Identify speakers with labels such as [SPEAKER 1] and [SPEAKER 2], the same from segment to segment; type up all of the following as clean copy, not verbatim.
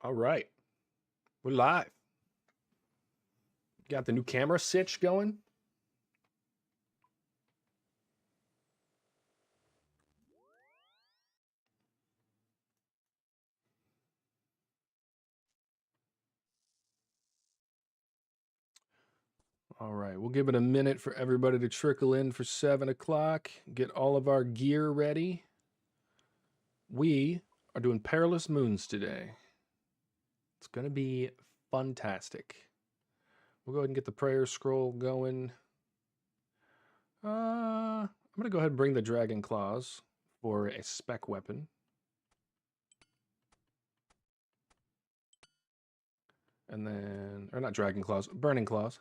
[SPEAKER 1] All right, we're live. Got the new camera sitch going. All right, we'll give it a minute for everybody to trickle in for 7 o'clock. Get all of our gear ready. We are doing Perilous Moons today. It's going to be fantastic. We'll go ahead and get the prayer scroll going. I'm going to go ahead and bring the Dragon Claws for a spec weapon. And then, or not Dragon Claws, Burning Claws.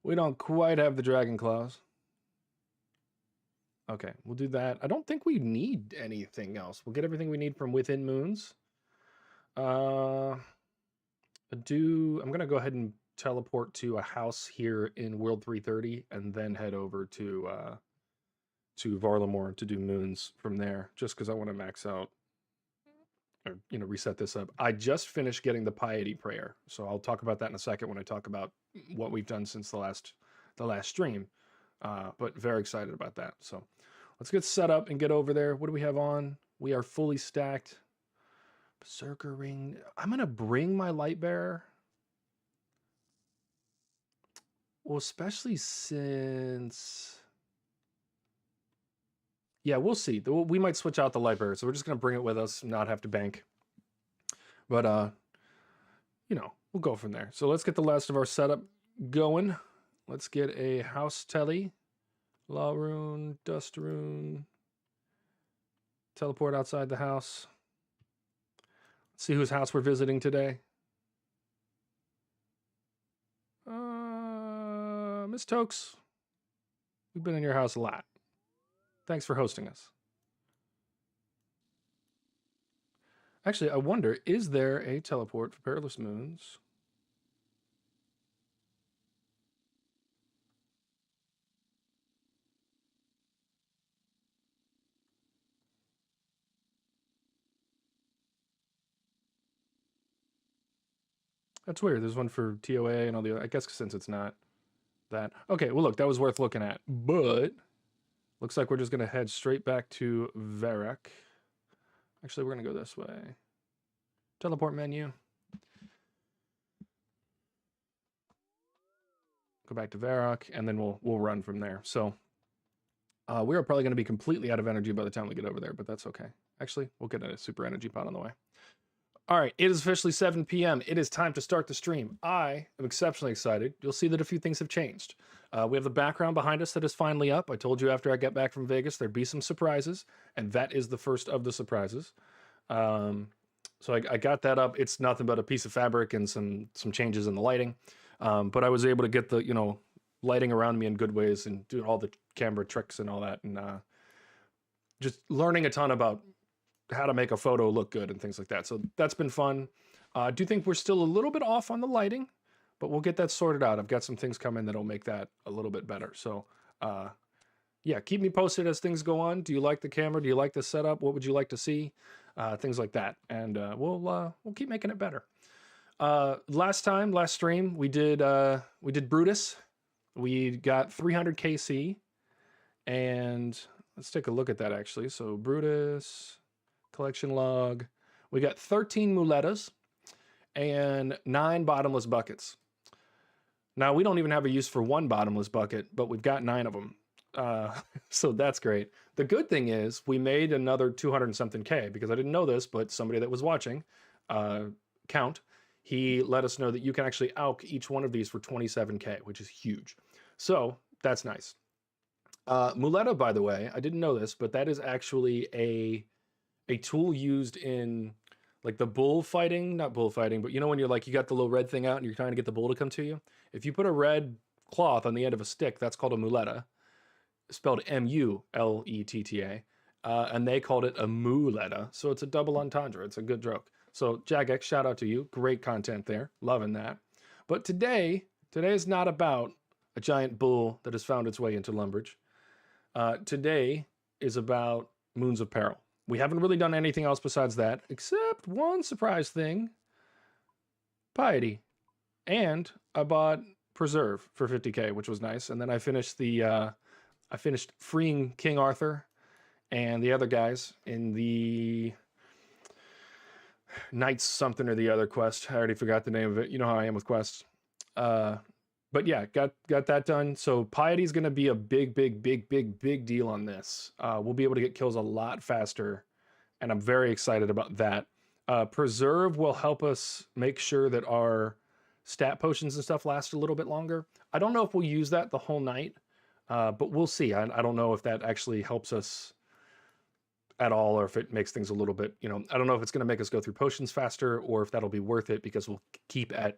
[SPEAKER 1] We don't quite have the Dragon Claws. Okay, we'll do that. I don't think we need anything else. We'll get everything we need from within Moons. I'm gonna go ahead and teleport to a house here in World 330 and then head over to Varlamore to do Moons from there, just because I want to max out or reset this up. I just finished getting the Piety Prayer, so I'll talk about that in a second when I talk about what we've done since the last stream. But very excited about that. So let's get set up and get over there. What do we have on? We are fully stacked. Berserker Ring. I'm gonna bring my light bearer. Well, especially since, yeah, we'll see. We might switch out the light bearer, so we're just gonna bring it with us, not have to bank. But we'll go from there. So let's get the last of our setup going. Let's get a house telly, law rune, dust rune, teleport outside the house. Let's see whose house we're visiting today. Miss Tokes, we've been in your house a lot. Thanks for hosting us. Actually, I wonder, is there a teleport for Perilous Moons? That's weird. There's one for TOA and all the other. I guess since it's not that. Okay, well, look, that was worth looking at. But looks like we're just going to head straight back to Varrock. Actually, we're going to go this way. Teleport menu. Go back to Varrock, and then we'll run from there. So we are probably going to be completely out of energy by the time we get over there, but that's okay. Actually, we'll get a super energy pot on the way. All right, it is officially 7 p.m. It is time to start the stream. I am exceptionally excited. You'll see that a few things have changed. We have the background behind us that is finally up. I told you after I get back from Vegas, there'd be some surprises, and that is the first of the surprises. So I got that up. It's nothing but a piece of fabric and some changes in the lighting. But I was able to get the, lighting around me in good ways and do all the camera tricks and all that. And just learning a ton about how to make a photo look good and things like that. So that's been fun. I do think we're still a little bit off on the lighting, but we'll get that sorted out. I've got some things coming that'll make that a little bit better. So yeah, keep me posted as things go on. Do you like the camera? Do you like the setup? What would you like to see? Things like that. And we'll keep making it better. Last stream, we did Brutus. We got 300 KC. And let's take a look at that actually. So Brutus, collection log. We got 13 muletas and 9 bottomless buckets. Now, we don't even have a use for one bottomless bucket, but we've got 9 of them. So that's great. The good thing is we made another 200 and something K, because I didn't know this, but somebody that was watching, Count, he let us know that you can actually AUK each one of these for 27K, which is huge. So that's nice. Muleta, by the way, I didn't know this, but that is actually a tool used in like the bullfighting, not bullfighting, but when you're like, you got the little red thing out and you're trying to get the bull to come to you. If you put a red cloth on the end of a stick, that's called a muleta, spelled M-U-L-E-T-T-A. And they called it a muleta. So it's a double entendre. It's a good joke. So Jagex, shout out to you. Great content there. Loving that. But today is not about a giant bull that has found its way into Lumbridge. Today is about Moons of Peril. We haven't really done anything else besides that, except one surprise thing. Piety. And I bought Preserve for 50k, which was nice. And then I finished I finished freeing King Arthur and the other guys in the Knights something or the other quest. I already forgot the name of it. You know how I am with quests. But yeah, got that done. So Piety is going to be a big deal on this. We'll be able to get kills a lot faster, and I'm very excited about that. Preserve will help us make sure that our stat potions and stuff last a little bit longer. I don't know if we'll use that the whole night, but we'll see. I don't know if that actually helps us at all, or if it makes things a little bit, I don't know if it's going to make us go through potions faster, or if that'll be worth it because we'll keep at,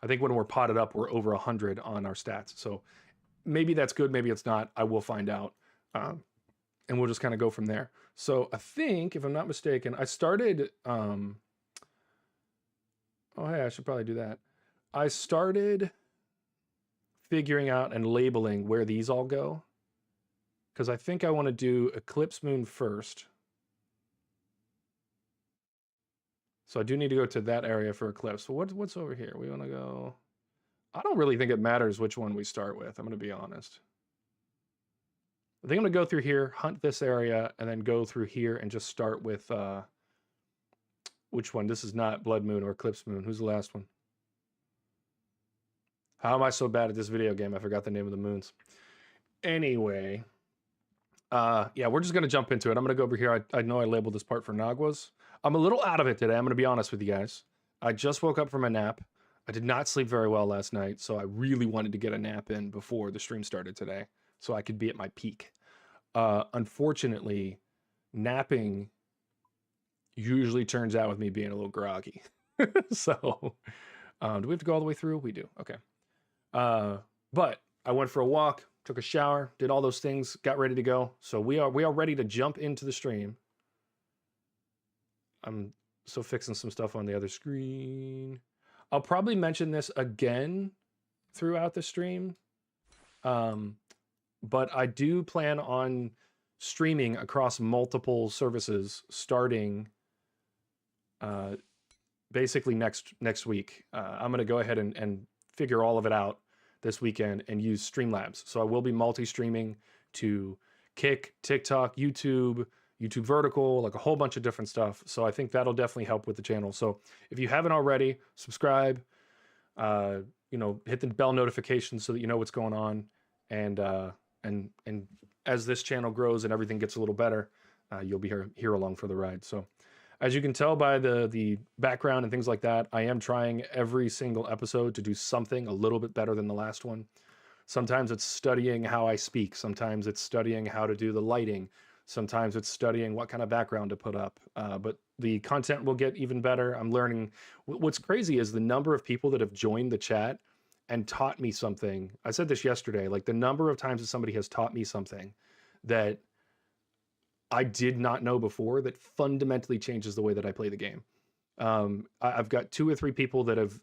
[SPEAKER 1] I think when we're potted up, we're over 100 on our stats. So maybe that's good, maybe it's not. I will find out. And we'll just kind of go from there. So I think, if I'm not mistaken, I started, oh, hey, I should probably do that. I started figuring out and labeling where these all go, because I think I want to do Eclipse Moon first. So I do need to go to that area for Eclipse. So what's over here? We want to go... I don't really think it matters which one we start with. I'm going to be honest. I think I'm going to go through here, hunt this area, and then go through here and just start with... which one? This is not Blood Moon or Eclipse Moon. Who's the last one? How am I so bad at this video game? I forgot the name of the moons. Anyway... yeah, we're just going to jump into it. I'm going to go over here. I know I labeled this part for Naguas. I'm a little out of it today. I'm going to be honest with you guys. I just woke up from a nap. I did not sleep very well last night, so I really wanted to get a nap in before the stream started today so I could be at my peak. Unfortunately, napping usually turns out with me being a little groggy. So, do we have to go all the way through? We do. Okay. But I went for a walk, took a shower, did all those things, got ready to go. So we are ready to jump into the stream. I'm still fixing some stuff on the other screen. I'll probably mention this again throughout the stream. But I do plan on streaming across multiple services starting basically next week. I'm going to go ahead and figure all of it out this weekend and use Streamlabs. So I will be multi-streaming to Kick, TikTok, YouTube Vertical, like a whole bunch of different stuff. So I think that'll definitely help with the channel. So if you haven't already, subscribe, hit the bell notification so that you know what's going on. And as this channel grows and everything gets a little better, you'll be here along for the ride. So as you can tell by the background and things like that, I am trying every single episode to do something a little bit better than the last one. Sometimes it's studying how I speak. Sometimes it's studying how to do the lighting. Sometimes it's studying what kind of background to put up. But the content will get even better. I'm learning. What's crazy is the number of people that have joined the chat and taught me something. I said this yesterday, like the number of times that somebody has taught me something that I did not know before that fundamentally changes the way that I play the game. I've got 2 or 3 people that have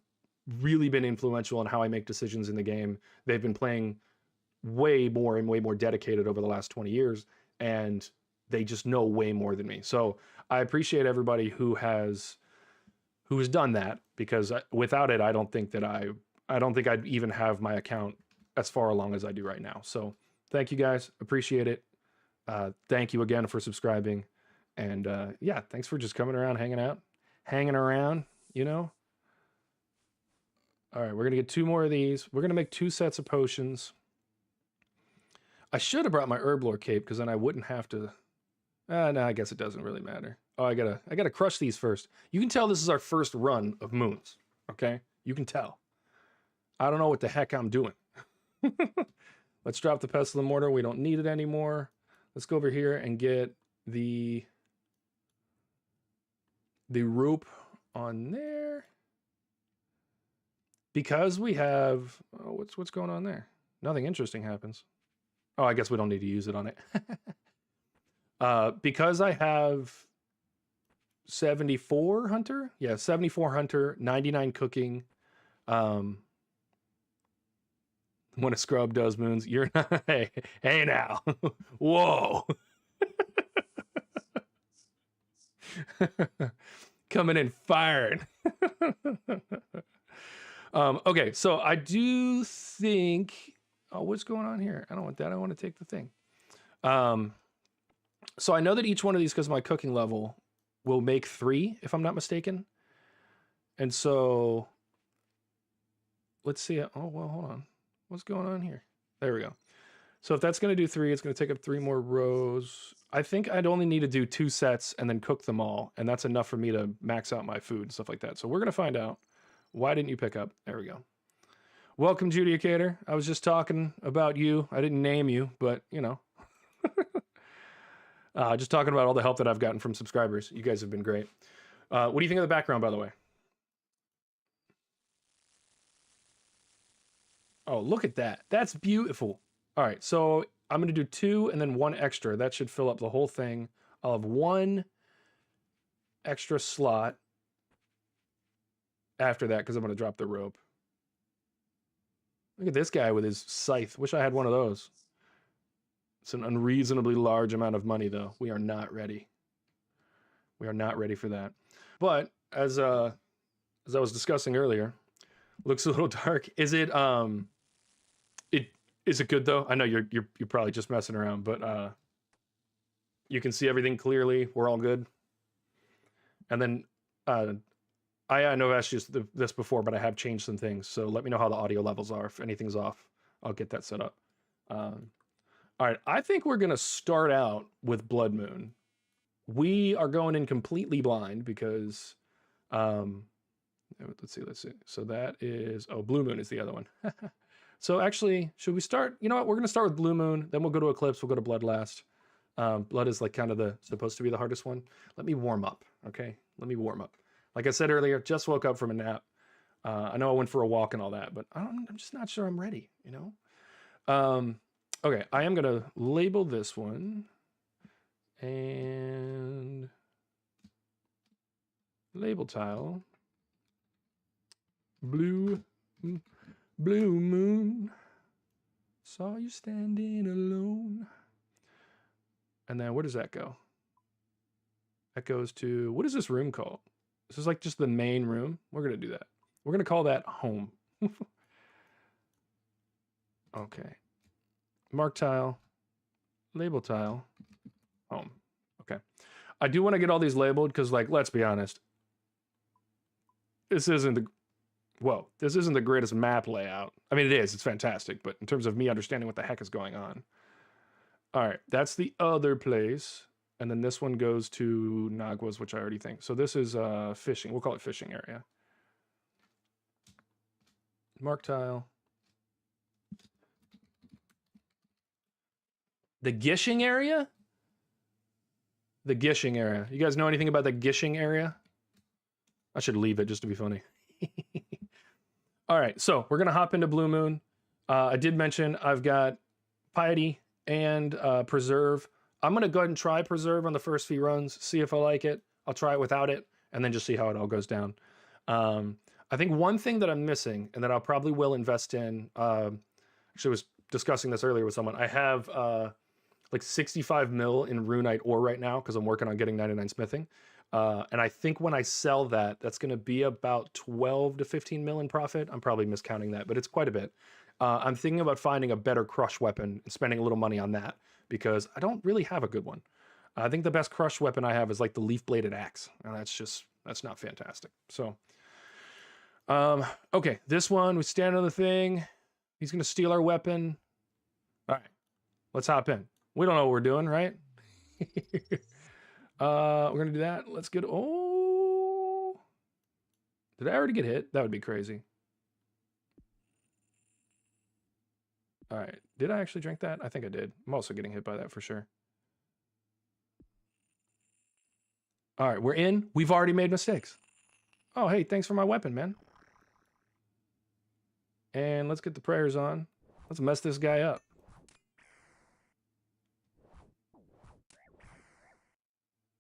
[SPEAKER 1] really been influential in how I make decisions in the game. They've been playing way more dedicated over the last 20 years, and they just know way more than me. So I appreciate everybody who has done that, because without it, I don't think I'd even have my account as far along as I do right now. So thank you guys. Appreciate it. Thank you again for subscribing, and yeah, thanks for just coming around, hanging around, All right, we're gonna get 2 more of these. We're gonna make 2 sets of potions. I should have brought my herblore cape, because then I wouldn't have to. No, I guess it doesn't really matter. Oh, I gotta crush these first. You can tell this is our first run of moons. Okay, you can tell. I don't know what the heck I'm doing. Let's drop the pestle and mortar. We don't need it anymore. Let's go over here and get the rope on there. Because we have, what's going on there? Nothing interesting happens. Oh, I guess we don't need to use it on it. Because I have 74 hunter. Yeah, 74 hunter, 99 cooking. When a scrub does moons, you're not, hey now. Whoa. Coming in firing. Okay, so I do think... Oh, what's going on here? I don't want that. I want to take the thing. So I know that each one of these, because of my cooking level, will make 3, if I'm not mistaken. And so... Let's see. Oh, well, hold on. What's going on here? There we go. So if that's going to do 3, it's going to take up 3 more rows. I think I'd only need to do 2 sets and then cook them all. And that's enough for me to max out my food and stuff like that. So we're going to find out. Why didn't you pick up? There we go. Welcome, Judicator. I was just talking about you. I didn't name you, but, you know. Just talking about all the help that I've gotten from subscribers. You guys have been great. What do you think of the background, by the way? Oh, look at that. That's beautiful. All right, so I'm going to do 2 and then 1 extra. That should fill up the whole thing. I'll have 1 extra slot after that because I'm going to drop the rope. Look at this guy with his scythe. Wish I had one of those. It's an unreasonably large amount of money, though. We are not ready. We are not ready for that. But as I was discussing earlier, looks a little dark. Is it is it good though? I know you're probably just messing around, but you can see everything clearly. We're all good. And then I know I've asked you this before, but I have changed some things. So let me know how the audio levels are. If anything's off, I'll get that set up. All right, I think we're gonna start out with Blood Moon. We are going in completely blind because let's see. So that is, oh, Blue Moon is the other one. So actually, should we start? You know what? We're going to start with Blue Moon. Then we'll go to Eclipse. We'll go to Blood last. Blood is like kind of supposed to be the hardest one. Let me warm up. Okay. Let me warm up. Like I said earlier, just woke up from a nap. I know I went for a walk and all that, but I'm just not sure I'm ready, you know? Okay. I am going to label this one and label tile. Blue Moon, saw you standing alone. And then where does that go? That goes to, what is this room called? This is like just the main room. We're going to do that. We're going to call that home. Okay. Mark tile, label tile, home. Okay. I do want to get all these labeled because, like, let's be honest. This isn't the greatest map layout. I mean, it is. It's fantastic. But in terms of me understanding what the heck is going on. All right. That's the other place. And then this one goes to Naguas, which I already think. So this is fishing. We'll call it fishing area. Mark tile. The Gishing area? The Gishing area. You guys know anything about the Gishing area? I should leave it just to be funny. All right, so we're going to hop into Blue Moon. I did mention I've got Piety and Preserve. I'm going to go ahead and try Preserve on the first few runs, see if I like it. I'll try it without it, and then just see how it all goes down. I think one thing that I'm missing, and that I'll probably will invest in, actually was discussing this earlier with someone. I have like 65 mil in Runite ore right now because I'm working on getting 99 smithing. And I think when I sell that, that's going to be about 12 to 15 mil in profit. I'm probably miscounting that, but it's quite a bit. I'm thinking about finding a better crush weapon and spending a little money on that because I don't really have a good one. I think the best crush weapon I have is like the leaf bladed axe. And that's not fantastic. So, okay, this one, we stand on the thing. He's going to steal our weapon. All right, let's hop in. We don't know what we're doing, right? We're going to do that. Let's get, oh, did I already get hit? That would be crazy. All right. Did I actually drink that? I think I did. I'm also getting hit by that for sure. All right, we're in. We've already made mistakes. Oh, hey, thanks for my weapon, man. And let's get the prayers on. Let's mess this guy up.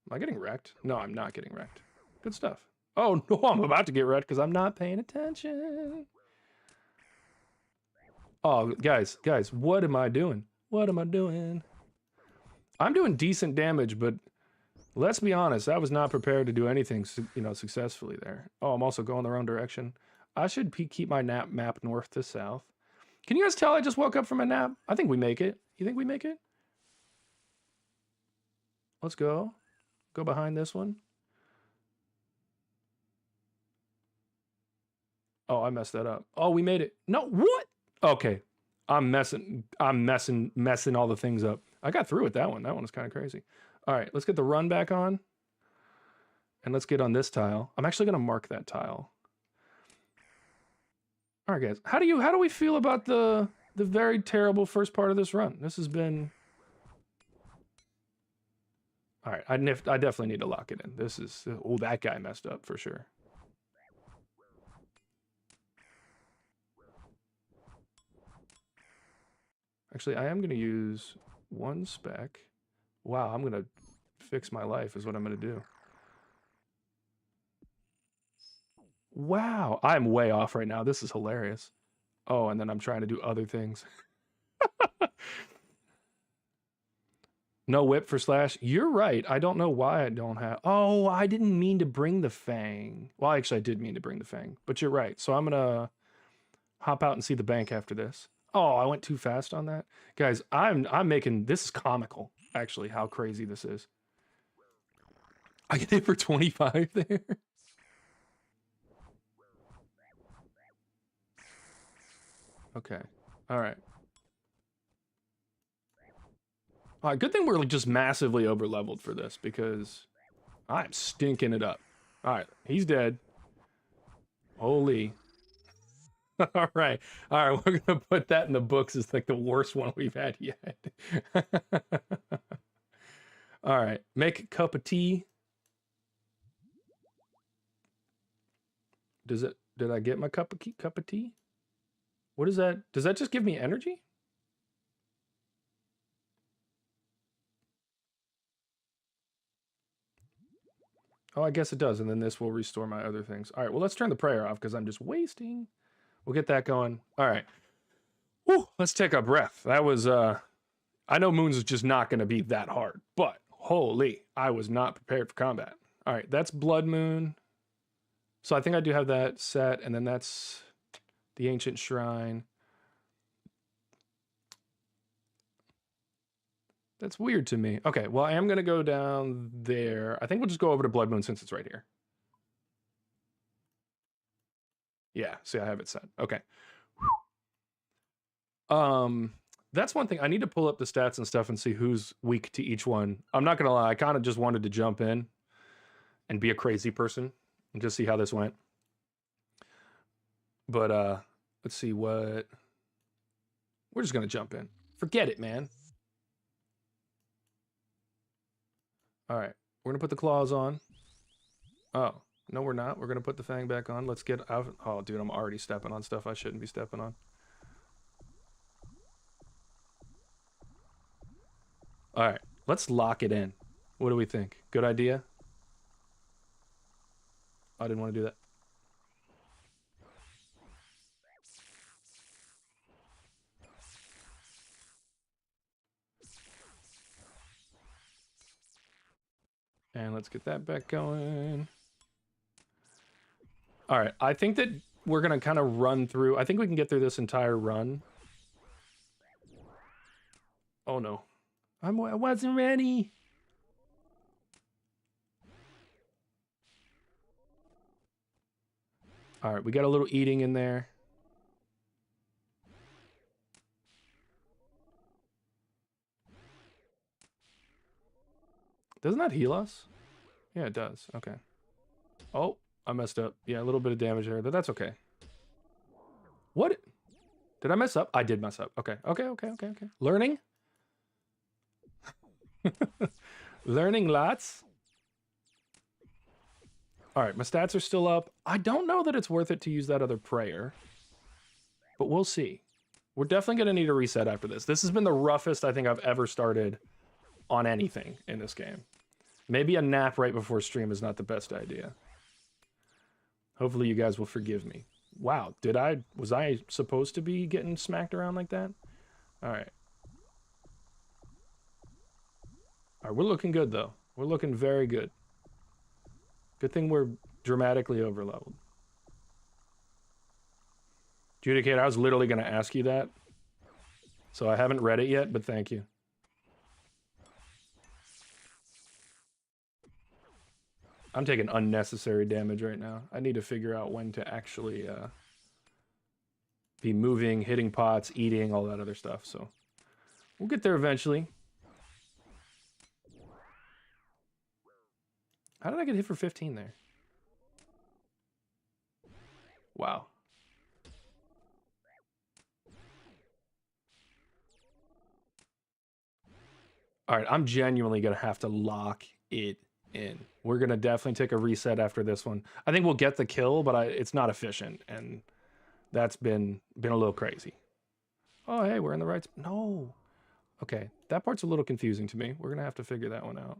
[SPEAKER 1] Am I getting wrecked? No, I'm not getting wrecked. Good stuff. Oh, no, I'm about to get wrecked because I'm not paying attention. Oh, guys, what am I doing? What am I doing? I'm doing decent damage, but Let's be honest, I was not prepared to do anything, you know, successfully there. Oh, I'm also going the wrong direction. I should keep my map north to south. Can you guys tell I just woke up from a nap? I think we make it. You think we make it? Let's go. Go behind this one. Oh, I messed that up. Oh, we made it. No, what? Okay. I'm messing all the things up. I got through with that one. That one was kind of crazy. All right, let's get the run back on. And let's get on this tile. I'm actually going to mark that tile. All right, guys. How do we feel about the very terrible first part of this run? This has been... All right, I definitely need to lock it in. This is... Oh, that guy messed up for sure. Actually, I am going to use one spec. Wow, I'm going to fix my life is what I'm going to do. Wow, I'm way off right now. This is hilarious. Oh, and then I'm trying to do other things. No whip for slash. You're right. I don't know why I don't have... Oh, I didn't mean to bring the fang. Well, actually, I did mean to bring the fang. But you're right. So I'm going to hop out and see the bank after this. Oh, I went too fast on that. Guys, I'm making... This is comical, actually, how crazy this is. I get it for 25 there. Okay. All right. All right, good thing we're just massively over-leveled for this, because I'm stinking it up. All right, he's dead. Holy. All right, we're gonna put that in the books as like the worst one we've had yet. All right, make a cup of tea. Did I get my cup of tea? What is that? Does that just give me energy? Oh, I guess it does, and then this will restore my other things. All right, well, let's turn the prayer off because I'm just wasting. We'll get that going. All right. Whew, let's take a breath. That was, I know Moons is just not going to be that hard, but holy, I was not prepared for combat. All right, that's Blood Moon. So I think I do have that set, and then that's the Ancient Shrine. That's weird to me. Okay, well, I am going to go down there. I think we'll just go over to Blood Moon since it's right here. Yeah, see, I have it set. Okay. That's one thing. I need to pull up the stats and stuff and see who's weak to each one. I'm not going to lie. I kind of just wanted to jump in and be a crazy person and just see how this went. But, let's see what... We're just going to jump in. Forget it, man. All right. We're going to put the claws on. Oh. No, we're not. We're going to put the fang back on. Let's get out. Oh, dude, I'm already stepping on stuff I shouldn't be stepping on. All right. Let's lock it in. What do we think? Good idea? I didn't want to do that. And let's get that back going. All right, I think that we're going to kind of run through. I think we can get through this entire run. Oh, no. I wasn't ready. All right, we got a little eating in there. Doesn't that heal us? Yeah, it does. Okay. Oh, I messed up. Yeah, a little bit of damage there, but that's okay. What? Did I mess up? I did mess up. Okay. Learning? Learning lots. All right, my stats are still up. I don't know that it's worth it to use that other prayer, but we'll see. We're definitely going to need a reset after this. This has been the roughest I think I've ever started on anything in this game. Maybe a nap right before stream is not the best idea. Hopefully you guys will forgive me. Wow, was I supposed to be getting smacked around like that? All right. All right, we're looking good though. We're looking very good. Good thing we're dramatically overleveled. Judicator, I was literally going to ask you that. So I haven't read it yet, but thank you. I'm taking unnecessary damage right now. I need to figure out when to actually be moving, hitting pots, eating, all that other stuff. So we'll get there eventually. How did I get hit for 15 there? Wow. All right, I'm genuinely going to have to lock it in. We're going to definitely take a reset after this one. I think we'll get the kill, but it's not efficient, and that's been a little crazy. Oh, hey, we're in the right... No. Okay, that part's a little confusing to me. We're going to have to figure that one out.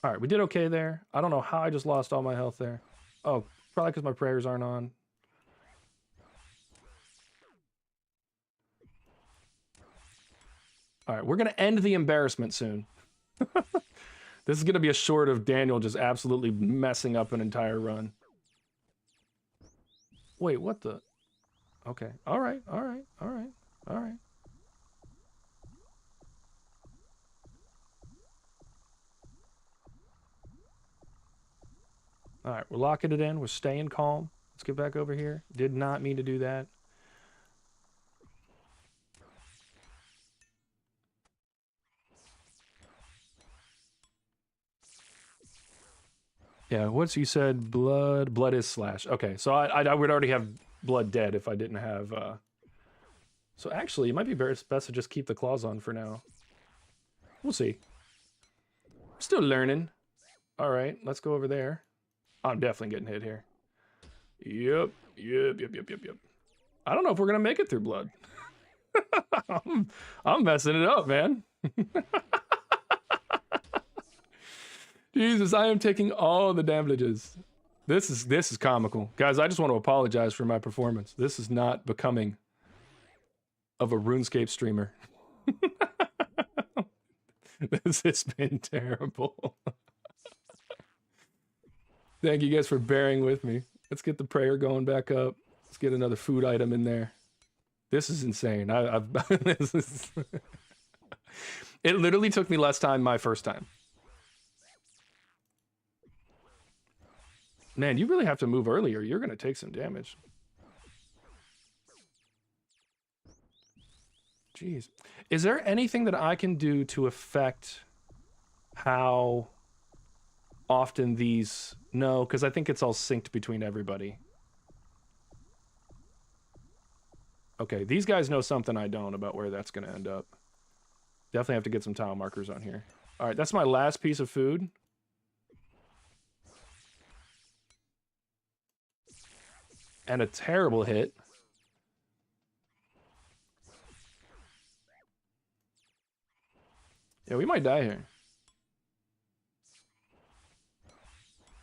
[SPEAKER 1] All right, we did okay there. I don't know how I just lost all my health there. Oh, probably because my prayers aren't on. All right, we're going to end the embarrassment soon. This is going to be a short of Daniel just absolutely messing up an entire run. Wait, what the... Okay, all right, all right, all right, all right. All right, we're locking it in. We're staying calm. Let's get back over here. Did not mean to do that. Yeah, what's you said? Blood is slash. Okay, so I would already have blood dead if I didn't have... So actually, it might be best to just keep the claws on for now. We'll see. Still learning. All right, let's go over there. I'm definitely getting hit here. Yep. I don't know if we're gonna make it through blood. I'm messing it up, man. Jesus, I am taking all the damages. This is comical. Guys, I just want to apologize for my performance. This is not becoming of a RuneScape streamer. This has been terrible. Thank you guys for bearing with me. Let's get the prayer going back up. Let's get another food item in there. This is insane. This is it literally took me less time my first time. Man, you really have to move earlier. You're going to take some damage. Jeez. Is there anything that I can do to affect how often these... No, because I think it's all synced between everybody. Okay, these guys know something I don't about where that's going to end up. Definitely have to get some tile markers on here. All right, that's my last piece of food. And a terrible hit. Yeah, we might die here.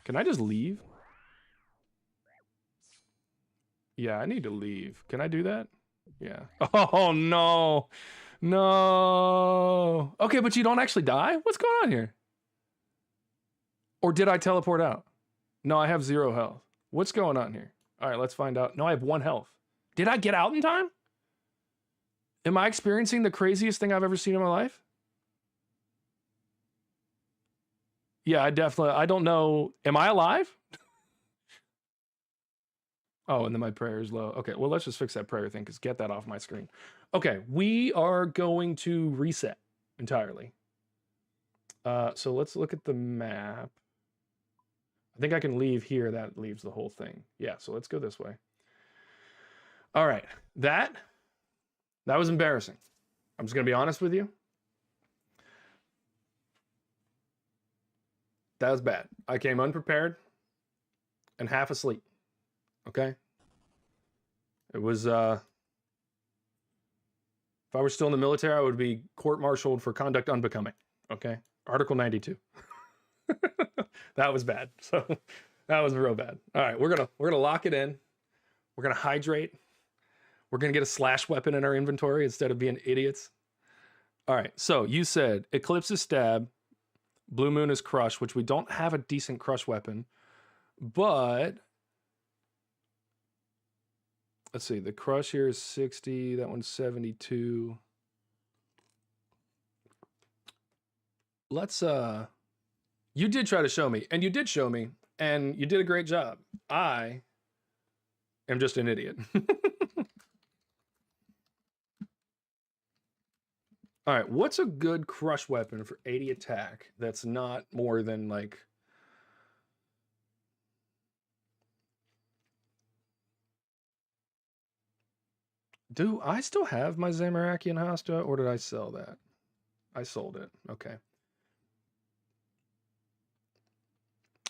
[SPEAKER 1] Can I just leave? Yeah, I need to leave. Can I do that? Yeah. Oh, no. No. Okay, but you don't actually die? What's going on here? Or did I teleport out? No, I have 0 health. What's going on here? All right, let's find out. No, I have 1 health. Did I get out in time? Am I experiencing the craziest thing I've ever seen in my life? Yeah, I don't know. Am I alive? Oh, and then my prayer is low. Okay, well, let's just fix that prayer thing, because get that off my screen. Okay, we are going to reset entirely. So let's look at the map. I think I can leave here. That leaves the whole thing. Yeah, so let's go this way. All right, that was embarrassing. I'm just going to be honest with you. That was bad. I came unprepared and half asleep. Okay? It was, if I were still in the military, I would be court-martialed for conduct unbecoming. Okay? Article 92. That was bad. So that was real bad. All right, we're gonna lock it in. We're gonna hydrate. We're gonna get a slash weapon in our inventory instead of being idiots. All right, so you said Eclipse is stab, Blue Moon is crush, which we don't have a decent crush weapon, but let's see, the crush here is 60, that one's 72. Let's you did try to show me, and you did show me, and you did a great job. I am just an idiot. All right, what's a good crush weapon for 80 attack that's not more than like... Do I still have my Zamarakian Hosta, or did I sell that? I sold it. Okay.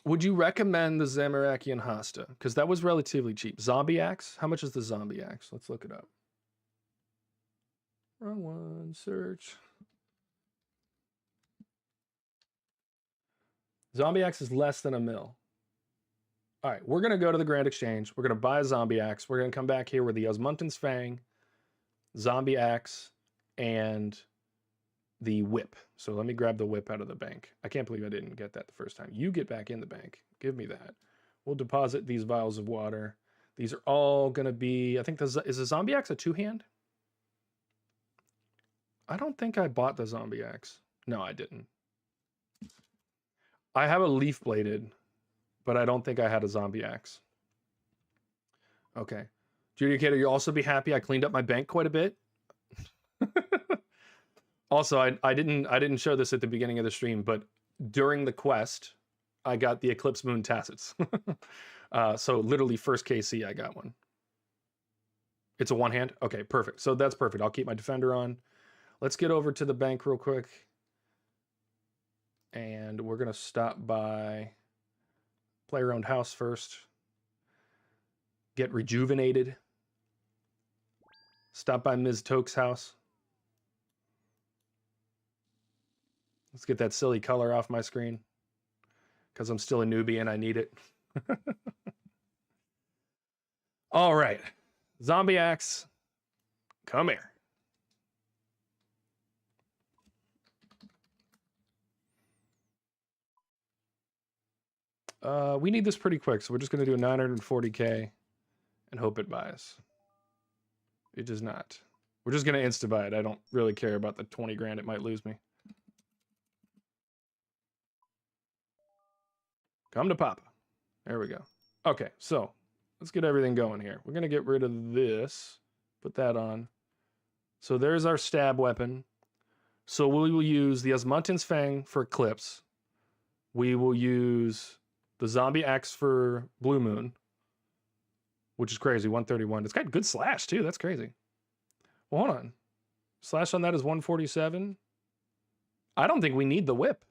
[SPEAKER 1] Would you recommend the Zamarakian Hosta? Because that was relatively cheap. Zombie Axe? How much is the Zombie Axe? Let's look it up. Wrong one. Search. Zombie Axe is less than $1 mil. All right, we're going to go to the Grand Exchange. We're going to buy a Zombie Axe. We're going to come back here with the Osmunten's Fang, Zombie Axe, and the whip. So let me grab the whip out of the bank. I can't believe I didn't get that the first time. You get back in the bank. Give me that. We'll deposit these vials of water. These are all going to be... I think... is the Zombie Axe a two-hand? I don't think I bought the Zombie Axe. No, I didn't. I have a leaf bladed, but I don't think I had a Zombie Axe. Okay. Judicator, you'll also be happy I cleaned up my bank quite a bit. Also, I didn't show this at the beginning of the stream, but during the quest, I got the Eclipse Moon Tassets. So literally first KC, I got one. It's a one-hand? Okay, perfect. So that's perfect. I'll keep my Defender on. Let's get over to the bank real quick. And we're going to stop by, play around house first. Get rejuvenated. Stop by Ms. Toke's house. Let's get that silly color off my screen, because I'm still a newbie and I need it. All right. Zombie Axe, come here. We need this pretty quick, so we're just going to do a 940k and hope it buys. It does not. We're just going to insta-buy it. I don't really care about the 20 grand it might lose me. Come to Papa. There we go. Okay, so let's get everything going here. We're going to get rid of this. Put that on. So there's our stab weapon. So we will use the Osmunten's Fang for Eclipse. We will use the Zombie Axe for Blue Moon, which is crazy, 131. It's got good slash, too. That's crazy. Well, hold on. Slash on that is 147. I don't think we need the whip.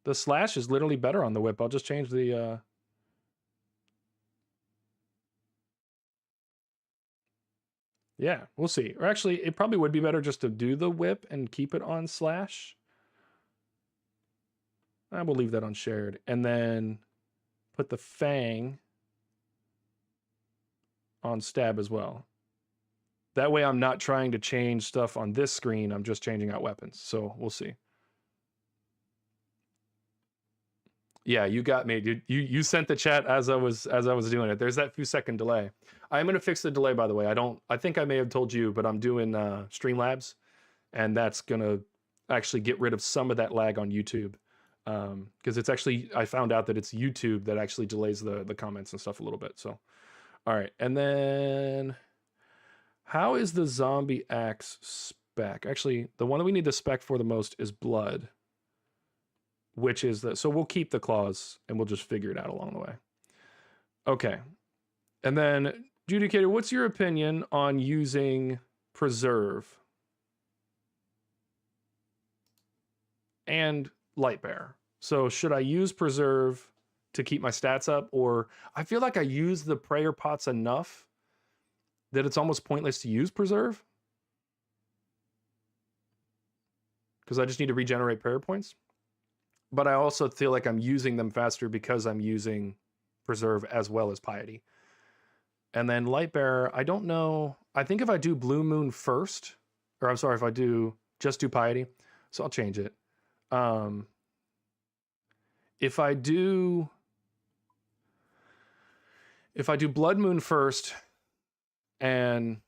[SPEAKER 1] The slash is literally better on the whip. I'll just change the... Yeah, we'll see. Or actually, it probably would be better just to do the whip and keep it on slash. I will leave that on shared. And then put the Fang on stab as well. That way I'm not trying to change stuff on this screen. I'm just changing out weapons. So we'll see. Yeah, you got me, dude. You sent the chat as I was doing it. There's that few second delay. I'm gonna fix the delay, by the way. I think I may have told you, but I'm doing Streamlabs, and that's gonna actually get rid of some of that lag on YouTube. Because it's actually, I found out that it's YouTube that actually delays the comments and stuff a little bit. So, all right, and then how is the Zombie Axe spec? Actually, the one that we need the spec for the most is Blood, which is the, so we'll keep the claws and we'll just figure it out along the way. Okay, and then Judicator, what's your opinion on using Preserve and Lightbearer? So should I use Preserve to keep my stats up, or I feel like I use the prayer pots enough that it's almost pointless to use Preserve because I just need to regenerate prayer points. But I also feel like I'm using them faster because I'm using Preserve as well as Piety. And then Lightbearer, I don't know. I think if I do Blue Moon first, or I'm sorry, if I do Just do piety. So I'll change it. If I do Blood Moon first, and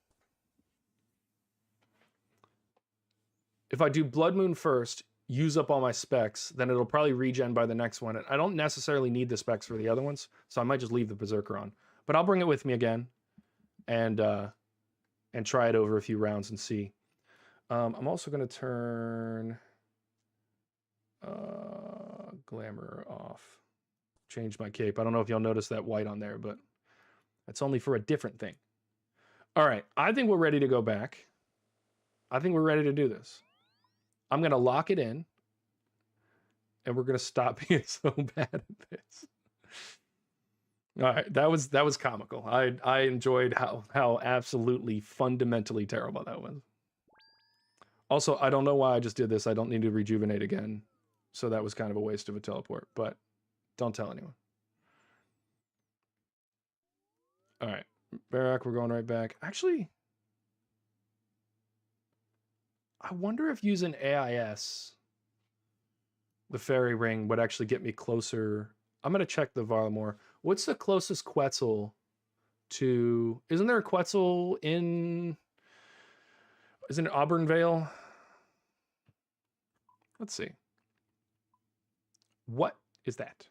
[SPEAKER 1] if I do Blood Moon first, use up all my specs, then it'll probably regen by the next one. I don't necessarily need the specs for the other ones, so I might just leave the Berserker on. But I'll bring it with me again and try it over a few rounds and see. I'm also going to turn Glamour off. Change my cape. I don't know if y'all noticed that white on there, but that's only for a different thing. All right, I think we're ready to go back. I think we're ready to do this. I'm going to lock it in, and we're going to stop being so bad at this. All right, that was comical. I enjoyed how absolutely fundamentally terrible that was. Also, I don't know why I just did this. I don't need to rejuvenate again. So that was kind of a waste of a teleport, but don't tell anyone. All right, Barak, we're going right back. Actually, I wonder if using AIS, the fairy ring, would actually get me closer. I'm going to check the Varlamore. What's the closest Quetzal to... Isn't there a Quetzal in... Isn't it Auburn Vale? Let's see. What is that?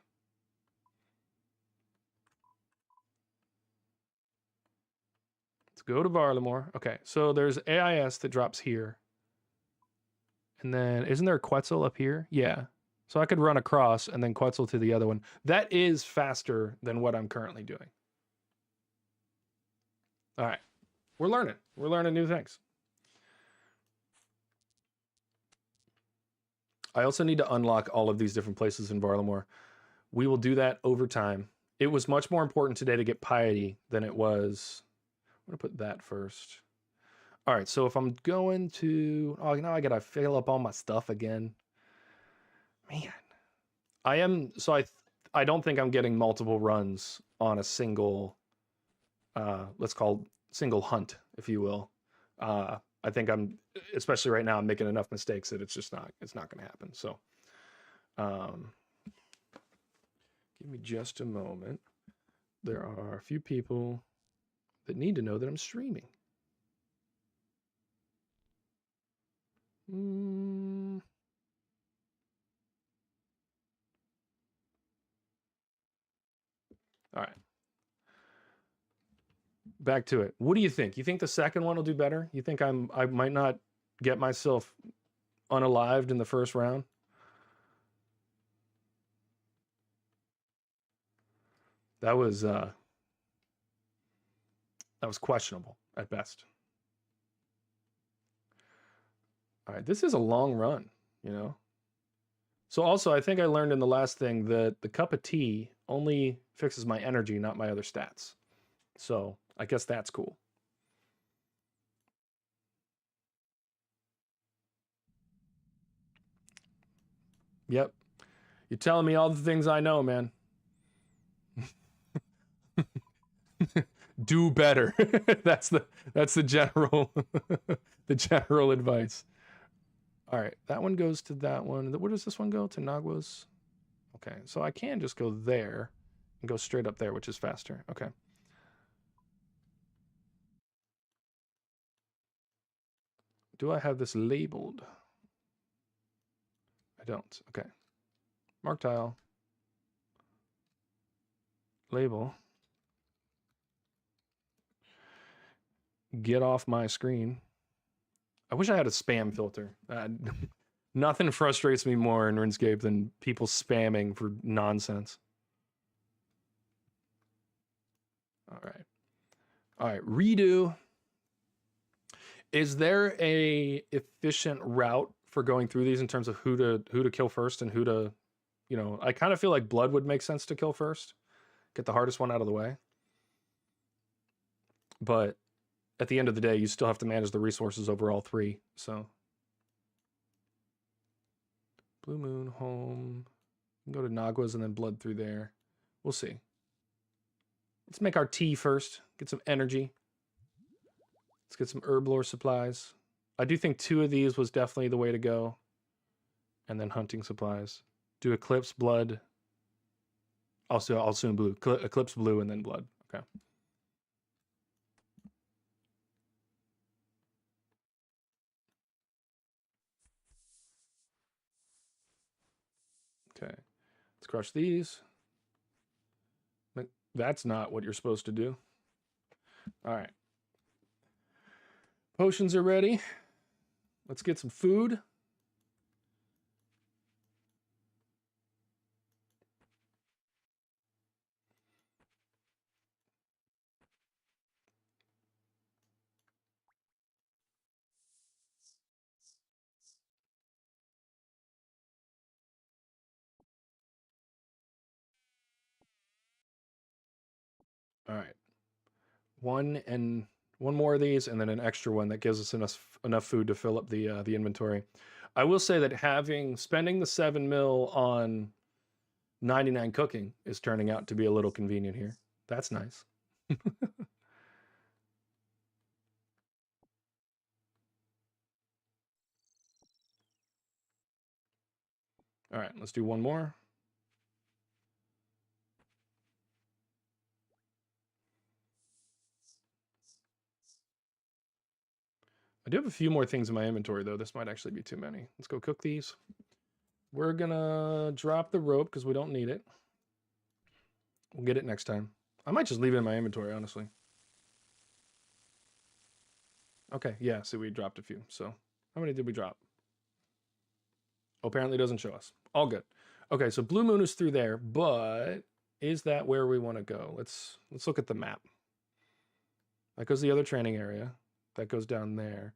[SPEAKER 1] Let's go to Varlamore. Okay, so there's AIS that drops here. And then, isn't there a Quetzal up here? Yeah. So I could run across and then Quetzal to the other one. That is faster than what I'm currently doing. All right. We're learning. We're learning new things. I also need to unlock all of these different places in Varlamore. We will do that over time. It was much more important today to get piety than it was... I'm going to put that first. All right, so if I'm going to... Oh, now I got to fill up all my stuff again. Man. I am... So I don't think I'm getting multiple runs on a single... let's call single hunt, if you will. I think I'm... Especially right now, I'm making enough mistakes that it's just not... It's not going to happen, so... give me just a moment. There are a few people that need to know that I'm streaming. All right. Back to it. What do you think? You think the second one will do better? You think I might not get myself unalived in the first round? That was questionable at best. All right, this is a long run, you know? So also, I think I learned in the last thing that the cup of tea only fixes my energy, not my other stats. So I guess that's cool. Yep. You're telling me all the things I know, man. Do better. That's the general the general advice. All right, that one goes to that one. Where does this one go? To Nagua's? Okay, so I can just go there and go straight up there, which is faster. Okay. Do I have this labeled? I don't. Okay. Mark tile. Label. Get off my screen. I wish I had a spam filter. Nothing frustrates me more in RuneScape than people spamming for nonsense. All right, redo. Is there a efficient route for going through these in terms of who to kill first and who to, you know, I kind of feel like blood would make sense to kill first. Get the hardest one out of the way. But at the end of the day, you still have to manage the resources over all three, so. Blue Moon, home. Go to Nagua's and then blood through there. We'll see. Let's make our tea first. Get some energy. Let's get some herb lore supplies. I do think 2 of these was definitely the way to go. And then hunting supplies. Do Eclipse, Blood. Also, I'll assume blue. Eclipse, blue, and then blood. Okay. Okay. Let's crush these. That's not what you're supposed to do. All right. Potions are ready. Let's get some food. All right. One more of these, and then an extra one that gives us enough food to fill up the inventory. I will say that spending the 7 mil on 99 cooking is turning out to be a little convenient here. That's nice. All right, let's do one more. I do have a few more things in my inventory, though. This might actually be too many. Let's go cook these. We're gonna drop the rope because we don't need it. We'll get it next time. I might just leave it in my inventory, honestly. Okay, yeah, so we dropped a few. So how many did we drop? Oh, apparently it doesn't show us. All good. Okay, so Blue Moon is through there, but is that where we want to go? Let's look at the map. That goes the other training area. That goes down there.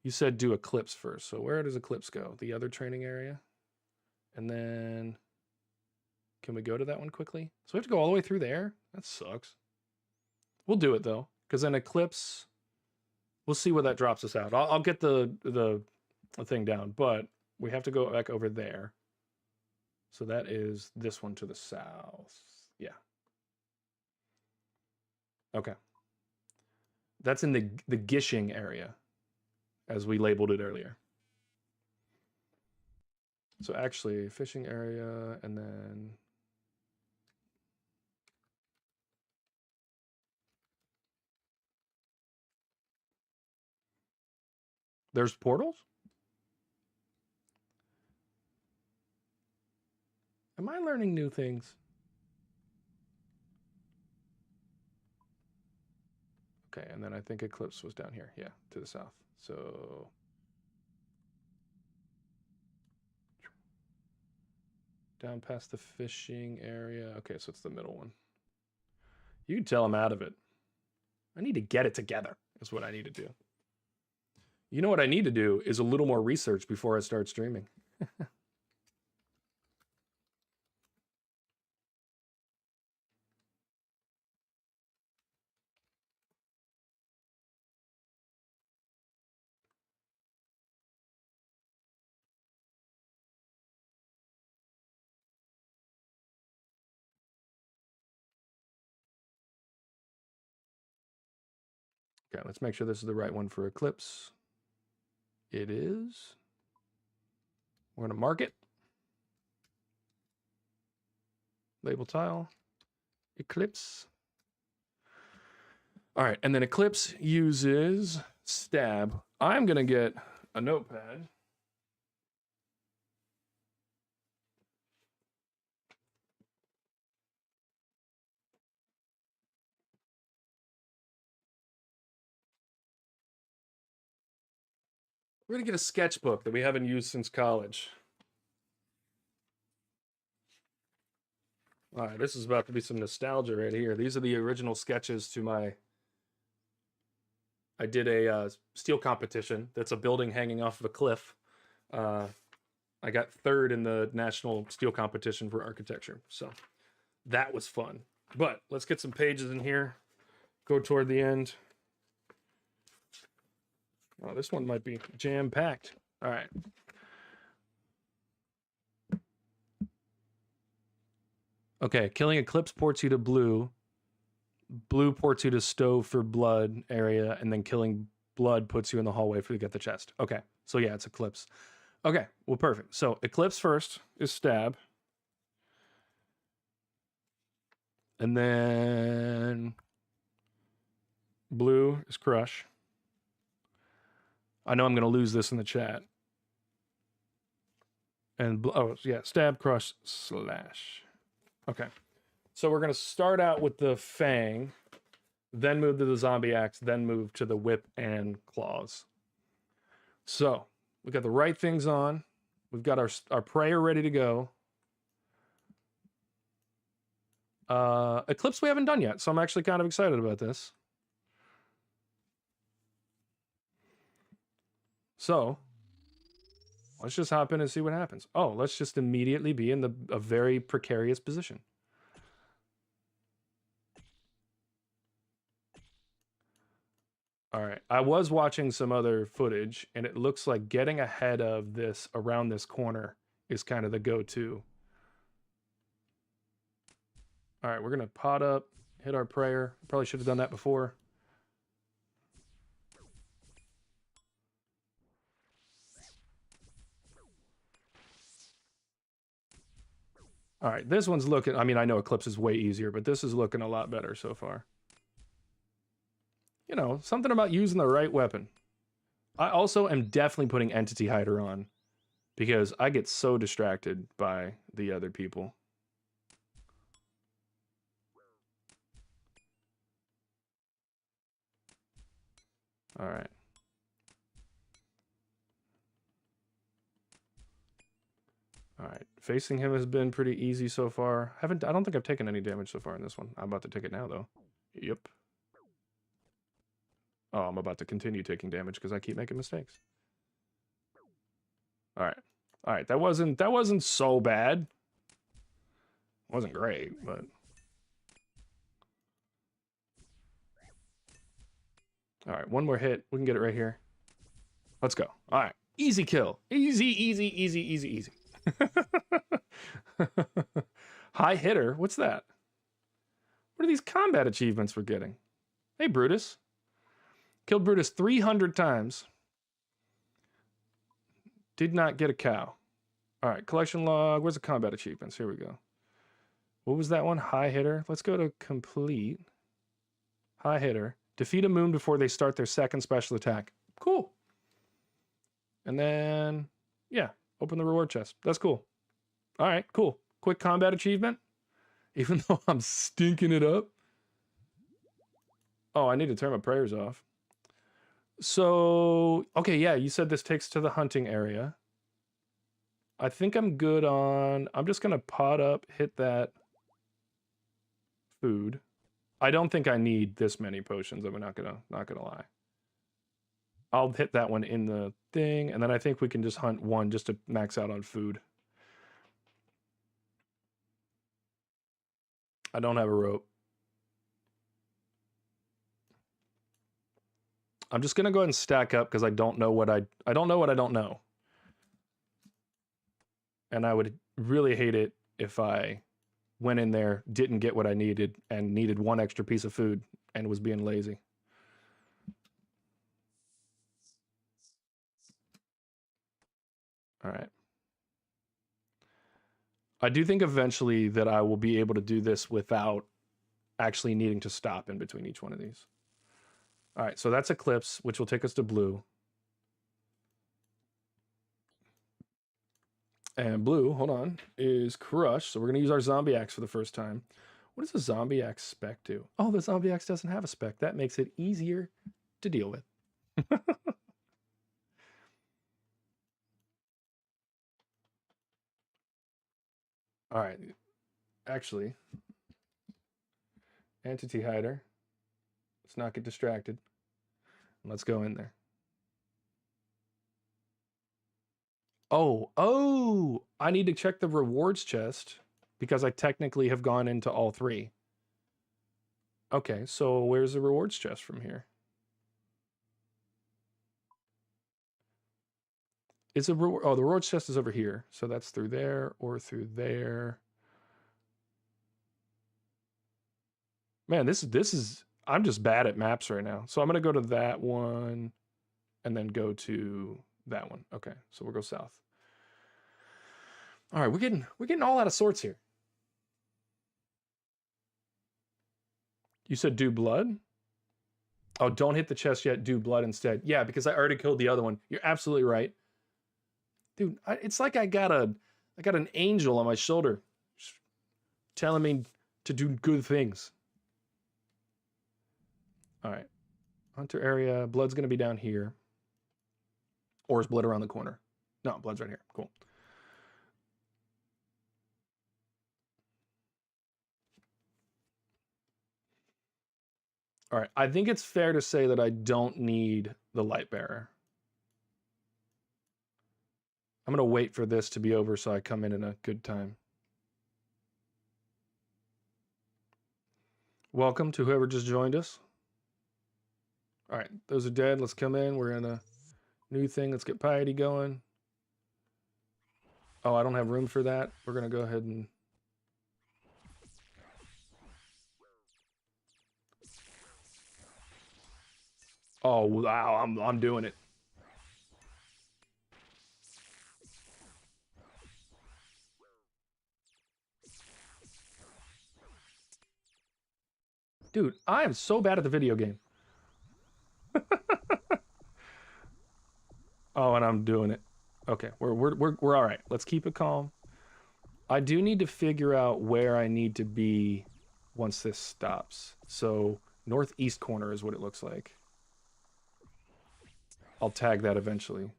[SPEAKER 1] You said do Eclipse first. So where does Eclipse go? The other training area? And then can we go to that one quickly? So we have to go all the way through there? That sucks. We'll do it though, because then Eclipse, we'll see where that drops us out. I'll get the thing down, but we have to go back over there. So that is this one to the south. Yeah. Okay. That's in the Gishing area, as we labeled it earlier. So actually, fishing area, and then there's portals? Am I learning new things? Okay, and then I think Eclipse was down here. Yeah, to the south. So down past the fishing area. Okay, so it's the middle one. You can tell I'm out of it. I need to get it together, is what I need to do. You know what I need to do is a little more research before I start streaming. Okay, let's make sure this is the right one for Eclipse. It is. We're going to mark it. Label tile. Eclipse. All right, and then Eclipse uses stab. I'm going to get a notepad. We're going to get a sketchbook that we haven't used since college. All right, this is about to be some nostalgia right here. These are the original sketches to my... I did a steel competition. That's a building hanging off of a cliff. I got third in the national steel competition for architecture. So that was fun. But let's get some pages in here. Go toward the end. Oh, this one might be jam-packed. All right. Okay, killing Eclipse ports you to blue. Blue ports you to stove for blood area, and then killing blood puts you in the hallway for you to get the chest. Okay, so yeah, it's Eclipse. Okay, well, perfect. So Eclipse first is stab. And then blue is crush. I know I'm going to lose this in the chat. And, oh, yeah, stab, crush, slash. Okay. So we're going to start out with the fang, then move to the zombie axe, then move to the whip and claws. So we got the right things on. We've got our prayer ready to go. Eclipse we haven't done yet, so I'm actually kind of excited about this. So let's just hop in and see what happens. Oh, let's just immediately be in a very precarious position. All right, I was watching some other footage, and it looks like getting ahead of this around this corner is kind of the go-to. All right, we're gonna pot up, hit our prayer. Probably should have done that before. All right, this one's looking, I mean, I know Eclipse is way easier, but this is looking a lot better so far. You know, something about using the right weapon. I also am definitely putting Entity Hider on because I get so distracted by the other people. All right. All right, facing him has been pretty easy so far. I don't think I've taken any damage so far in this one. I'm about to take it now, though. Yep. Oh, I'm about to continue taking damage because I keep making mistakes. All right. All right, that wasn't so bad. Wasn't great, but all right, one more hit. We can get it right here. Let's go. All right, easy kill. Easy, easy, easy, easy, easy. High hitter. What's that? What are these combat achievements we're getting? Hey, Brutus. Killed Brutus 300 times. Did not get a cow. All right, collection log. Where's the combat achievements? Here we go. What was that one? High hitter. Let's go to complete. High hitter. Defeat a moon before they start their second special attack. Cool. And then, yeah, open the reward chest. That's cool. All right, cool. Quick combat achievement. Even though I'm stinking it up. Oh, I need to turn my prayers off. So, okay, yeah, you said this takes to the hunting area. I think I'm good on... I'm just going to pot up, hit that food. I don't think I need this many potions. I'm not gonna lie. I'll hit that one in the thing, and then I think we can just hunt one just to max out on food. I don't have a rope. I'm just gonna go ahead and stack up because I don't know what I don't know what I don't know. And I would really hate it if I went in there, didn't get what I needed, and needed one extra piece of food and was being lazy. All right. I do think eventually that I will be able to do this without actually needing to stop in between each one of these. All right, so that's Eclipse, which will take us to blue. And blue, hold on, is Crush. So we're going to use our Zombie Axe for the first time. What does a Zombie Axe spec do? Oh, the Zombie Axe doesn't have a spec. That makes it easier to deal with. All right. Actually, Entity Hider. Let's not get distracted. Let's go in there. Oh, I need to check the rewards chest because I technically have gone into all three. Okay, so where's the rewards chest from here? Is a reward? Oh, the rewards chest is over here. So that's through there or through there. Man, this is I'm just bad at maps right now. So I'm gonna go to that one. and then go to that one. Okay, so we'll go south. All right, we're getting all out of sorts here. You said do blood? Oh, don't hit the chest yet. Do blood instead. Yeah, because I already killed the other one. You're absolutely right, dude. It's like I got an angel on my shoulder, telling me to do good things. All right, hunter area. Blood's gonna be down here, or is blood around the corner? No, blood's right here. Cool. All right, I think it's fair to say that I don't need the light bearer. I'm going to wait for this to be over so I come in a good time. Welcome to whoever just joined us. All right, those are dead. Let's come in. We're in a new thing. Let's get piety going. Oh, I don't have room for that. We're going to go ahead and... Oh, wow, I'm doing it. Dude, I am so bad at the video game. Oh, and I'm doing it. Okay, we're all right. Let's keep it calm. I do need to figure out where I need to be once this stops. So northeast corner is what it looks like. I'll tag that eventually.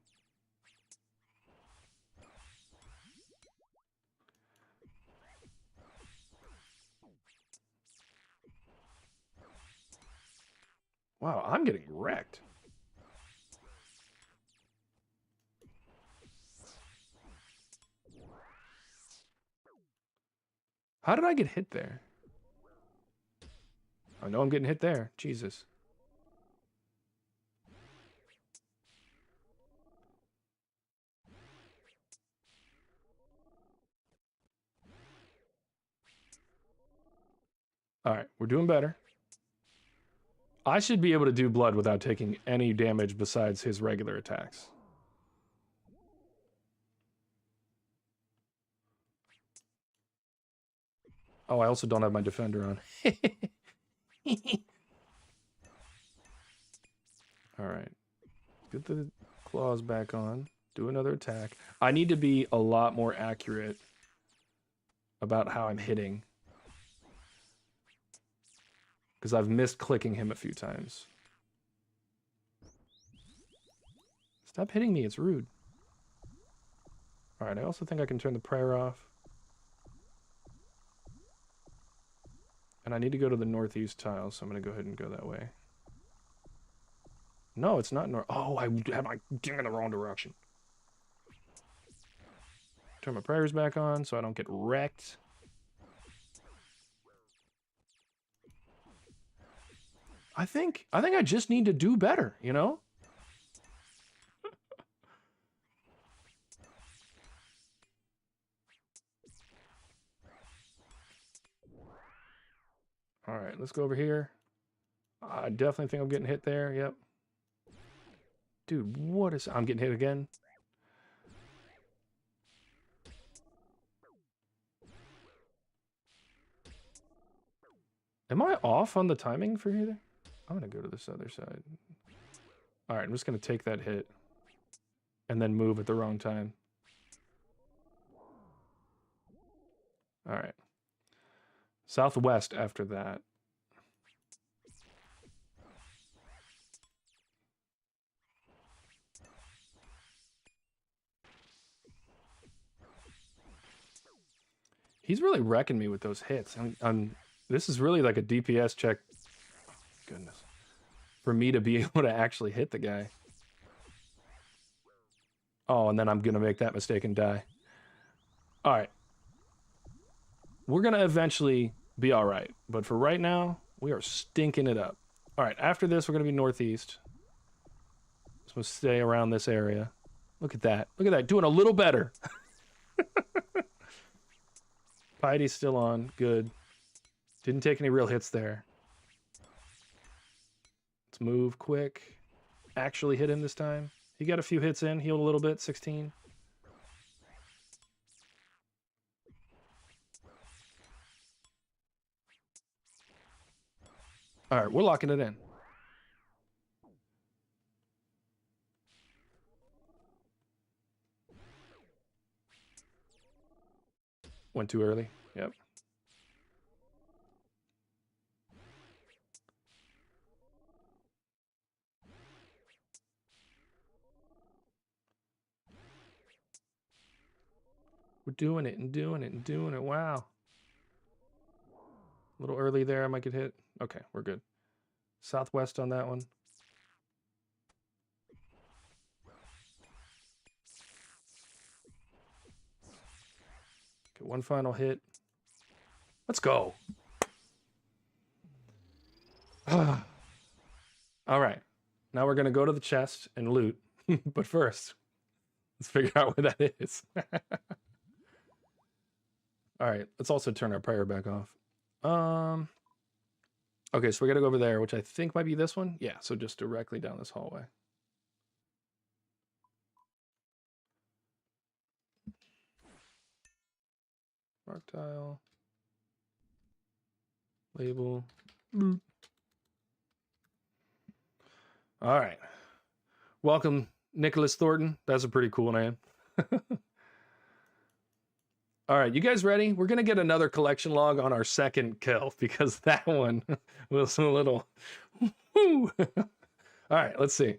[SPEAKER 1] Wow, I'm getting wrecked. How did I get hit there? I know I'm getting hit there. Jesus. All right, we're doing better. I should be able to do blood without taking any damage besides his regular attacks. Oh, I also don't have my defender on. All right. Get the claws back on. Do another attack. I need to be a lot more accurate about how I'm hitting, because I've missed clicking him a few times. Stop hitting me, it's rude. All right, I also think I can turn the prayer off. And I need to go to the northeast tile, so I'm going to go ahead and go that way. No, it's not north. Oh, I had my ding in the wrong direction. Turn my prayers back on so I don't get wrecked. I think I just need to do better, you know? All right, let's go over here. I definitely think I'm getting hit there. Yep. Dude, what is... I'm getting hit again. Am I off on the timing for either? I'm going to go to this other side. All right, I'm just going to take that hit and then move at the wrong time. All right. Southwest after that. He's really wrecking me with those hits. This is really like a DPS check. Oh, goodness. For me to be able to actually hit the guy. Oh, and then I'm going to make that mistake and die. All right. We're going to eventually be all right. But for right now, we are stinking it up. All right, after this, we're going to be northeast. So we'll stay around this area. Look at that. Look at that. Doing a little better. Piety's still on. Good. Didn't take any real hits there. Let's move quick. actually hit him this time. He got a few hits in, healed a little bit, 16. All right, we're locking it in. Went too early. Yep. We're doing it and doing it and doing it. Wow. A little early there. I might get hit. Okay, we're good. Southwest on that one. Okay, one final hit. Let's go. All right. Now we're going to go to the chest and loot. But first, let's figure out where that is. All right. Let's also turn our prayer back off. Okay, so we got to go over there, which I think might be this one. Yeah, so just directly down this hallway. Mark tile. Label. Boop. All right. Welcome, Nicholas Thornton. That's a pretty cool name. All right, you guys ready? We're going to get another collection log on our second kill because that one was a little... All right, let's see.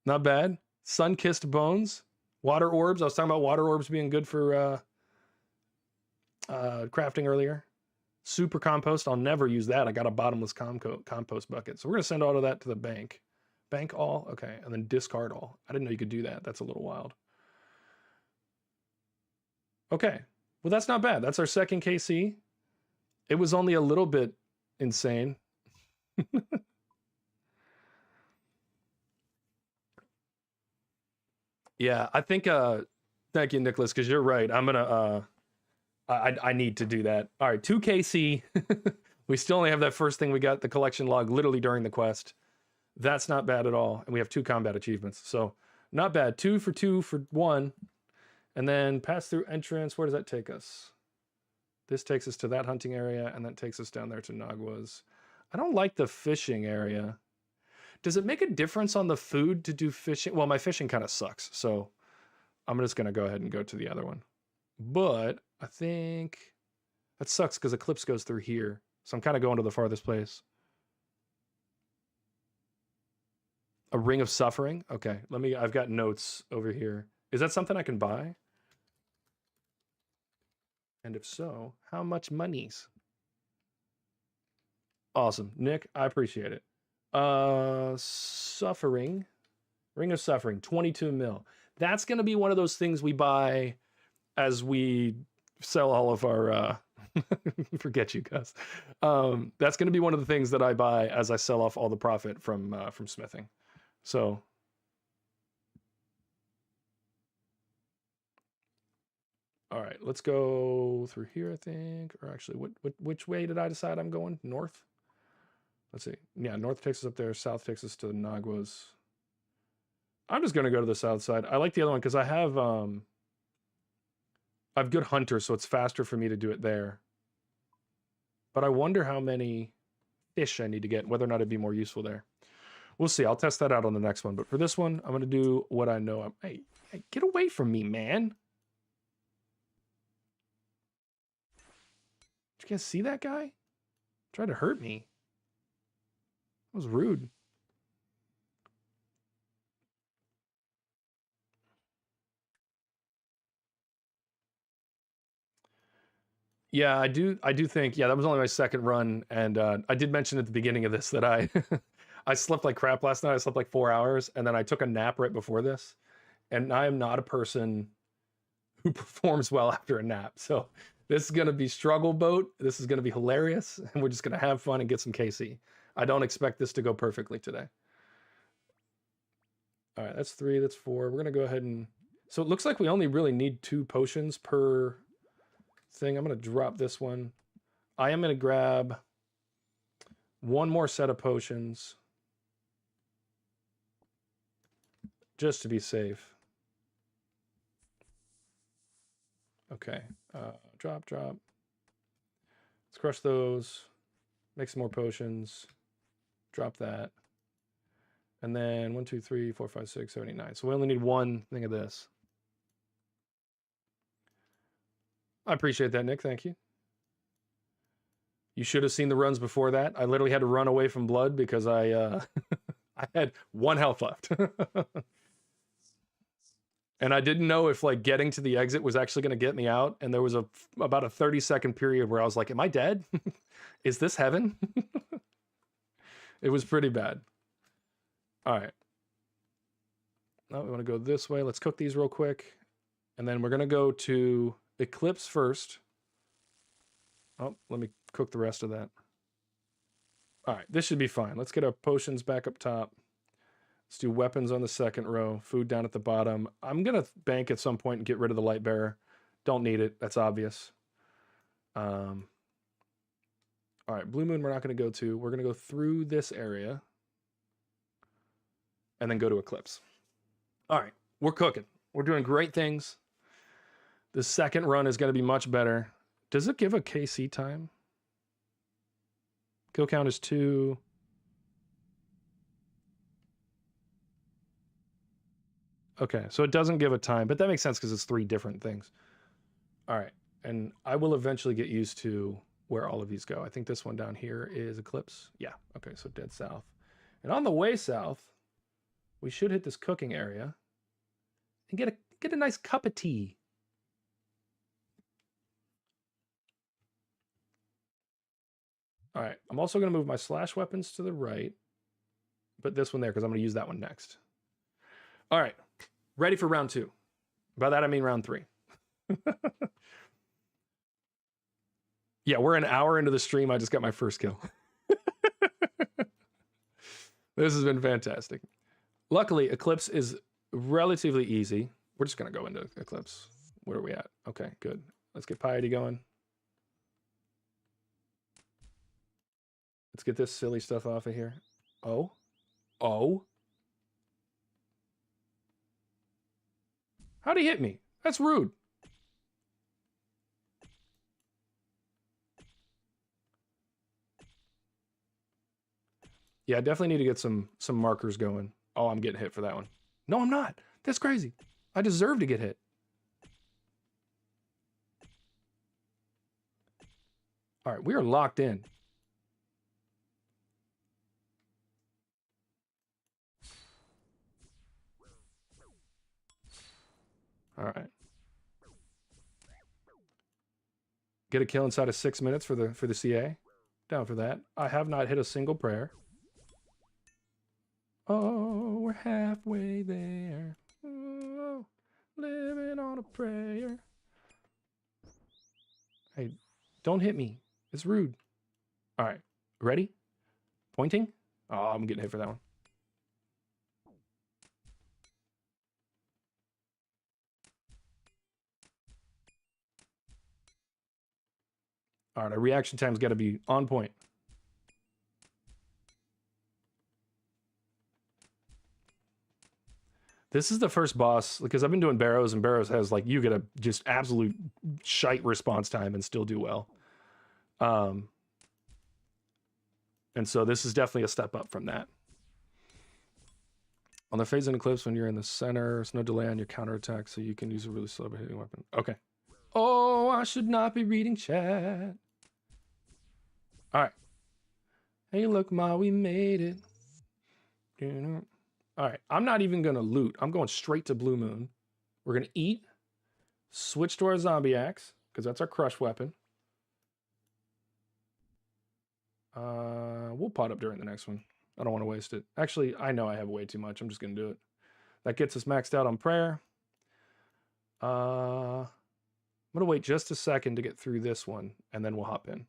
[SPEAKER 1] Not bad. Sun-kissed bones. Water orbs. I was talking about water orbs being good for crafting earlier. Super compost. I'll never use that. I got a bottomless compost bucket. So we're going to send all of that to the bank. Bank all? Okay, and then discard all. I didn't know you could do that. That's a little wild. Okay, well, that's not bad. That's our second KC. It was only a little bit insane. Yeah, I think, thank you, Nicholas, because you're right. I'm going to, I need to do that. All right, 2 KC. We still only have that first thing we got, the collection log, literally during the quest. That's not bad at all. And we have 2 combat achievements. So not bad. 2 for 2 for 1. And then pass through entrance. Where does that take us? This takes us to that hunting area, and that takes us down there to Nagua's. I don't like the fishing area. Does it make a difference on the food to do fishing? Well, my fishing kind of sucks, so I'm just going to go ahead and go to the other one. But I think that sucks because Eclipse goes through here. So I'm kind of going to the farthest place. A Ring of Suffering? Okay, I've got notes over here. Is that something I can buy? And if so, how much monies? Awesome. Nick, I appreciate it. Suffering. Ring of Suffering, 22 mil. That's going to be one of those things we buy as we sell all of our... forget you guys. That's going to be one of the things that I buy as I sell off all the profit from smithing. So... All right, let's go through here, I think. Or actually, which way did I decide I'm going? North? Let's see. Yeah, north takes us up there. South takes us to Nagua's. I'm just going to go to the south side. I like the other one because I have good hunters, so it's faster for me to do it there. But I wonder how many fish I need to get, whether or not it'd be more useful there. We'll see. I'll test that out on the next one. But for this one, I'm going to do what I know. Hey, get away from me, man. Did you guys see that guy? Tried to hurt me. That was rude. Yeah, I do think, yeah, that was only my second run, and I did mention at the beginning of this that I I slept like crap last night. I slept like 4 hours, and then I took a nap right before this, and I am not a person who performs well after a nap. So this is going to be struggle boat. This is going to be hilarious, and we're just going to have fun and get some KC. I don't expect this to go perfectly today. All right, that's 3, that's 4. We're going to go ahead and... So it looks like we only really need 2 potions per thing. I'm going to drop this one. I am going to grab one more set of potions. just to be safe. Okay, drop. Let's crush those. Make some more potions. Drop that. And then 1, 2, 3, 4, 5, 6, 7, 8, 9. So we only need one thing of this. I appreciate that, Nick. Thank you. You should have seen the runs before that. I literally had to run away from blood because I I had 1 health left. And I didn't know if like getting to the exit was actually going to get me out. And there was about a 30-second period where I was like, am I dead? Is this heaven? It was pretty bad. All right. Now we want to go this way. Let's cook these real quick. And then we're going to go to Eclipse first. Oh, let me cook the rest of that. All right, this should be fine. Let's get our potions back up top. Let's do weapons on the second row, food down at the bottom. I'm going to bank at some point and get rid of the light bearer. Don't need it. That's obvious. All right, Blue Moon we're not going to go to. We're going to go through this area and then go to Eclipse. All right, we're cooking. We're doing great things. The second run is going to be much better. Does it give a KC time? Kill count is 2. Okay, so it doesn't give a time, but that makes sense because it's 3 different things. All right, and I will eventually get used to where all of these go. I think this one down here is Eclipse. Yeah, okay, so dead south. And on the way south, we should hit this cooking area and get a nice cup of tea. All right, I'm also going to move my slash weapons to the right, put this one there because I'm going to use that one next. All right, ready for round 2. By that I mean round 3. Yeah, we're an hour into the stream. I just got my first kill. This has been fantastic. Luckily, Eclipse is relatively easy. We're just going to go into Eclipse. Where are we at? Okay, good. Let's get Piety going. Let's get this silly stuff off of here. Oh. How'd he hit me? That's rude. Yeah, I definitely need to get some markers going. Oh, I'm getting hit for that one. No, I'm not. That's crazy. I deserve to get hit. All right, we are locked in. All right. Get a kill inside of 6 minutes for the CA. Down for that. I have not hit a single prayer. Oh, we're halfway there. Oh, living on a prayer. Hey, don't hit me. It's rude. All right. Ready? Pointing? Oh, I'm getting hit for that one. All right, our reaction time's got to be on point. This is the first boss, because I've been doing Barrows, and Barrows has, like, you get a just absolute shite response time and still do well. And so this is definitely a step up from that. On the phase and Eclipse, when you're in the center, there's no delay on your counterattack, so you can use a really slow hitting weapon. Okay. Oh, I should not be reading chat. All right. Hey, look, Ma, we made it. All right. I'm not even going to loot. I'm going straight to Blue Moon. We're going to eat, switch to our zombie axe, because that's our crush weapon. We'll pot up during the next one. I don't want to waste it. Actually, I know I have way too much. I'm just going to do it. That gets us maxed out on prayer. I'm going to wait just a second to get through this one, and then we'll hop in.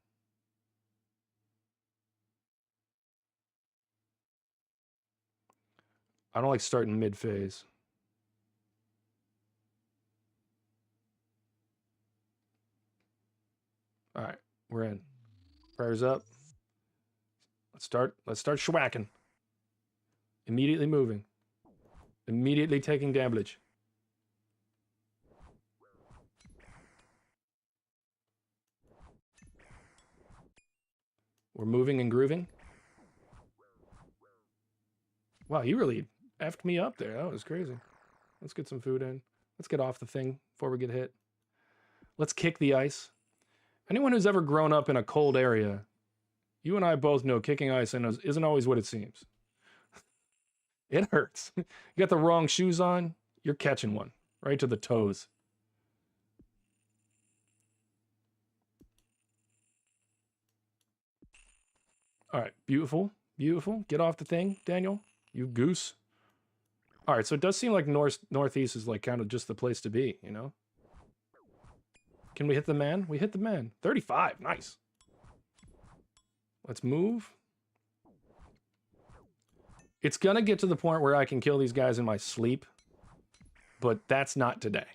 [SPEAKER 1] I don't like starting mid-phase. All right, we're in. Prayers up. Let's start schwacking. Immediately moving. Immediately taking damage. We're moving and grooving. Wow, he really effed me up there. That was crazy. Let's get some food in. Let's get off the thing before we get hit. Let's kick the ice. Anyone who's ever grown up in a cold area, you and I both know kicking ice isn't always what it seems. It hurts. You got the wrong shoes on, you're catching one right to the toes. All right, beautiful, beautiful. Get off the thing, Daniel, you goose. All right, so it does seem like northeast is like kind of just the place to be, you know? Can we hit the man? We hit the man. 35, nice. Let's move. It's gonna get to the point where I can kill these guys in my sleep, but that's not today.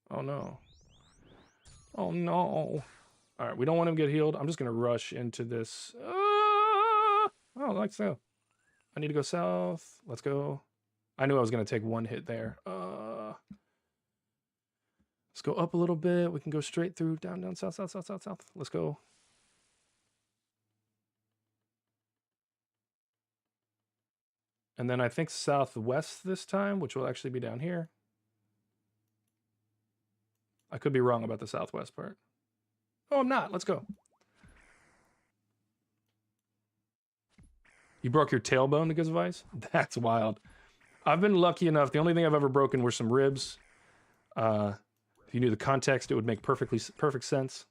[SPEAKER 1] Oh no. Oh no. All right, we don't want him to get healed. I'm just gonna rush into this. Oh, like so. I need to go south. Let's go. I knew I was gonna take one hit there. Let's go up a little bit. We can go straight through, down, down, south, south, south, south, south. Let's go. And then I think southwest this time, which will actually be down here. I could be wrong about the southwest part. Oh, I'm not. Let's go. You broke your tailbone because of ice? That's wild. I've been lucky enough. The only thing I've ever broken were some ribs. If you knew the context, it would make perfect sense.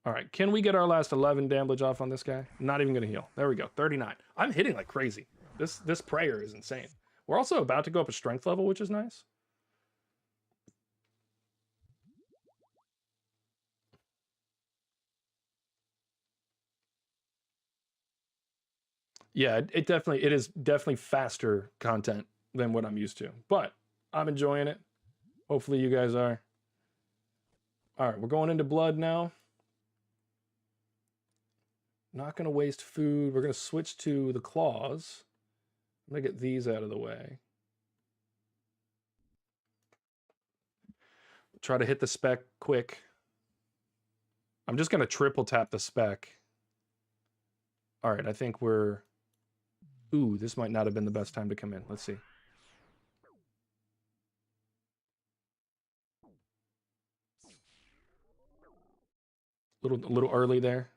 [SPEAKER 1] All right, can we get our last 11 damage off on this guy? Not even going to heal. There we go, 39. I'm hitting like crazy. This prayer is insane. We're also about to go up a strength level, which is nice. Yeah, it is definitely faster content than what I'm used to, but I'm enjoying it. Hopefully you guys are. All right, we're going into blood now. Not going to waste food. We're going to switch to the claws. I'm going to get these out of the way. Try to hit the spec quick. I'm just going to triple tap the spec. All right, I think we're... Ooh, this might not have been the best time to come in. Let's see. A little early there.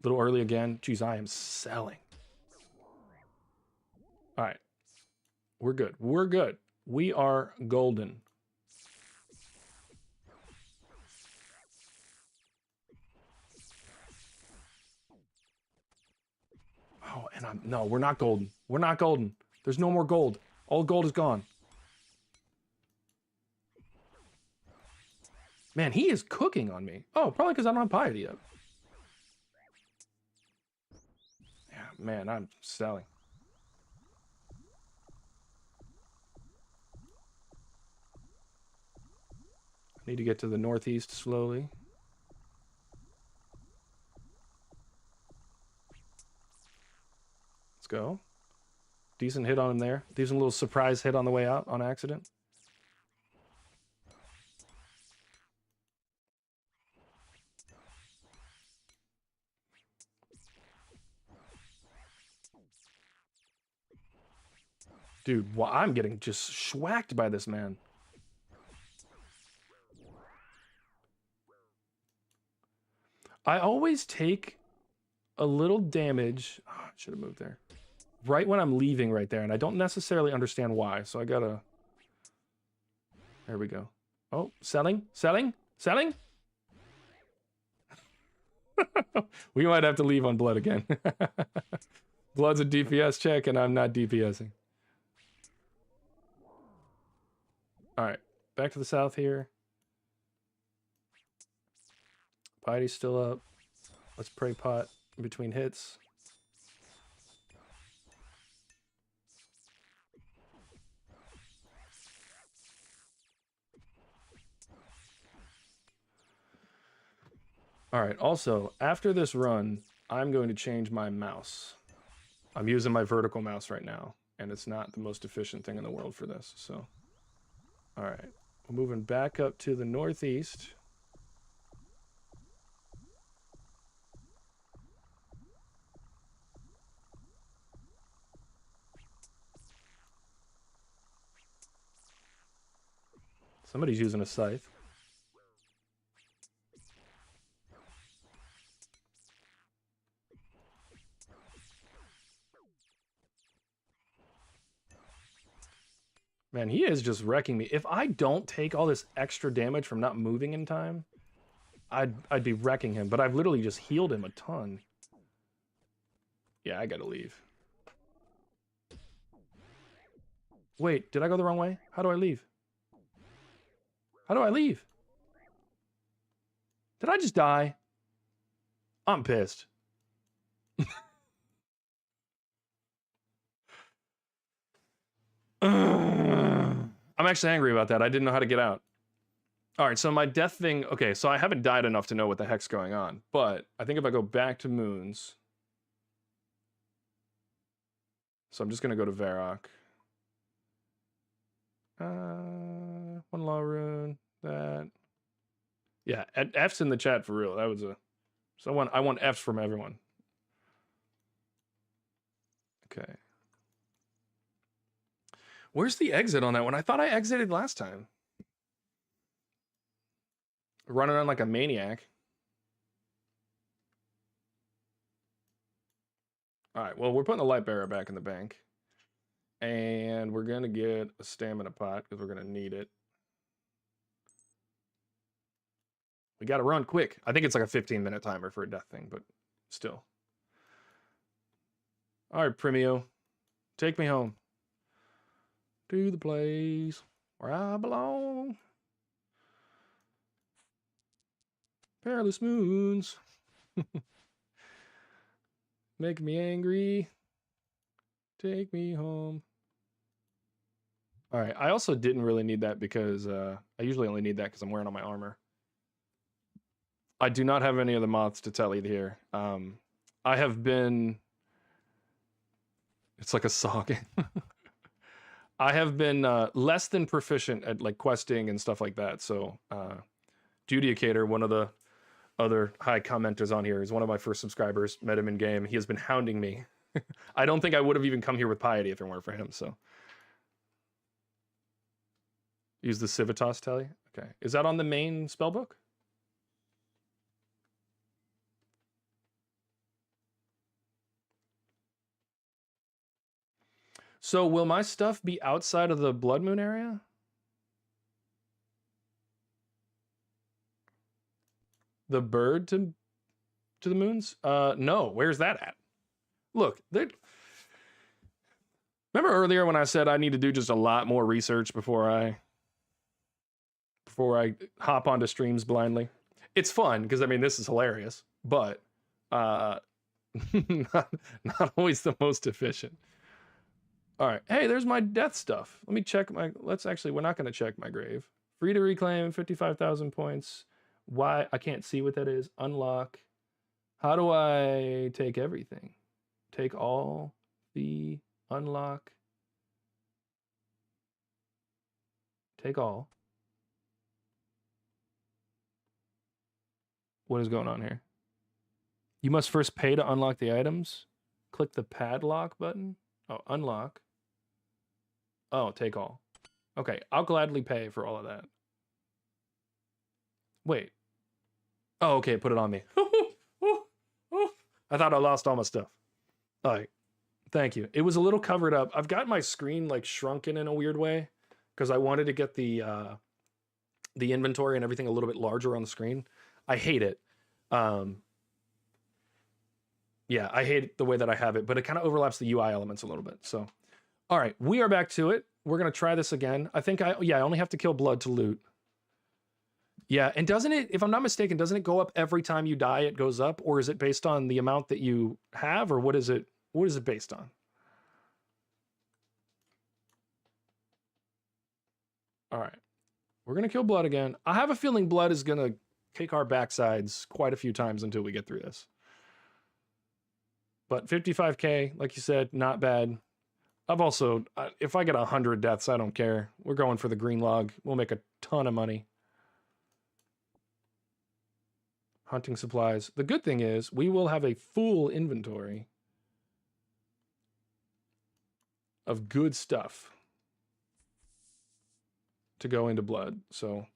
[SPEAKER 1] A little early again. Jeez, I am selling. All right. We're good. We're good. We are golden. Oh, and no, we're not golden. We're not golden. There's no more gold. All gold is gone. Man, he is cooking on me. Oh, probably because I don't have piety yet. Yeah, man, I'm selling. I need to get to the northeast slowly. Let's go. Decent hit on him there. Decent little surprise hit on the way out on accident. Dude, well, I'm getting just schwacked by this man. I always take a little damage. Oh, I should have moved there. Right when I'm leaving right there, and I don't necessarily understand why, so I gotta... There we go. Oh, selling, selling, selling! We might have to leave on blood again. Blood's a DPS check, and I'm not DPSing. Alright, back to the south here. Piety's still up. Let's pray pot in between hits. All right, also, after this run, I'm going to change my mouse. I'm using my vertical mouse right now, and it's not the most efficient thing in the world for this, so. All right, we're moving back up to the northeast. Somebody's using a scythe. Man, he is just wrecking me. If I don't take all this extra damage from not moving in time, I'd be wrecking him. But I've literally just healed him a ton. Yeah, I gotta leave. Wait, did I go the wrong way? How do I leave? How do I leave? Did I just die? I'm pissed. I'm actually angry about that. I didn't know how to get out. All right, so my death thing... Okay, so I haven't died enough to know what the heck's going on. But I think if I go back to Moons... So I'm just going to go to Varrock. One law rune. That... Yeah, F's in the chat for real. That was a... So I want F's from everyone. Okay. Where's the exit on that one? I thought I exited last time. Running around like a maniac. All right, well, we're putting the light bearer back in the bank. And we're going to get a stamina pot because we're going to need it. We got to run quick. I think it's like a 15-minute timer for a death thing, but still. All right, Premio. Take me home. To the place where I belong. Perilous Moons. Make me angry. Take me home. All right, I also didn't really need that because I usually only need that because I'm wearing all my armor. I do not have any of the moths to tell you here. I have been... It's like a saw game. I have been less than proficient at like questing and stuff like that. So Judicator, one of the other high commenters on here, is one of my first subscribers. Met him in game. He has been hounding me. I don't think I would have even come here with piety if it weren't for him. So use the Civitas tally. Okay, is that on the main spellbook? So will my stuff be outside of the Blood Moon area? The bird to the moons? No. Where's that at? Look, remember earlier when I said I need to do just a lot more research before I hop onto streams blindly? It's fun because I mean this is hilarious, but not always the most efficient. All right. Hey, there's my death stuff. Let me check my... we're not going to check my grave. Free to reclaim, 55,000 points. Why? I can't see what that is. Unlock. How do I take everything? Take all. The unlock. Take all. What is going on here? You must first pay to unlock the items. Click the padlock button. Oh, unlock. Oh, take all. Okay, I'll gladly pay for all of that. Wait. Oh, okay, put it on me. I thought I lost all my stuff. All right, thank you. It was a little covered up. I've got my screen like shrunken in a weird way because I wanted to get the inventory and everything a little bit larger on the screen. I hate it. Yeah, I hate the way that I have it, but it kind of overlaps the UI elements a little bit. So, all right, we are back to it. We're going to try this again. I think I only have to kill blood to loot. Yeah, and doesn't it, if I'm not mistaken, doesn't it go up every time you die, it goes up? Or is it based on the amount that you have? Or what is it based on? All right, we're going to kill blood again. I have a feeling blood is going to kick our backsides quite a few times until we get through this. But 55k, like you said, not bad. I've also, if I get 100 deaths, I don't care. We're going for the green log. We'll make a ton of money. Hunting supplies. The good thing is we will have a full inventory of good stuff to go into blood. So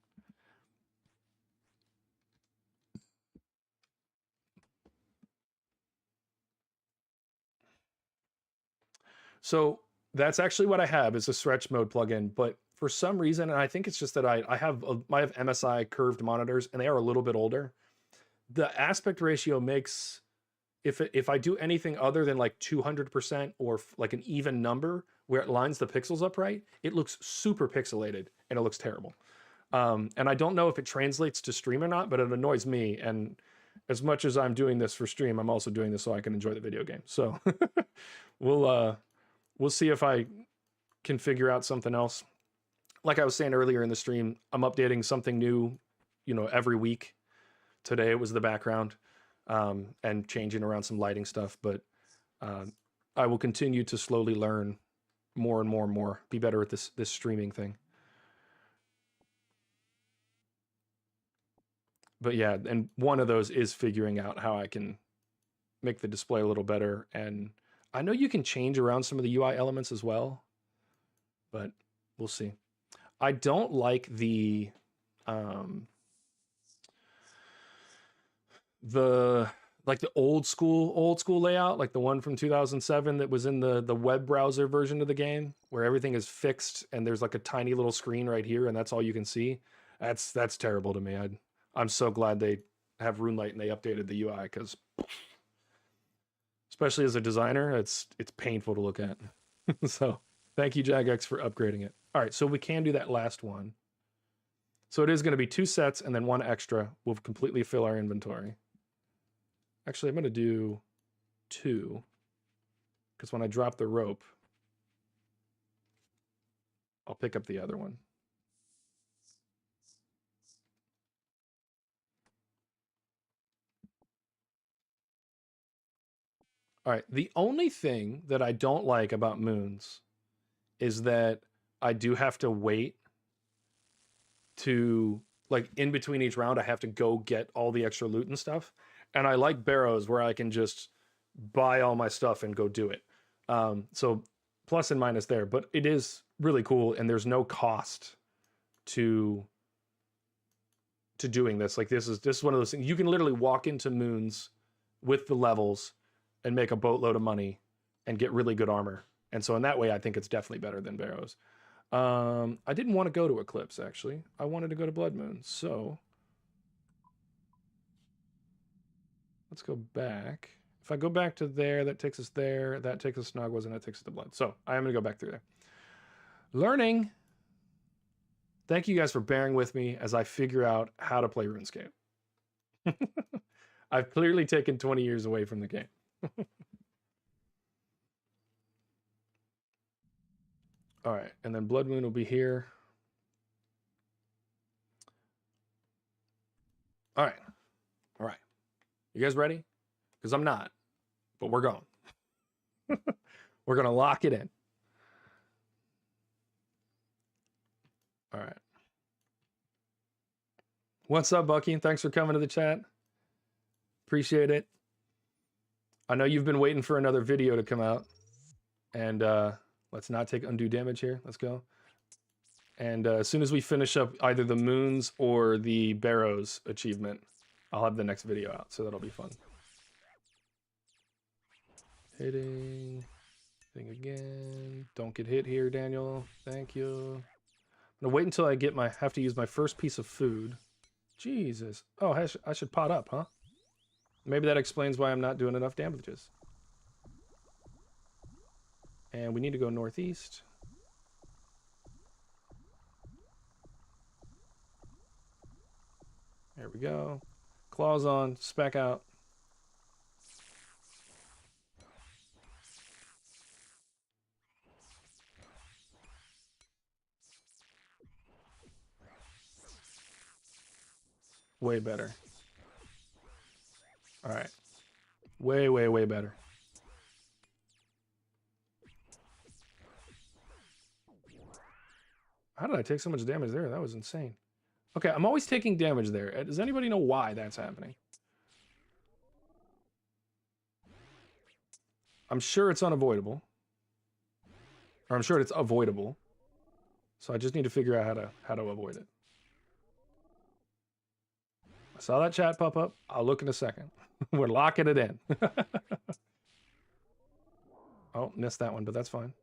[SPEAKER 1] that's actually what I have is a stretch mode plugin, but for some reason, and I think it's just that I have MSI curved monitors and they are a little bit older. The aspect ratio makes, if I do anything other than like 200% or like an even number where it lines the pixels up right, it looks super pixelated and it looks terrible. And I don't know if it translates to stream or not, but it annoys me. And as much as I'm doing this for stream, I'm also doing this so I can enjoy the video game. So we'll see if I can figure out something else. Like I was saying earlier in the stream, I'm updating something new, every week. Today it was the background, and changing around some lighting stuff, but I will continue to slowly learn more and more and more, be better at this streaming thing. But yeah, and one of those is figuring out how I can make the display a little better. And I know you can change around some of the UI elements as well, but we'll see. I don't like the old school layout, like the one from 2007 that was in the web browser version of the game, where everything is fixed and there's like a tiny little screen right here and that's all you can see. That's terrible to me. I'm so glad they have RuneLight and they updated the UI, because especially as a designer, it's painful to look at. So thank you, Jagex, for upgrading it. All right, so we can do that last one. So it is going to be 2 sets and then 1 extra. We'll completely fill our inventory. Actually, I'm going to do 2, because when I drop the rope, I'll pick up the other one. All right, the only thing that I don't like about Moons is that I do have to wait to, like, in between each round, I have to go get all the extra loot and stuff. And I like Barrows where I can just buy all my stuff and go do it. So plus and minus there, but it is really cool and there's no cost to doing this. Like this is one of those things you can literally walk into Moons with the levels and make a boatload of money and get really good armor. And so in that way, I think it's definitely better than Barrows. I didn't want to go to Eclipse, actually. I wanted to go to Blood Moon, so let's go back. If I go back to there, that takes us there, that takes us to Nagwas, and that takes us to Blood. So I am going to go back through there. Learning. Thank you guys for bearing with me as I figure out how to play RuneScape. I've clearly taken 20 years away from the game. All right, and then Blood Moon will be here. All right. All right. You guys ready? Because I'm not, but we're going. We're going to lock it in. All right. What's up, Bucky? Thanks for coming to the chat. Appreciate it. I know you've been waiting for another video to come out. And let's not take undue damage here. Let's go. And as soon as we finish up either the Moons or the Barrows achievement, I'll have the next video out. So that'll be fun. Hitting again. Don't get hit here, Daniel. Thank you. I'm gonna wait until I get have to use my first piece of food. Jesus. Oh, I should pot up, huh? Maybe that explains why I'm not doing enough damages. And we need to go northeast. There we go. Claws on, spec out. way better. All right. Way, way, way better. How did I take so much damage there? That was insane. Okay, I'm always taking damage there. Does anybody know why that's happening? I'm sure it's unavoidable. Or I'm sure it's avoidable. So I just need to figure out how to avoid it. I saw that chat pop up. I'll look in a second. We're locking it in. Oh, missed that one, but that's fine.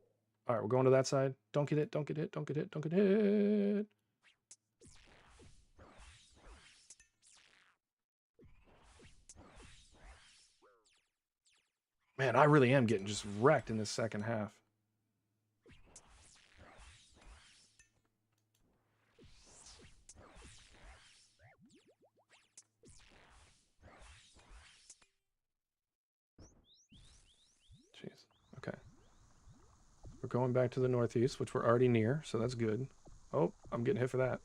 [SPEAKER 1] All right, we're going to that side. Don't get hit, don't get hit, don't get hit, don't get hit. Man, I really am getting just wrecked in this second half. Jeez. Okay. We're going back to the northeast, which we're already near, so that's good. Oh, I'm getting hit for that.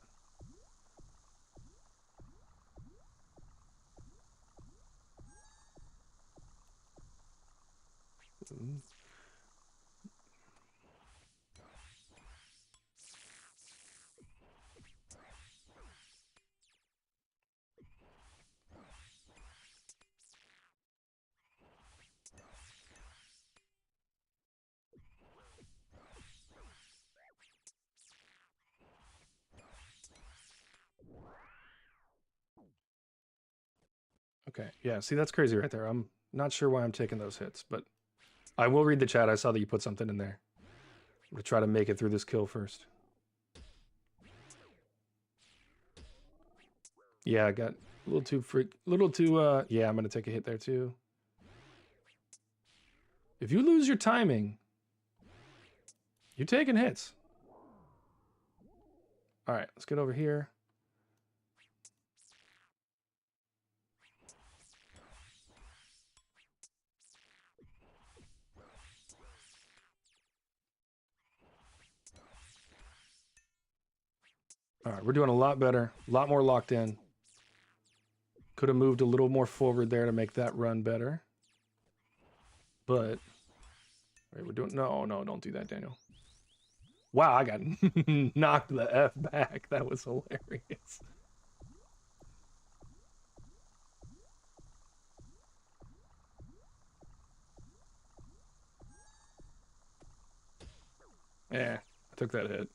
[SPEAKER 1] Okay, yeah, see, that's crazy right there. I'm not sure why I'm taking those hits, but I will read the chat. I saw that you put something in there. I'm gonna try to make it through this kill first. Yeah, I got a little too yeah, I'm gonna take a hit there too. If you lose your timing, you're taking hits. All right, let's get over here. All right, we're doing a lot better, a lot more locked in. Could have moved a little more forward there to make that run better. But, wait, we're doing, no, don't do that, Daniel. Wow, I got knocked the F back. That was hilarious. Yeah, I took that hit.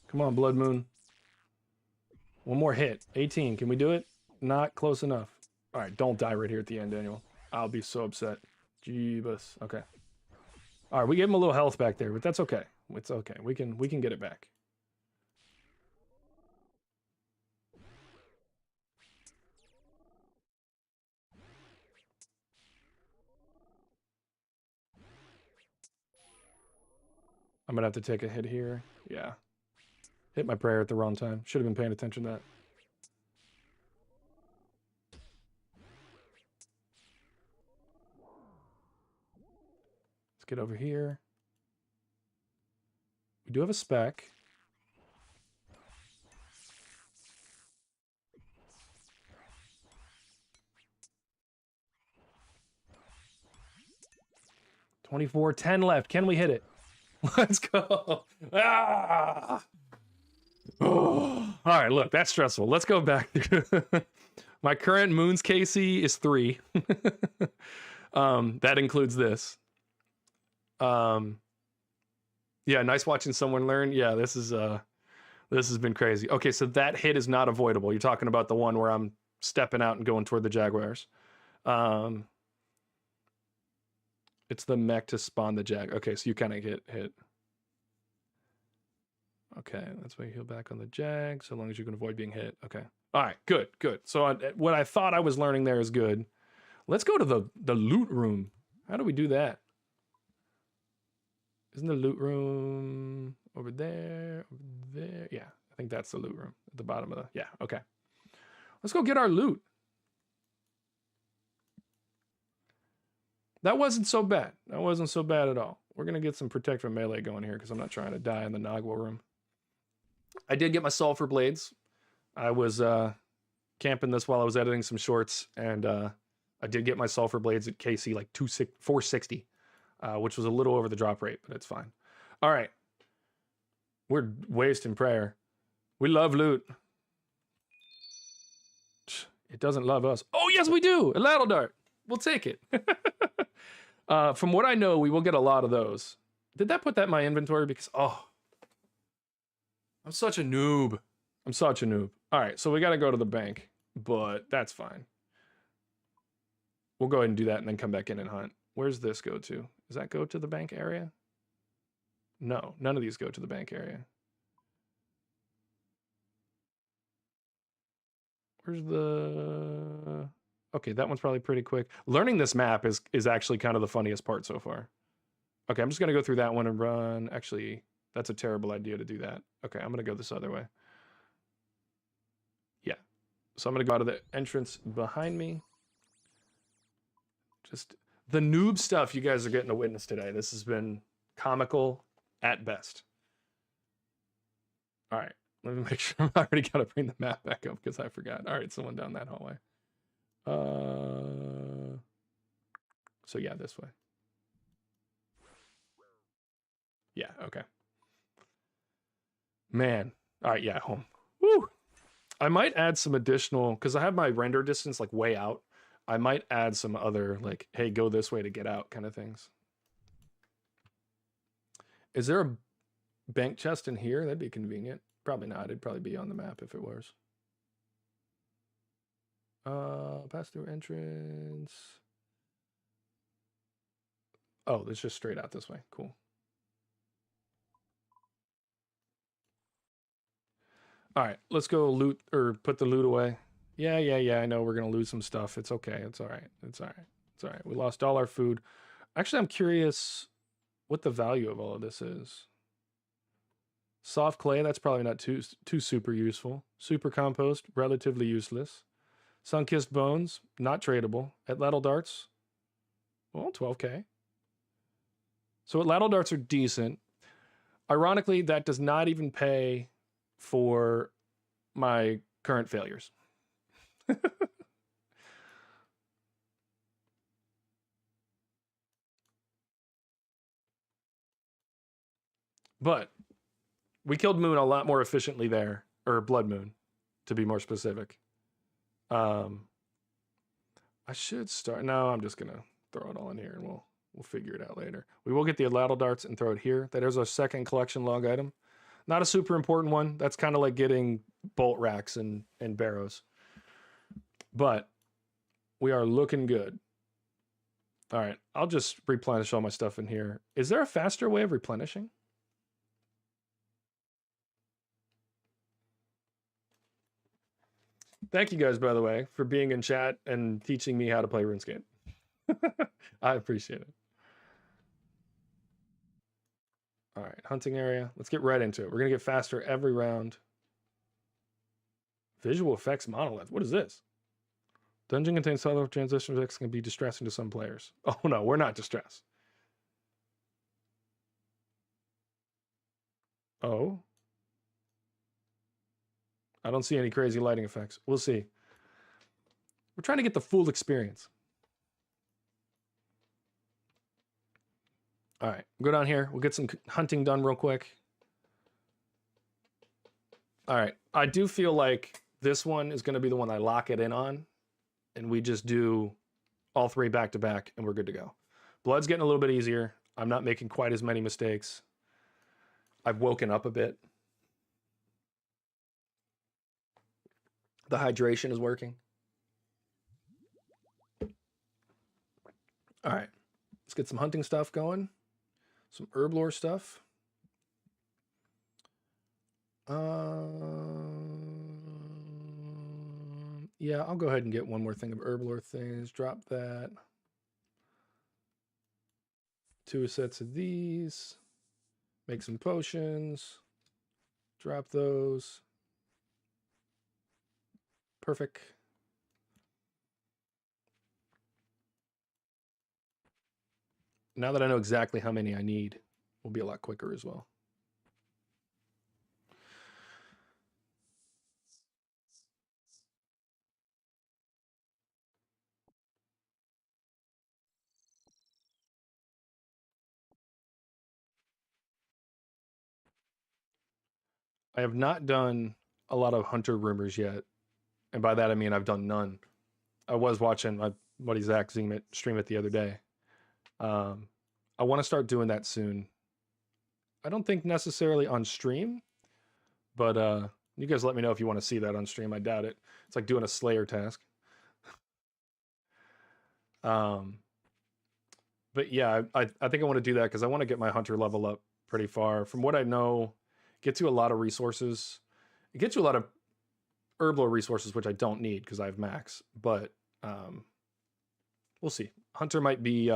[SPEAKER 1] Come on, Blood Moon. One more hit. 18. Can we do it? Not close enough. All right, don't die right here at the end, Daniel. I'll be so upset. Jeebus. Okay. All right, we gave him a little health back there, but that's okay. It's okay. We can get it back. I'm gonna have to take a hit here. Yeah. Hit my prayer at the wrong time. Should have been paying attention to that. Let's get over here. We do have a spec. $24.10 left. Can we hit it? Let's go. Ah! Oh. All right, look, that's stressful. Let's go back. My current Moons KC is 3. That includes this. Yeah, nice watching someone learn. Yeah, this has been crazy. Okay, so that hit is not avoidable. You're talking about the one where I'm stepping out and going toward the Jaguars. It's the mech to spawn the Jag. Okay, so you kind of get hit. Okay, that's why you heal back on the Jag, so long as you can avoid being hit. Okay. All right, good. So what I thought I was learning there is good. Let's go to the loot room. How do we do that? Isn't the loot room over there? Over there? Yeah, I think that's the loot room at the bottom of the... Yeah, okay. Let's go get our loot. That wasn't so bad. That wasn't so bad at all. We're going to get some protect from melee going here because I'm not trying to die in the Nagwa room. I did get my sulfur blades. I was camping this while I was editing some shorts, and I did get my sulfur blades at KC like 460, which was a little over the drop rate, but it's fine. All right. We're wasting prayer. We love loot. It doesn't love us. Oh, yes, we do. A ladle dart. We'll take it. From what I know, we will get a lot of those. Did that put that in my inventory? Because, oh, I'm such a noob. I'm such a noob. All right, so we got to go to the bank, but that's fine. We'll go ahead and do that and then come back in and hunt. Where's this go to? Does that go to the bank area? No, none of these go to the bank area. Where's the... Okay, that one's probably pretty quick. Learning this map is actually kind of the funniest part so far. Okay, I'm just going to go through that one and run. Actually, that's a terrible idea to do that. Okay, I'm going to go this other way. Yeah. So I'm going to go out of the entrance behind me. Just the noob stuff you guys are getting to witness today. This has been comical at best. All right. Let me make sure I already got to bring the map back up because I forgot. All right, someone down that hallway. So yeah, this way. Yeah, okay. Man. All right, yeah, home. Woo! I might add some additional, because I have my render distance like way out. I might add some other like, hey, go this way to get out kind of things. Is there a bank chest in here? That'd be convenient. Probably not. It'd probably be on the map if it was. Pass through entrance. Oh, it's just straight out this way. Cool. All right, let's go loot or put the loot away. Yeah. I know we're gonna lose some stuff. It's okay. It's all right. It's all right. It's all right. We lost all our food. Actually, I'm curious what the value of all of this is. Soft clay, that's probably not too super useful. Super compost, relatively useless. Sun-kissed bones, not tradable. Atlatl darts, well, 12k. So Atlatl darts are decent. Ironically, that does not even pay for my current failures. But we killed Moon a lot more efficiently there, or Blood Moon, to be more specific. I should start. No, I'm just gonna throw it all in here, and we'll figure it out later. We will get the Atlatl darts and throw it here. That is our second collection log item. Not a super important one. That's kind of like getting bolt racks and barrows. But we are looking good. All right, I'll just replenish all my stuff in here. Is there a faster way of replenishing? Thank you guys, by the way, for being in chat and teaching me how to play RuneScape. I appreciate it. All right, hunting area. Let's get right into it. We're going to get faster every round. Visual effects monolith. What is this? Dungeon contains subtle transition effects can be distressing to some players. Oh no, we're not distressed. Oh. I don't see any crazy lighting effects. We'll see. We're trying to get the full experience. All right, go down here. We'll get some hunting done real quick. All right, I do feel like this one is going to be the one I lock it in on, and we just do all three back to back, and we're good to go. Blood's getting a little bit easier. I'm not making quite as many mistakes. I've woken up a bit. The hydration is working. All right, let's get some hunting stuff going. Some herb lore stuff. Yeah, I'll go ahead and get one more thing of herb lore things. Drop that. 2 sets of these. Make some potions. Drop those. Perfect. Now that I know exactly how many I need, we'll be a lot quicker as well. I have not done a lot of hunter rumors yet, and by that I mean I've done none. I was watching my buddy Zach stream it the other day. Um, I want to start doing that soon. I don't think necessarily on stream, but you guys let me know if you want to see that on stream. I doubt it. It's like doing a Slayer task. Um, but yeah, I think I want to do that because I want to get my hunter level up pretty far. From what I know, get you a lot of resources. It gets you a lot of herbal resources, which I don't need because I have max. But we'll see. Hunter might be.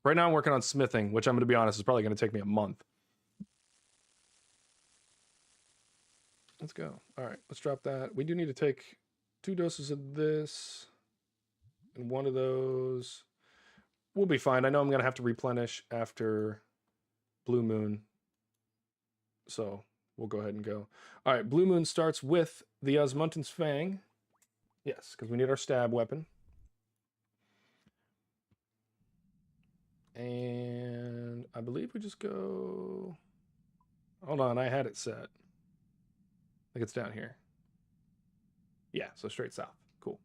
[SPEAKER 1] Right now, I'm working on smithing, which I'm going to be honest is probably going to take me a month. Let's go. All right, let's drop that. We do need to take 2 doses of this and 1 of those. We'll be fine. I know I'm going to have to replenish after Blue Moon. So we'll go ahead and go. All right, Blue Moon starts with the Osmunten's Fang. Yes, because we need our stab weapon. And I believe we just go... Hold on, I had it set. I think it's down here. Yeah, so straight south. Cool.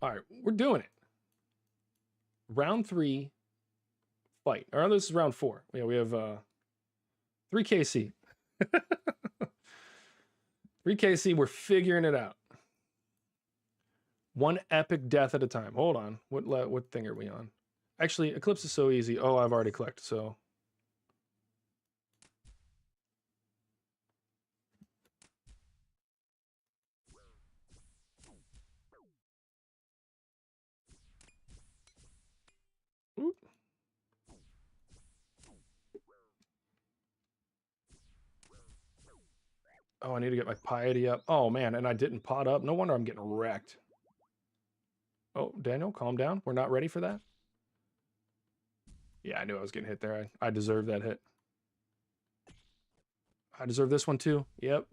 [SPEAKER 1] All right, we're doing it. Round 3, fight. Or this is round 4. Yeah, we have 3 KC. 3 KC, we're figuring it out. 1 epic death at a time. Hold on. What thing are we on? Actually, Eclipse is so easy. Oh, I've already collected, so. Oop. Oh, I need to get my piety up. Oh, man, and I didn't pot up. No wonder I'm getting wrecked. Oh, Daniel, calm down. We're not ready for that. Yeah, I knew I was getting hit there. I deserve that hit. I deserve this one too. Yep.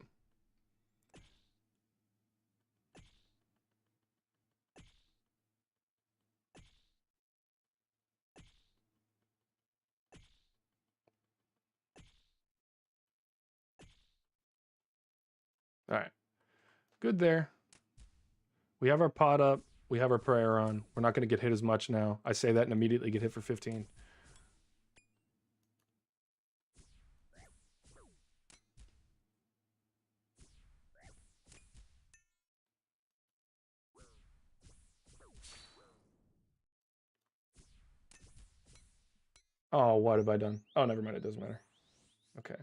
[SPEAKER 1] All right. Good there. We have our pot up. We have our prayer on. We're not going to get hit as much now. I say that and immediately get hit for 15. Oh, what have I done? Oh, never mind. It doesn't matter. Okay.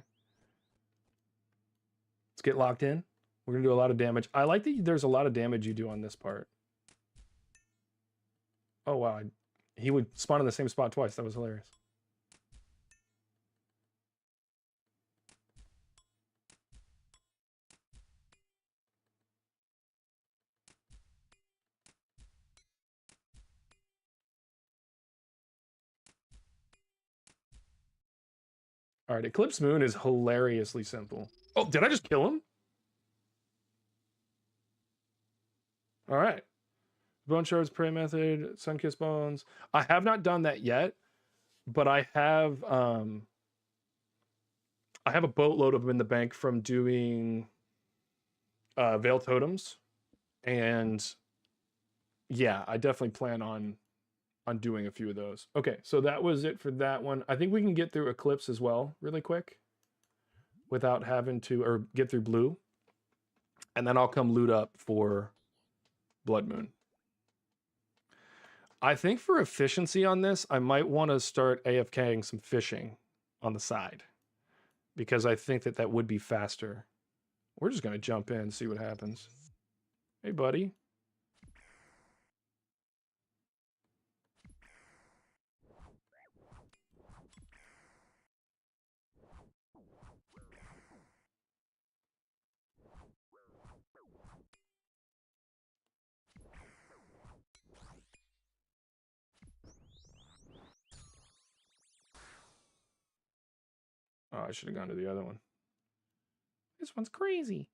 [SPEAKER 1] Let's get locked in. We're going to do a lot of damage. I like that there's a lot of damage you do on this part. Oh, wow. He would spawn in the same spot twice. That was hilarious. All right, Eclipse Moon is hilariously simple. Oh, did I just kill him? All right. Bone Shards, Prey Method, Sunkissed Bones. I have not done that yet, but I have a boatload of them in the bank from doing Veil Totems. And yeah, I definitely plan on doing a few of those. Okay, so that was it for that one. I think we can get through Eclipse as well really quick without having to, or get through Blue. And then I'll come loot up for Blood Moon. I think for efficiency on this, I might want to start AFKing some fishing on the side because I think that that would be faster. We're just going to jump in and see what happens. Hey, buddy. Oh, I should have gone to the other one. This one's crazy.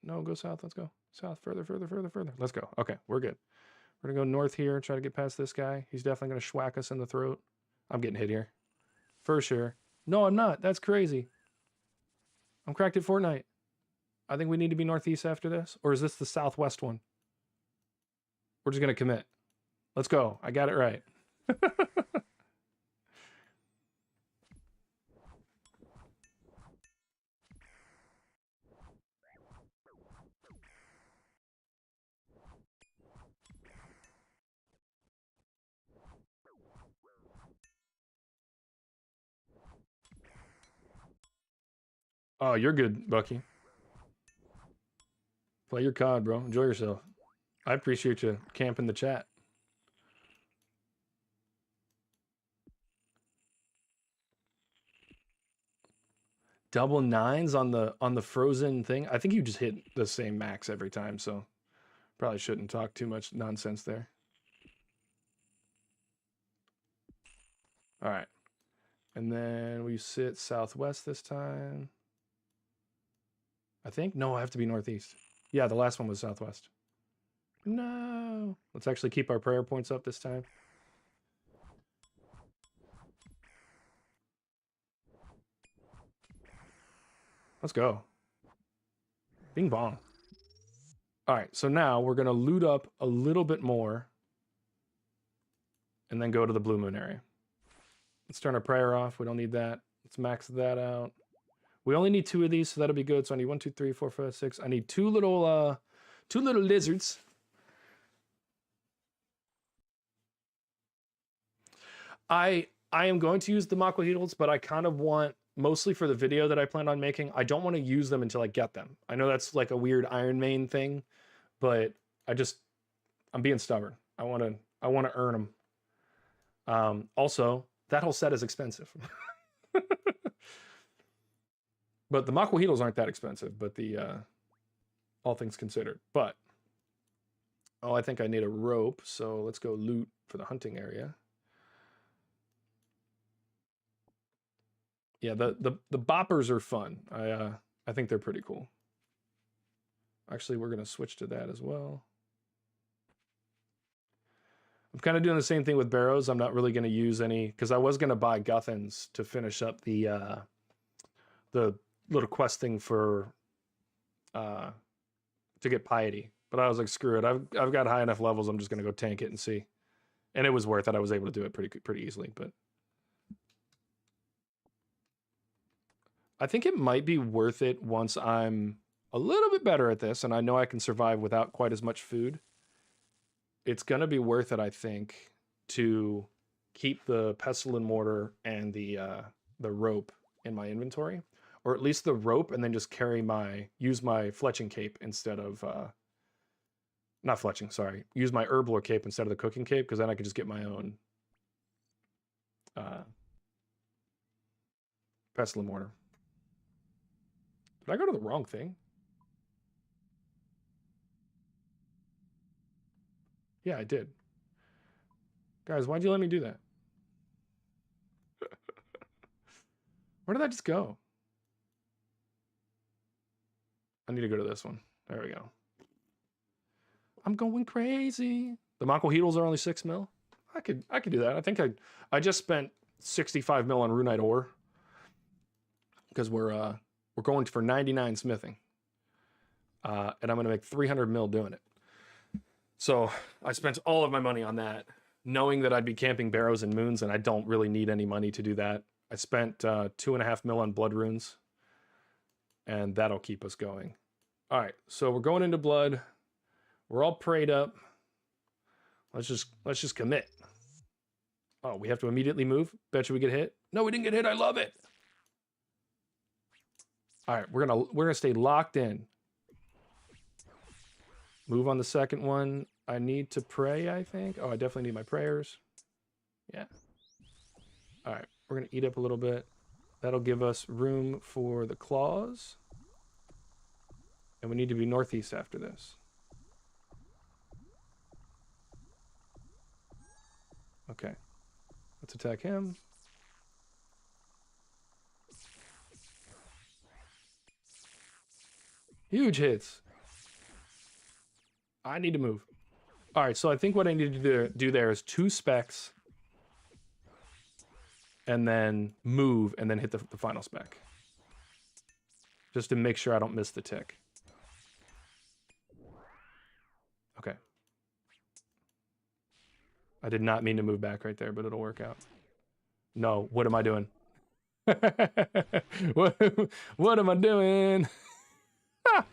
[SPEAKER 1] No, go south. Let's go. South, further, further, further, further. Let's go. Okay, we're good. We're going to go north here, try to get past this guy. He's definitely going to schwack us in the throat. I'm getting hit here. For sure. No, I'm not. That's crazy. I'm cracked at Fortnite. I think we need to be northeast after this. Or is this the southwest one? We're just going to commit. Let's go. I got it right. Oh, you're good, Bucky. Play your COD, bro. Enjoy yourself. I appreciate you camping the chat. Double nines on the frozen thing. I think you just hit the same max every time, so probably shouldn't talk too much nonsense there. All right. And then we sit southwest this time. I think? No, I have to be northeast. Yeah, the last one was southwest. No. Let's actually keep our prayer points up this time. Let's go. Bing bong. All right, so now we're going to loot up a little bit more and then go to the Blue Moon area. Let's turn our prayer off. We don't need that. Let's max that out. We only need 2 of these, so that'll be good. So I need 1, 2, 3, 4, 5, 6. I need 2 little lizards. I am going to use the Maquaheedles, but I kind of want, mostly for the video that I plan on making, I don't want to use them until I get them. I know that's like a weird Iron Main thing, but I'm being stubborn. I want to earn them. Also, that whole set is expensive. But the Maquaheedles aren't that expensive, but the all things considered. But I think I need a rope, so let's go loot for the hunting area. Yeah, the boppers are fun. I think they're pretty cool. Actually, we're gonna switch to that as well. I'm kind of doing the same thing with Barrows. I'm not really gonna use any because I was gonna buy Guthans to finish up the little quest thing for to get piety. But I was like, screw it. I've got high enough levels. I'm just gonna go tank it and see. And it was worth it. I was able to do it pretty easily. But I think it might be worth it once I'm a little bit better at this, and I know I can survive without quite as much food. It's gonna be worth it, I think, to keep the pestle and mortar and the rope in my inventory, or at least the rope, and then just use my fletching cape instead of not fletching, sorry, use my herblore cape instead of the cooking cape, because then I could just get my own pestle and mortar. Did I go to the wrong thing? Yeah, I did. Guys, why'd you let me do that? Where did I just go? I need to go to this one. There we go. I'm going crazy. The Maquaheedles are only 6 mil. I could do that. I think I just spent 65 mil on runite ore because we're going for 99 smithing, and I'm gonna make 300 mil doing it. So I spent all of my money on that, knowing that I'd be camping Barrows and Moons, and I don't really need any money to do that. I spent 2.5 mil on blood runes, and that'll keep us going. All right, so we're going into blood. We're all prayed up. Let's just commit. Oh, we have to immediately move. Bet you we get hit. No, we didn't get hit. I love it. All right, we're gonna stay locked in. Move on the second one. I need to pray, I think. Oh, I definitely need my prayers. Yeah. All right, we're gonna eat up a little bit. That'll give us room for the claws. And we need to be northeast after this. Okay. Let's attack him. Huge hits. I need to move. All right, so I think what I need to do there is 2 specs. And then move, and then hit the final spec. Just to make sure I don't miss the tick. Okay. I did not mean to move back right there, but it'll work out. No, what am I doing? what am I doing?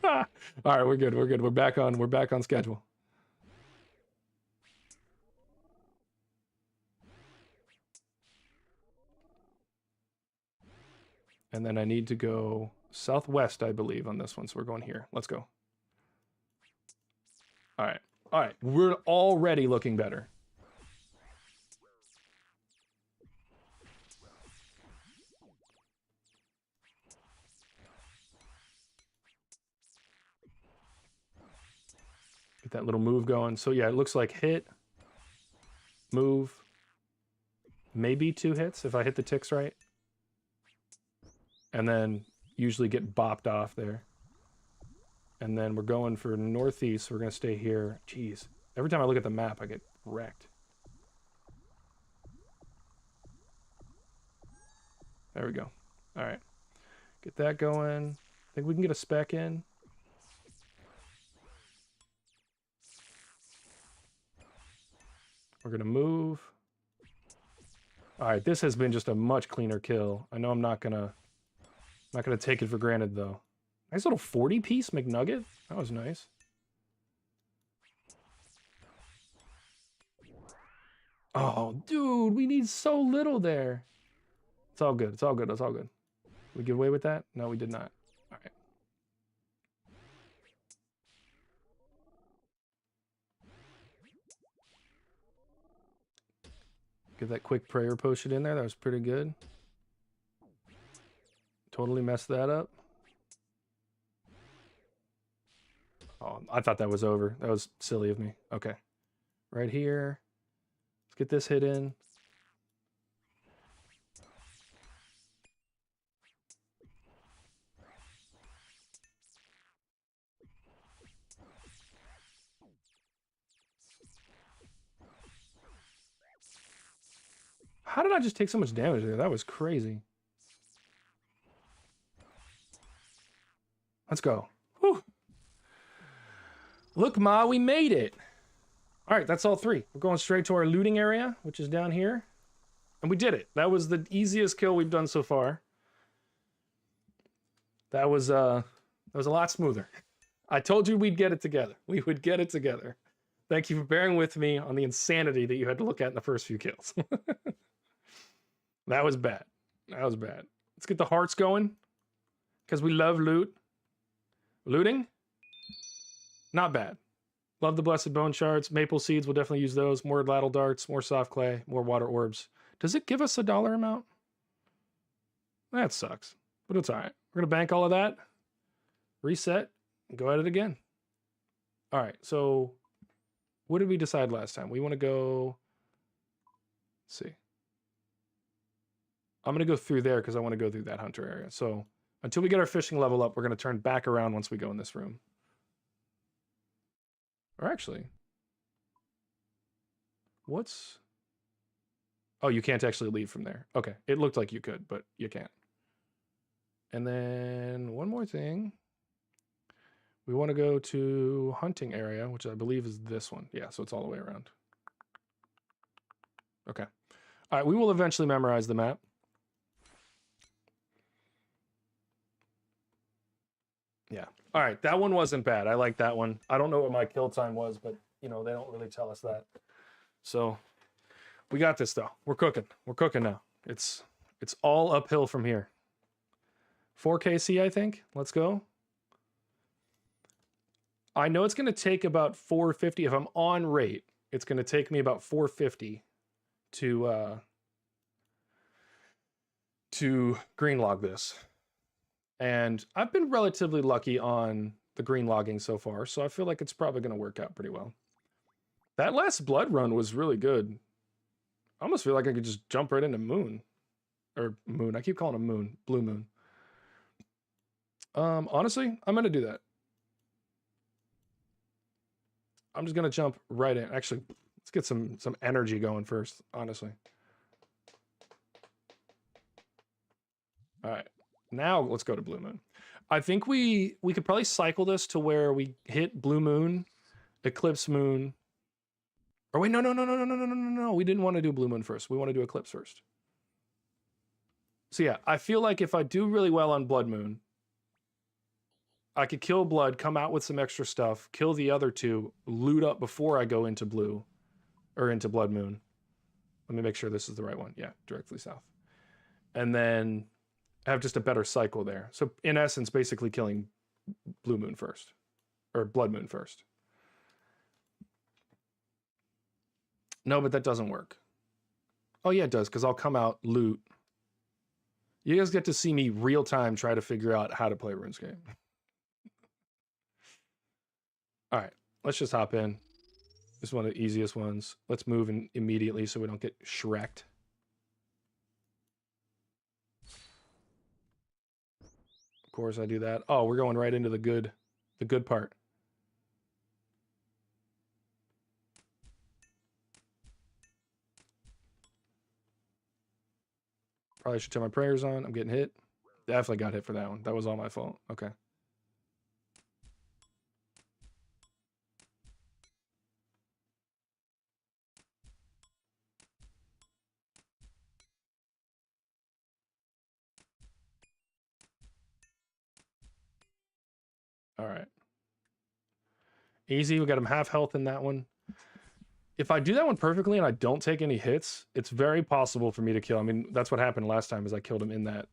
[SPEAKER 1] All right, we're good. We're good. We're back on schedule. And then I need to go southwest, I believe, on this one. So we're going here. Let's go. All right. All right. We're already looking better. Get that little move going. So yeah, it looks like hit, move, maybe 2 hits if I hit the ticks right. And then usually get bopped off there. And then we're going for northeast. So we're going to stay here. Jeez. Every time I look at the map, I get wrecked. There we go. All right. Get that going. I think we can get a spec in. We're going to move. All right. This has been just a much cleaner kill. I know I'm not going to take it for granted, though. Nice little 40-piece McNugget. That was nice. Oh, dude, we need so little there. It's all good. It's all good. It's all good. Did we get away with that? No, we did not. All right. Get that quick prayer potion in there. That was pretty good. Totally messed that up. Oh, I thought that was over. That was silly of me. Okay. Right here. Let's get this hit in. How did I just take so much damage there? That was crazy. Let's go. Whew. Look, Ma, we made it. All right, that's all 3. We're going straight to our looting area, which is down here. And we did it. That was the easiest kill we've done so far. That was a lot smoother. I told you we'd get it together. We would get it together. Thank you for bearing with me on the insanity that you had to look at in the first few kills. That was bad. That was bad. Let's get the hearts going, because we love loot. Looting? Not bad. Love the blessed bone shards. Maple seeds, we'll definitely use those. More ladle darts, more soft clay, more water orbs. Does it give us a dollar amount? That sucks, but it's all right. We're going to bank all of that, reset, and go at it again. All right, so what did we decide last time? We want to go, let's see. I'm going to go through there because I want to go through that hunter area. So until we get our fishing level up, we're going to turn back around once we go in this room. Or actually, what's... Oh, you can't actually leave from there. Okay, it looked like you could, but you can't. And then one more thing. We want to go to hunting area, which I believe is this one. Yeah, so it's all the way around. Okay. All right, we will eventually memorize the map. Yeah. All right, that one wasn't bad. I like that one. I don't know what my kill time was, but, you know, they don't really tell us that. So we got this, though. We're cooking. We're cooking now. It's all uphill from here. 4KC, I think. Let's go. I know it's going to take about 450. If I'm on rate, it's going to take me about 450 to green log this. And I've been relatively lucky on the green logging so far, so I feel like it's probably going to work out pretty well. That last blood run was really good. I almost feel like I could just jump right into moon. Or moon. I keep calling him moon. Blue moon. Honestly, I'm going to do that. I'm just going to jump right in. Actually, let's get some energy going first, honestly. All right. Now let's go to blue moon. I think we could probably cycle this to where we hit blue moon, eclipse moon. Or wait, no. We didn't want to do blue moon first. We want to do eclipse first. So yeah, I feel like if I do really well on blood moon, I could kill blood, come out with some extra stuff, kill the other two, loot up before I go into blue or into blood moon. Let me make sure this is the right one. Yeah, directly south. And then have just a better cycle there. So in essence, basically killing blue moon first or blood moon first. No, but that doesn't work. Oh yeah, it does, because I'll come out, loot. You guys get to see me real time try to figure out how to play RuneScape. All right, let's just hop in. This is one of the easiest ones. Let's move in immediately so we don't get shreked. Of course I do that. Oh, we're going right into the good part. Probably should turn my prayers on. I'm getting hit. Definitely got hit for that one. That was all my fault. Okay. All right. Easy. We got him half health in that one. If I do that one perfectly and I don't take any hits, it's very possible for me to kill. I mean, that's what happened last time is I killed him in that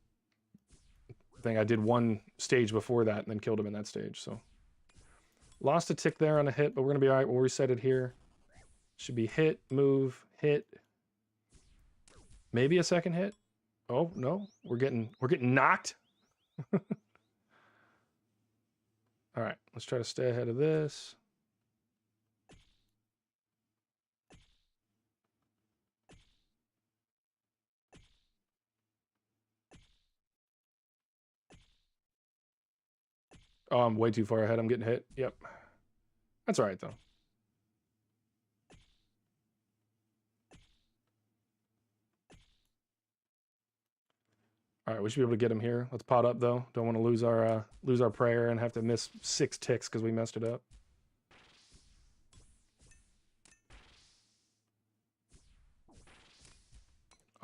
[SPEAKER 1] thing. I did one stage before that and then killed him in that stage. So lost a tick there on a hit, but we're going to be all right. We'll reset it here. Should be hit, move, hit. Maybe a second hit. Oh, no. We're getting knocked. All right, let's try to stay ahead of this. Oh, I'm way too far ahead. I'm getting hit. Yep. That's all right, though. All right, we should be able to get him here. Let's pot up, though. Don't want to lose our prayer and have to miss 6 ticks because we messed it up.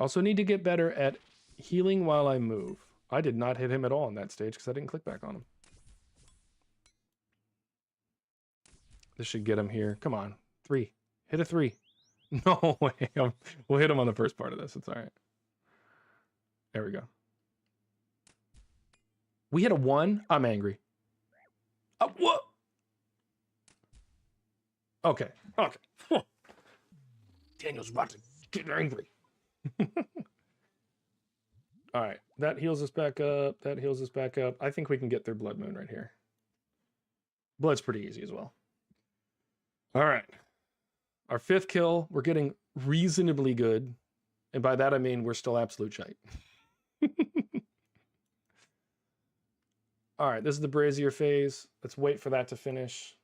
[SPEAKER 1] Also need to get better at healing while I move. I did not hit him at all on that stage because I didn't click back on him. This should get him here. Come on. 3. Hit a 3. No way. We'll hit him on the first part of this. It's all right. There we go. We hit a 1. I'm angry. What? Okay. Okay. Daniel's about to get angry. All right. That heals us back up. That heals us back up. I think we can get through Blood Moon right here. Blood's pretty easy as well. All right. Our 5th kill. We're getting reasonably good. And by that, I mean we're still absolute shite. All right. This is the Brazier phase. Let's wait for that to finish.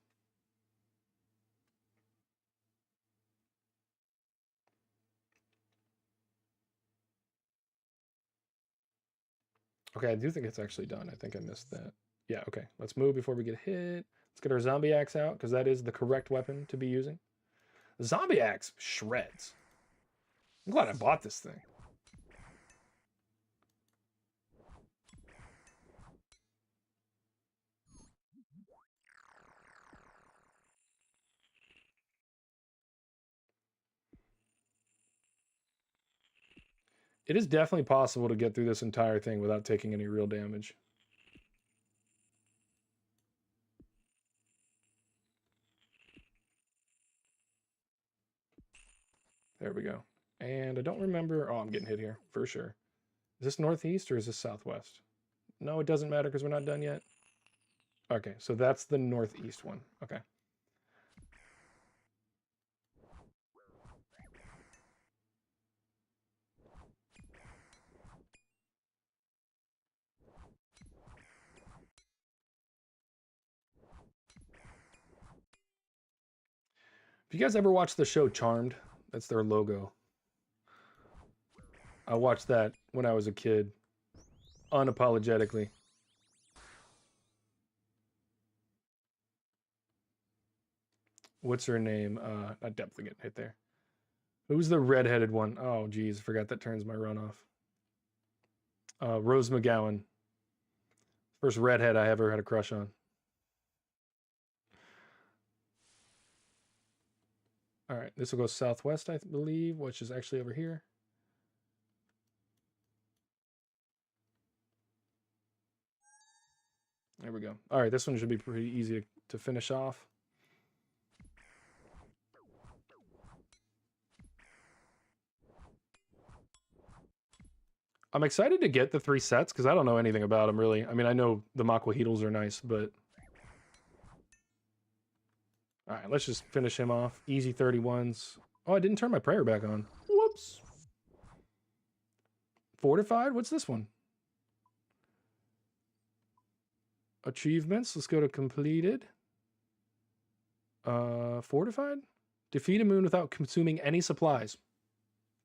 [SPEAKER 1] Okay, I do think it's actually done. I think I missed that. Yeah, okay. Let's move before we get hit. Let's get our zombie axe out, because that is the correct weapon to be using. The zombie axe shreds. I'm glad I bought this thing. It is definitely possible to get through this entire thing without taking any real damage. There we go. And I don't remember... Oh, I'm getting hit here, for sure. Is this northeast or is this southwest? No, it doesn't matter because we're not done yet. Okay, so that's the northeast one. Okay. If you guys ever watched the show Charmed, that's their logo. I watched that when I was a kid, unapologetically. What's her name? I definitely getting hit there. Who's the redheaded one? Oh, geez, I forgot that turns my run off. Rose McGowan. First redhead I ever had a crush on. All right, this will go southwest, I believe, which is actually over here. There we go. All right, this one should be pretty easy to finish off. I'm excited to get the 3 sets because I don't know anything about them really. I mean, I know the Maquahiedals are nice, but all right, let's just finish him off. Easy 31s. Oh, I didn't turn my prayer back on. Whoops. Fortified? What's this one? Achievements. Let's go to completed. Fortified? Defeat a moon without consuming any supplies.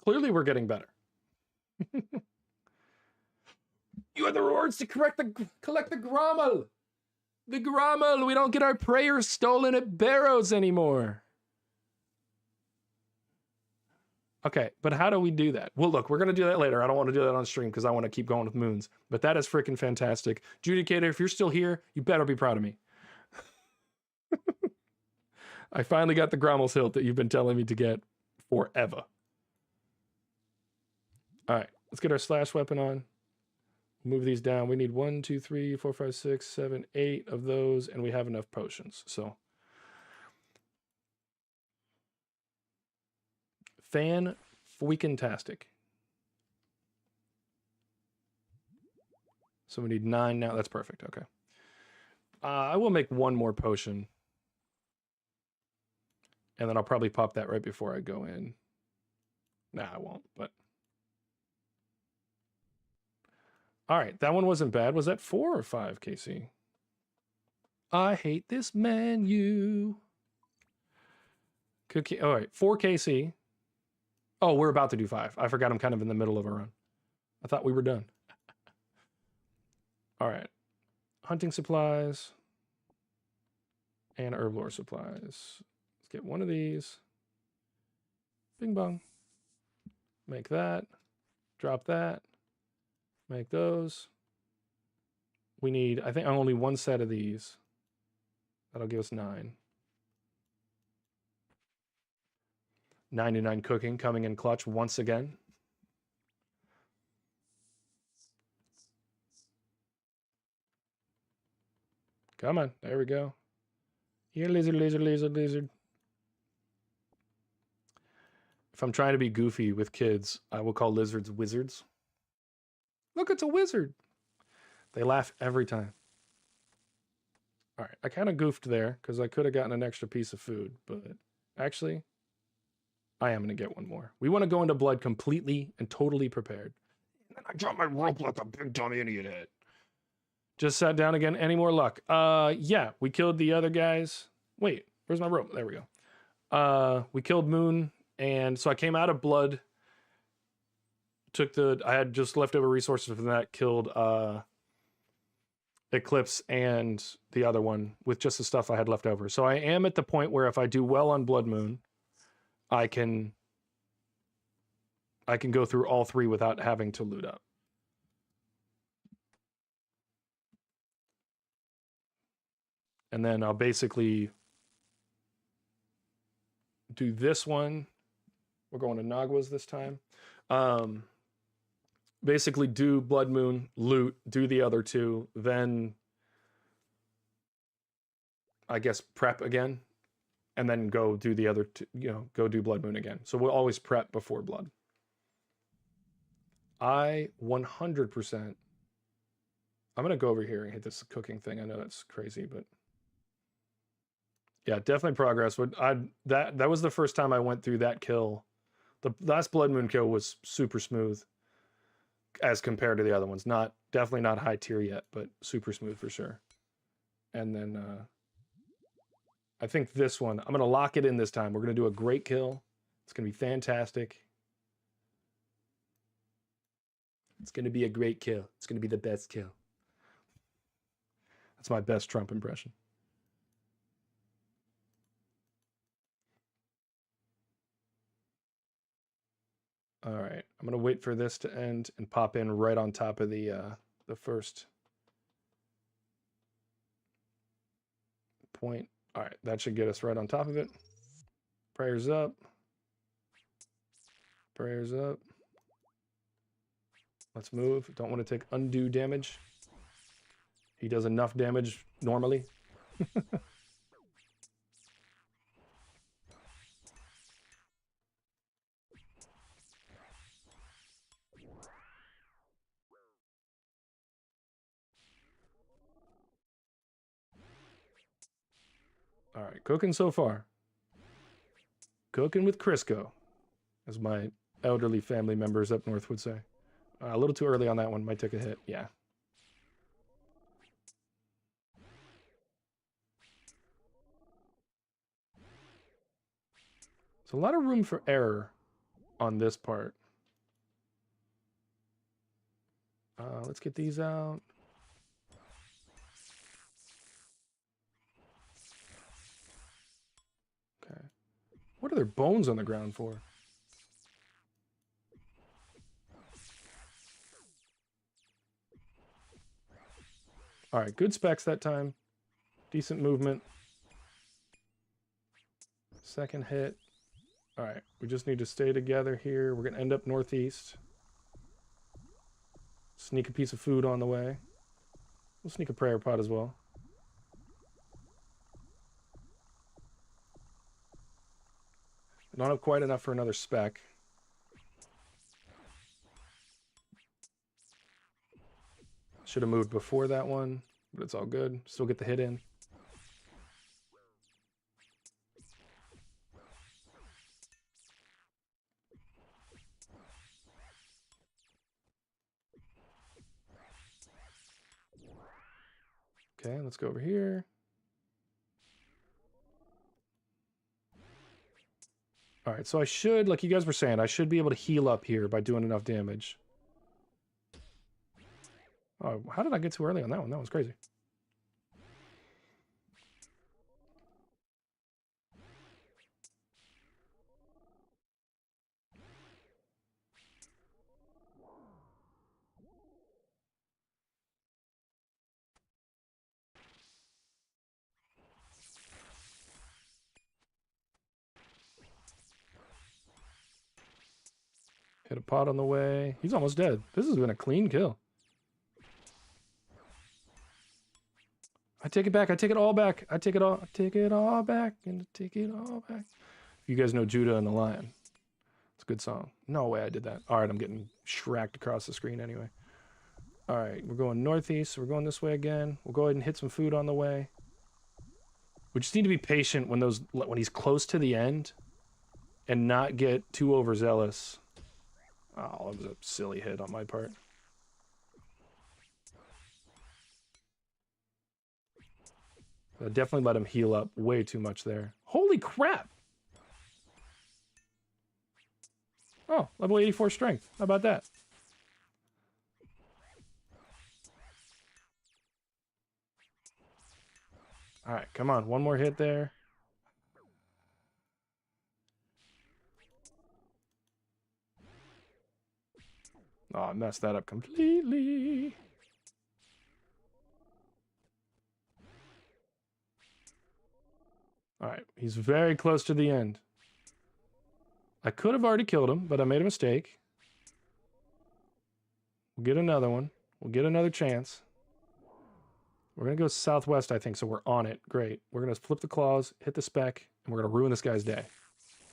[SPEAKER 1] Clearly we're getting better. You have the rewards to collect the Grommel. The Grommel. We don't get our prayers stolen at Barrows anymore. Okay, but how do we do that? Well, look, we're going to do that later. I don't want to do that on stream because I want to keep going with moons. But that is freaking fantastic. Judicator, if you're still here, you better be proud of me. I finally got the Grommel's hilt that you've been telling me to get forever. All right, let's get our slash weapon on. Move these down. We need 1, 2, 3, 4, 5, 6, 7, 8 of those, and we have enough potions. So, fan-freaking-tastic. So we need 9 now. That's perfect. Okay. I will make 1 more potion. And then I'll probably pop that right before I go in. Nah, I won't, but... All right, that one wasn't bad. Was that 4 or 5, KC? I hate this menu. Cookie. All right, 4 KC. Oh, we're about to do 5. I forgot I'm kind of in the middle of a run. I thought we were done. All right. Hunting supplies. And herblore supplies. Let's get 1 of these. Bing bong. Make that. Drop that. Make those. We need, I think, only 1 set of these. That'll give us 9. 99 cooking coming in clutch once again. Come on, there we go. Here, lizard, lizard, lizard, lizard. If I'm trying to be goofy with kids, I will call lizards wizards. Look, it's a wizard. They laugh every time. All right, I kind of goofed there because I could have gotten an extra piece of food, but actually, I am going to get 1 more. We want to go into blood completely and totally prepared. And then I drop my rope like a big dumb idiot head. Just sat down again. Any more luck? Yeah, we killed the other guys. Wait, where's my rope? There we go. We killed Moon, and so I came out of blood. I had just leftover resources from that, killed Eclipse and the other one with just the stuff I had left over. So I am at the point where if I do well on Blood Moon, I can go through all 3 without having to loot up. And then I'll basically do this one. We're going to Naguas this time. Basically do Blood Moon, loot, do the other 2, then I guess prep again, and then go do the other 2, go do Blood Moon again. So we'll always prep before blood. I 100%, I'm going to go over here and hit this cooking thing. I know that's crazy, but yeah, definitely progress. That was the first time I went through that kill. The last Blood Moon kill was super smooth as compared to the other ones. Definitely not high tier yet, but super smooth for sure. And then I think this one, I'm going to lock it in this time. We're going to do a great kill. It's going to be fantastic. It's going to be a great kill. It's going to be the best kill. That's my best Trump impression. All right, I'm going to wait for this to end and pop in right on top of the first point. All right, that should get us right on top of it. Prayers up. Prayers up. Let's move. Don't want to take undue damage. He does enough damage normally. All right, cooking so far. Cooking with Crisco, as my elderly family members up north would say. A little too early on that one. Might take a hit. Yeah. There's a lot of room for error on this part. Let's get these out. Okay. What are their bones on the ground for? All right, good specs that time. Decent movement. Second hit. All right, we just need to stay together here. We're going to end up northeast. Sneak a piece of food on the way. We'll sneak a prayer pot as well. I don't have quite enough for another spec. Should have moved before that one, but it's all good. Still get the hit in. Okay, let's go over here. All right, so I should, like you guys were saying, I should be able to heal up here by doing enough damage. Oh, how did I get too early on that one? That was crazy. Hit a pot on the way. He's almost dead. This has been a clean kill. I take it back. I take it all back. I take it all back. And take it all back. You guys know Judah and the Lion. It's a good song. No way I did that. All right, I'm getting shracked across the screen anyway. All right, we're going northeast. So we're going this way again. We'll go ahead and hit some food on the way. We just need to be patient when he's close to the end and not get too overzealous. Oh, that was a silly hit on my part. I definitely let him heal up way too much there. Holy crap! Oh, level 84 strength. How about that? All right, come on. One more hit there. Oh, I messed that up completely. All right, he's very close to the end. I could have already killed him, but I made a mistake. We'll get another one. We'll get another chance. We're going to go southwest, I think, so we're on it. Great. We're going to flip the claws, hit the spec, and we're going to ruin this guy's day.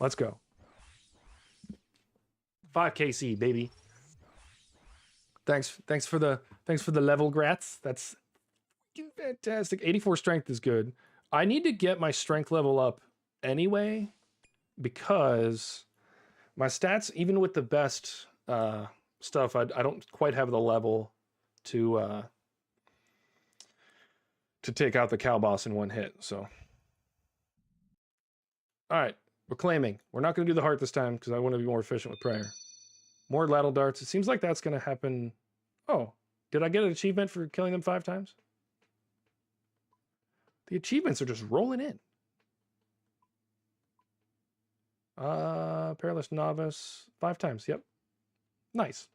[SPEAKER 1] Let's go. 5 KC, baby. Thanks for the level, grats. That's fantastic. 84 strength is good. I need to get my strength level up anyway, because my stats, even with the best stuff, I don't quite have the level to take out the cow boss in one hit. So All right, we're claiming. We're not going to do the heart this time because I want to be more efficient with prayer. More ladle darts. It seems like that's going to happen. Oh, did I get an achievement for killing them 5 times? The achievements are just rolling in. Perilous Novice. 5 times. Yep. Nice.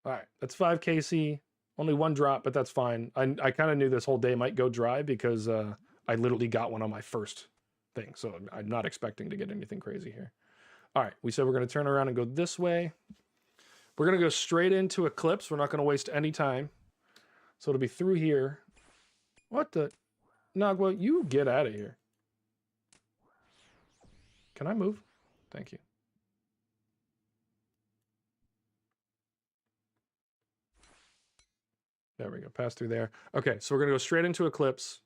[SPEAKER 1] All right, that's 5 KC. Only 1 drop, but that's fine. I kind of knew this whole day might go dry because I literally got one on my first thing. So I'm not expecting to get anything crazy here. All right, we said we're going to turn around and go this way. We're going to go straight into Eclipse. We're not going to waste any time. So it'll be through here. What the? Nagwa, you get out of here. Can I move? Thank you. There we go. Pass through there. Okay, so we're going to go straight into Eclipse,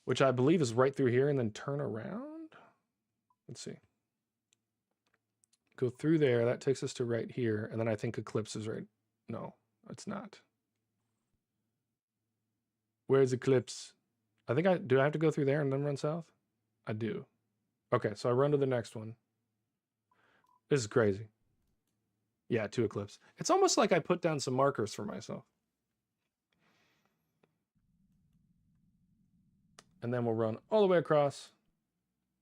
[SPEAKER 1] which I believe is right through here, and then turn around. Let's see. Go through there. That takes us to right here, and then I think Eclipse is right. No, it's not. Where's Eclipse? I think do I have to go through there and then run south? I do. Okay, so I run to the next one. This is crazy. Yeah, 2 Eclipse. It's almost like I put down some markers for myself. And then we'll run all the way across.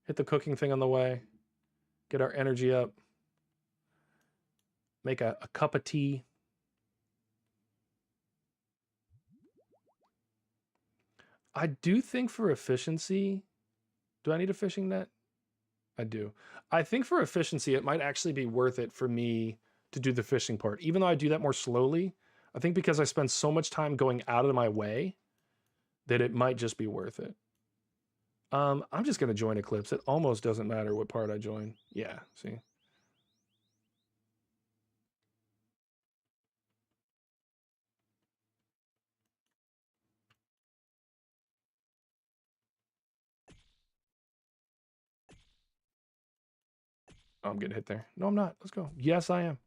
[SPEAKER 1] Hit the cooking thing on the way. Get our energy up. Make a cup of tea. I do think for efficiency, do I need a fishing net? I do. I think for efficiency, it might actually be worth it for me to do the fishing part. Even though I do that more slowly, I think because I spend so much time going out of my way that it might just be worth it. I'm just going to join Eclipse. It almost doesn't matter what part I join. Yeah, see? Oh, I'm getting hit there. No, I'm not. Let's go. Yes, I am.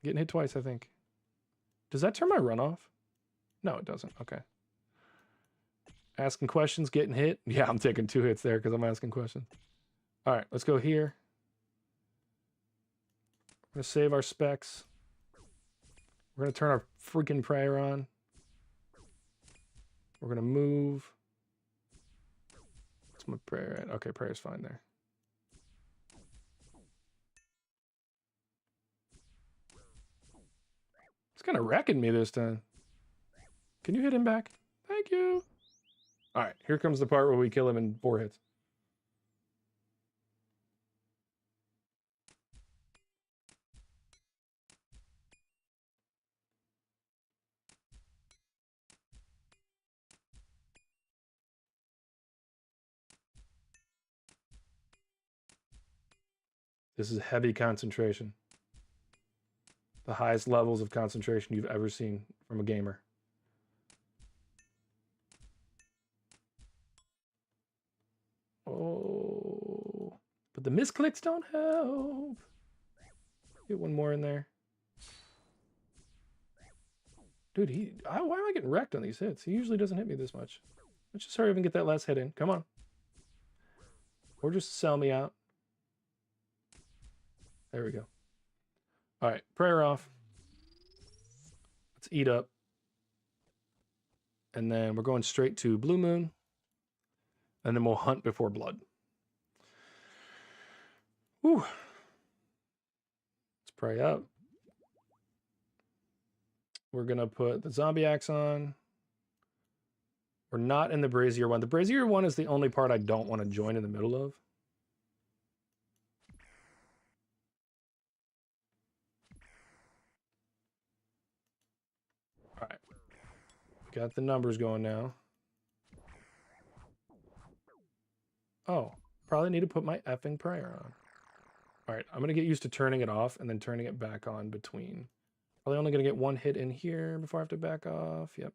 [SPEAKER 1] Getting hit twice, I think. Does that turn my run off? No, it doesn't. Okay. Asking questions, getting hit. Yeah, I'm taking 2 hits there because I'm asking questions. All right, let's go here. We're going to save our specs. We're going to turn our freaking prayer on. We're going to move. What's my prayer at? Okay, prayer's fine there. It's kind of wrecking me this time. Can you hit him back? Thank you. All right, here comes the part where we kill him in 4 hits. This is heavy concentration. The highest levels of concentration you've ever seen from a gamer. Oh, but the misclicks don't help. Get one more in there. Dude, why am I getting wrecked on these hits? He usually doesn't hit me this much. Let's just hurry up and get that last hit in. Come on. Or just sell me out. There we go. All right, prayer off. Let's eat up. And then we're going straight to Blue Moon. And then we'll hunt before blood. Whew. Let's pray up. We're going to put the zombie axe on. We're not in the brazier one. The brazier one is the only part I don't want to join in the middle of. All right. Got the numbers going now. Oh, probably need to put my effing prayer on. All right, I'm going to get used to turning it off and then turning it back on between. Probably only going to get 1 hit in here before I have to back off. Yep.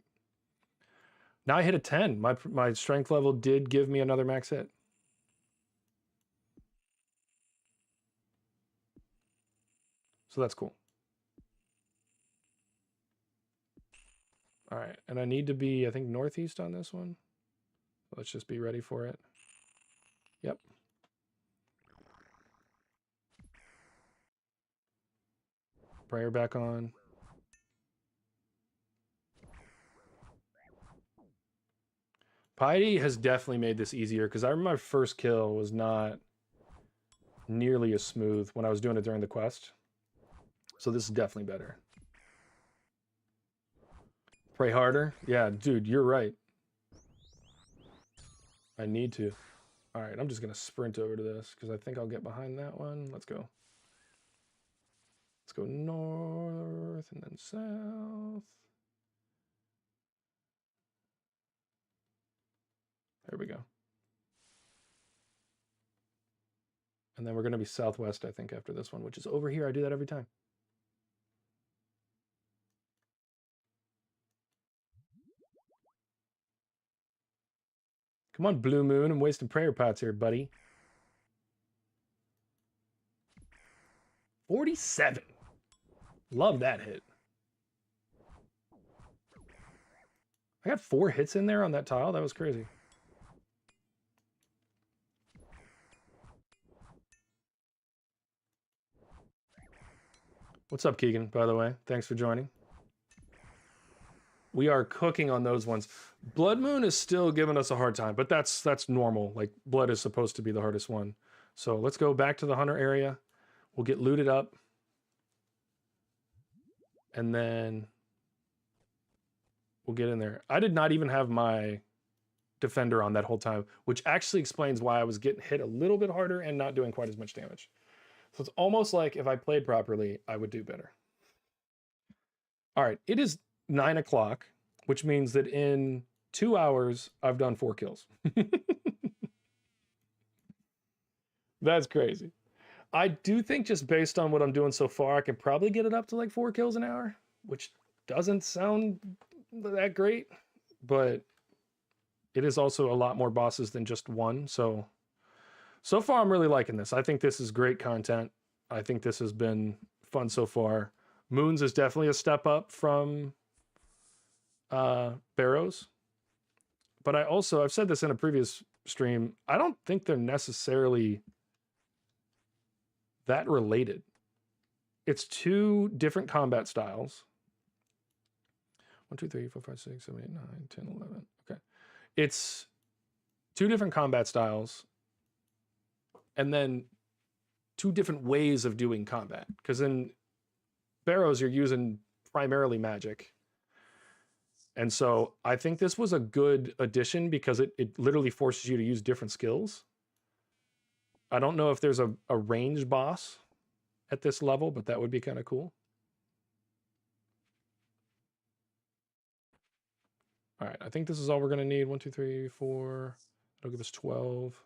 [SPEAKER 1] Now I hit a 10. My strength level did give me another max hit. So that's cool. All right, and I need to be, I think, northeast on this one. Let's just be ready for it. Yep. Prayer back on. Piety has definitely made this easier because I remember my first kill was not nearly as smooth when I was doing it during the quest. So this is definitely better. Pray harder? Yeah, dude, you're right. I need to. All right, I'm just going to sprint over to this because I think I'll get behind that one. Let's go. Let's go north and then south. There we go. And then we're going to be southwest, I think, after this one, which is over here. I do that every time. Come on, Blue Moon. I'm wasting prayer pots here, buddy. 47. Love that hit. I got 4 hits in there on that tile. That was crazy. What's up, Keegan, by the way? Thanks for joining. We are cooking on those ones. Blood Moon is still giving us a hard time, but that's normal. Like, Blood is supposed to be the hardest one. So let's go back to the Hunter area. We'll get looted up. And then we'll get in there. I did not even have my defender on that whole time, which actually explains why I was getting hit a little bit harder and not doing quite as much damage. So it's almost like if I played properly, I would do better. All right, it is 9 o'clock, which means that in 2 hours, I've done 4 kills. That's crazy. I do think just based on what I'm doing so far, I can probably get it up to like 4 kills an hour, which doesn't sound that great, but it is also a lot more bosses than just one. So far, I'm really liking this. I think this is great content. I think this has been fun so far. Moons is definitely a step up from Barrows. But I've said this in a previous stream, I don't think they're necessarily that related. It's 2 different combat styles. 1, 2, 3, 4, 5, 6, 7, 8, 9, 10, 11. Okay. It's 2 different combat styles. And then 2 different ways of doing combat. Because in Barrows, you're using primarily magic. And so I think this was a good addition because it literally forces you to use different skills. I don't know if there's a range boss at this level, but that would be kind of cool. All right, I think this is all we're going to need. 1, 2, 3, 4. That'll give us 12.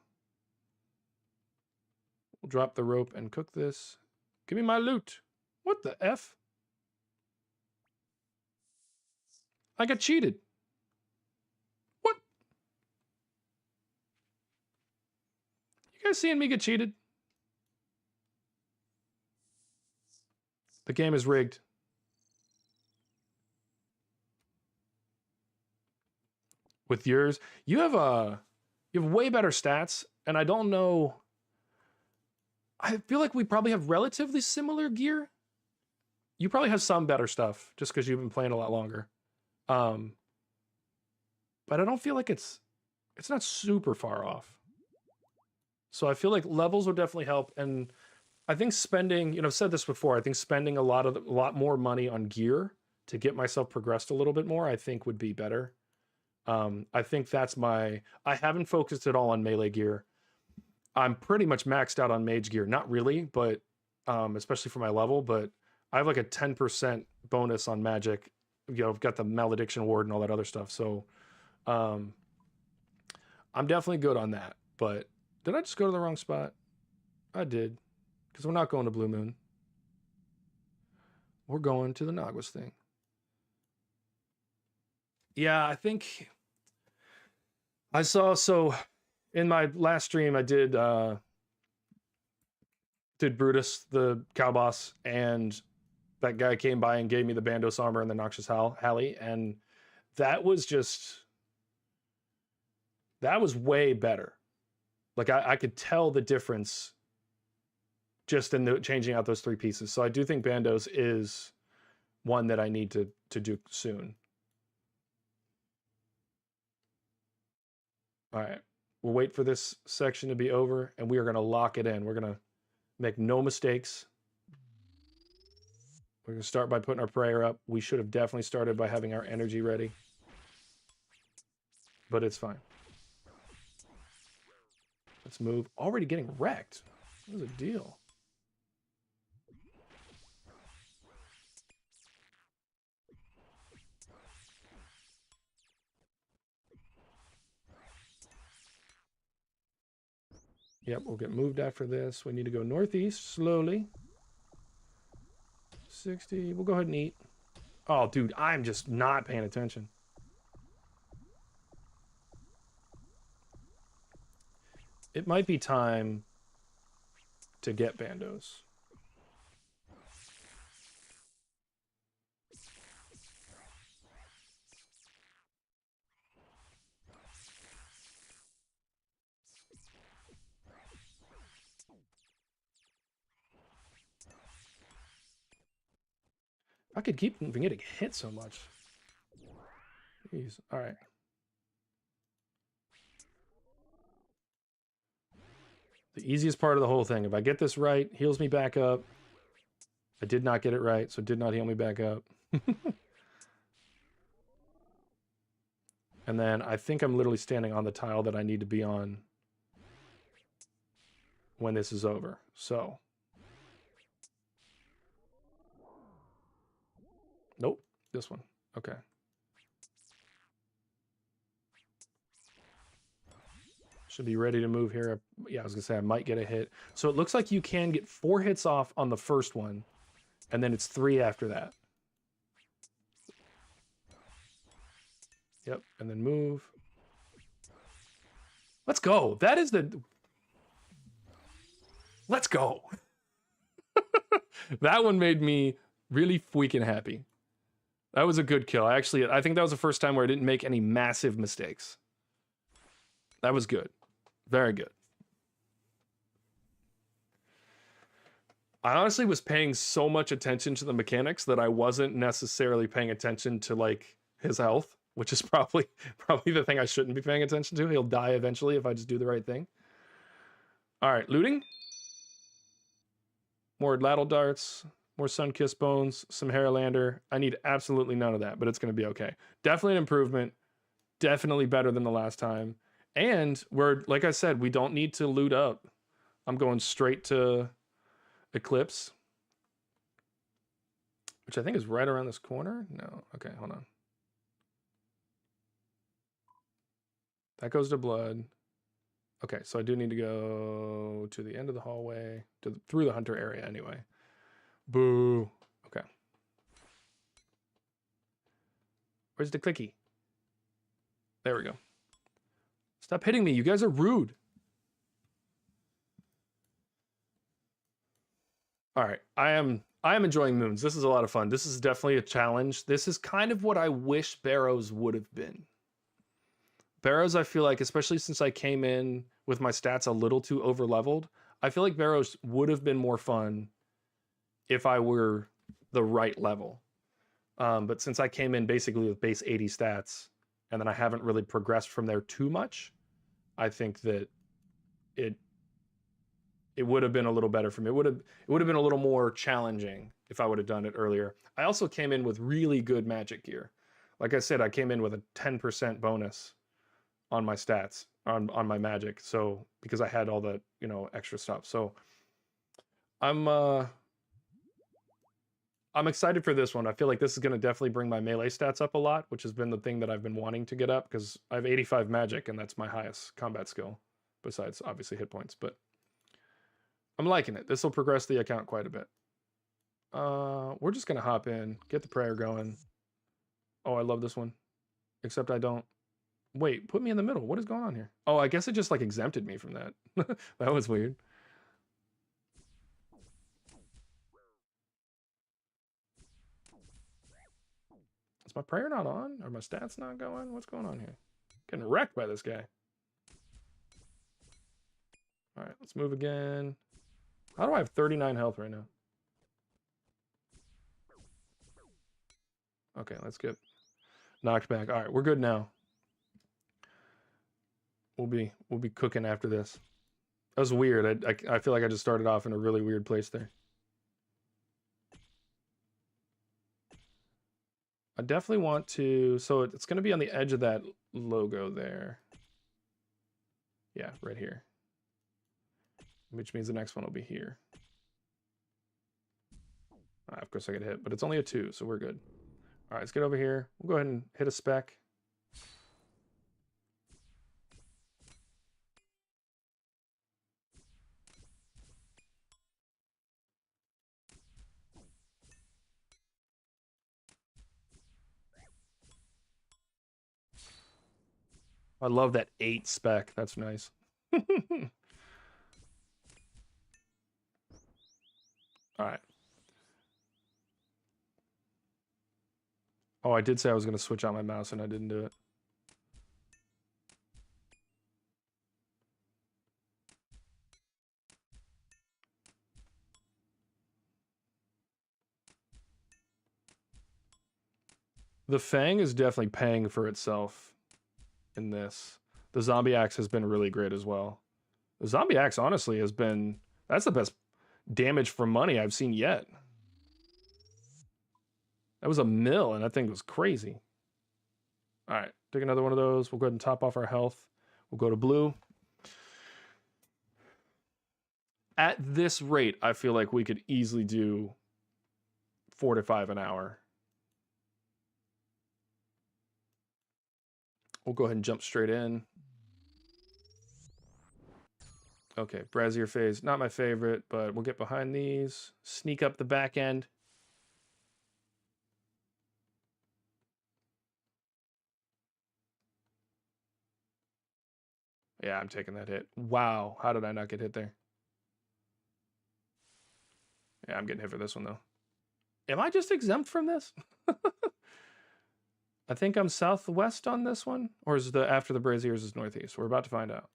[SPEAKER 1] We'll drop the rope and cook this. Give me my loot. What the F? I got cheated. What? You guys seeing me get cheated? The game is rigged. With yours, you have way better stats, and I don't know. I feel like we probably have relatively similar gear. You probably have some better stuff just because you've been playing a lot longer. But I don't feel like it's not super far off. So I feel like levels will definitely help, and I think spending, I've said this before, I think spending a lot more money on gear to get myself progressed a little bit more, I think would be better. I think I haven't focused at all on melee gear. I'm pretty much maxed out on mage gear. Not really, but especially for my level, but I have like a 10% bonus on magic. I've got the malediction ward and all that other stuff. So I'm definitely good on that. But did I just go to the wrong spot? I did. Because we're not going to Blue Moon. We're going to the Naguas thing. Yeah, I think I saw, so in my last stream, I did Brutus, the cow boss, and that guy came by and gave me the Bandos armor and the Noxious Halley, and that was way better. Like I could tell the difference just in the changing out those 3 pieces. So I do think Bandos is one that I need to do soon. All right, we'll wait for this section to be over, and we are going to lock it in. We're going to make no mistakes. We're going to start by putting our prayer up. We should have definitely started by having our energy ready, but it's fine. Let's move. Already getting wrecked. What was the deal? Yep, we'll get moved after this. We need to go northeast slowly. 60. We'll go ahead and eat. Oh, dude, I'm just not paying attention. It might be time to get Bandos. I could keep from getting hit so much. Jeez. All right. The easiest part of the whole thing. If I get this right, heals me back up. I did not get it right, so it did not heal me back up. And then I think I'm literally standing on the tile that I need to be on when this is over. So. Nope, this one. Okay. Should be ready to move here. Yeah, I was gonna say I might get a hit. So it looks like you can get 4 hits off on the first one, and then it's 3 after that. Yep, and then move. Let's go. That is the... Let's go. That one made me really freaking happy. That was a good kill. I think that was the first time where I didn't make any massive mistakes. That was good. Very good. I honestly was paying so much attention to the mechanics that I wasn't necessarily paying attention to like his health, which is probably the thing I shouldn't be paying attention to. He'll die eventually if I just do the right thing. All right, looting. More ladle darts, more sun-kissed bones, some Haralander. I need absolutely none of that, but it's going to be okay. Definitely an improvement. Definitely better than the last time. And we're, like I said, we don't need to loot up. I'm going straight to Eclipse, which I think is right around this corner. No, okay, hold on. That goes to blood. Okay, so I do need to go to the end of the hallway, through the hunter area anyway. Boo. Okay. Where's the clicky? There we go. Stop hitting me. You guys are rude. All right. I am enjoying Moons. This is a lot of fun. This is definitely a challenge. This is kind of what I wish Barrows would have been. Barrows, I feel like, especially since I came in with my stats a little too over-leveled, I feel like Barrows would have been more fun if I were the right level. But since I came in basically with base 80 stats, and then I haven't really progressed from there too much, I think that it would have been a little better for me. It would have been a little more challenging if I would have done it earlier. I also came in with really good magic gear. Like I said, I came in with a 10% bonus on my stats, on my magic. So because I had all the, extra stuff. So I'm excited for this one. I feel like this is going to definitely bring my melee stats up a lot, which has been the thing that I've been wanting to get up because I have 85 magic and that's my highest combat skill, besides obviously hit points. But I'm liking it. This will progress the account quite a bit. We're just going to hop in, get the prayer going. Oh, I love this one. Except I don't. Wait, put me in the middle. What is going on here? Oh, I guess it just like exempted me from that. That was weird. It's my prayer not on? Are my stats not going? What's going on here? Getting wrecked by this guy. All right, let's move again. How do I have 39 health right now? Okay, let's get knocked back. All right, we're good now. We'll be cooking after this. That was weird. I feel like I just started off in a really weird place there. I definitely want to, so it's going to be on the edge of that logo there. Yeah, right here. Which means the next one will be here. Of course I get hit, but it's only a 2, so we're good. All right, let's get over here. We'll go ahead and hit a spec. I love that 8 spec. That's nice. All right. Oh, I did say I was going to switch out my mouse and I didn't do it. The Fang is definitely paying for itself in this. The Zombie Axe has been really great as well. The Zombie Axe, honestly, has been... That's the best damage for money I've seen yet. That was a mill, and that thing was crazy. All right, take another one of those. We'll go ahead and top off our health. We'll go to blue. At this rate, I feel like we could easily do 4 to 5 an hour. We'll go ahead and jump straight in. Okay, Brazier phase, not my favorite, but we'll get behind these. Sneak up the back end. Yeah, I'm taking that hit. Wow, how did I not get hit there? Yeah, I'm getting hit for this one, though. Am I just exempt from this? I think I'm southwest on this one. Or is the after the Braziers is northeast? We're about to find out.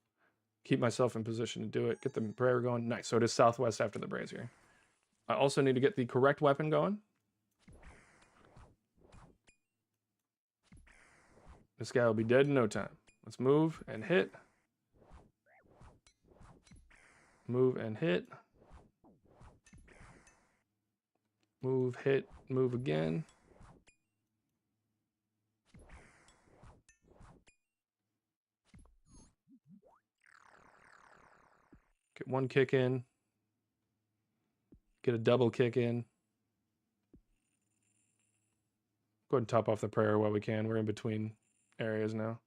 [SPEAKER 1] Keep myself in position to do it. Get the prayer going. Nice. So it is southwest after the Brazier. I also need to get the correct weapon going. This guy will be dead in no time. Let's move and hit. Move and hit. Move, hit, move again. Get one kick in. Get a double kick in. Go ahead and top off the prayer while we can. We're in between areas now.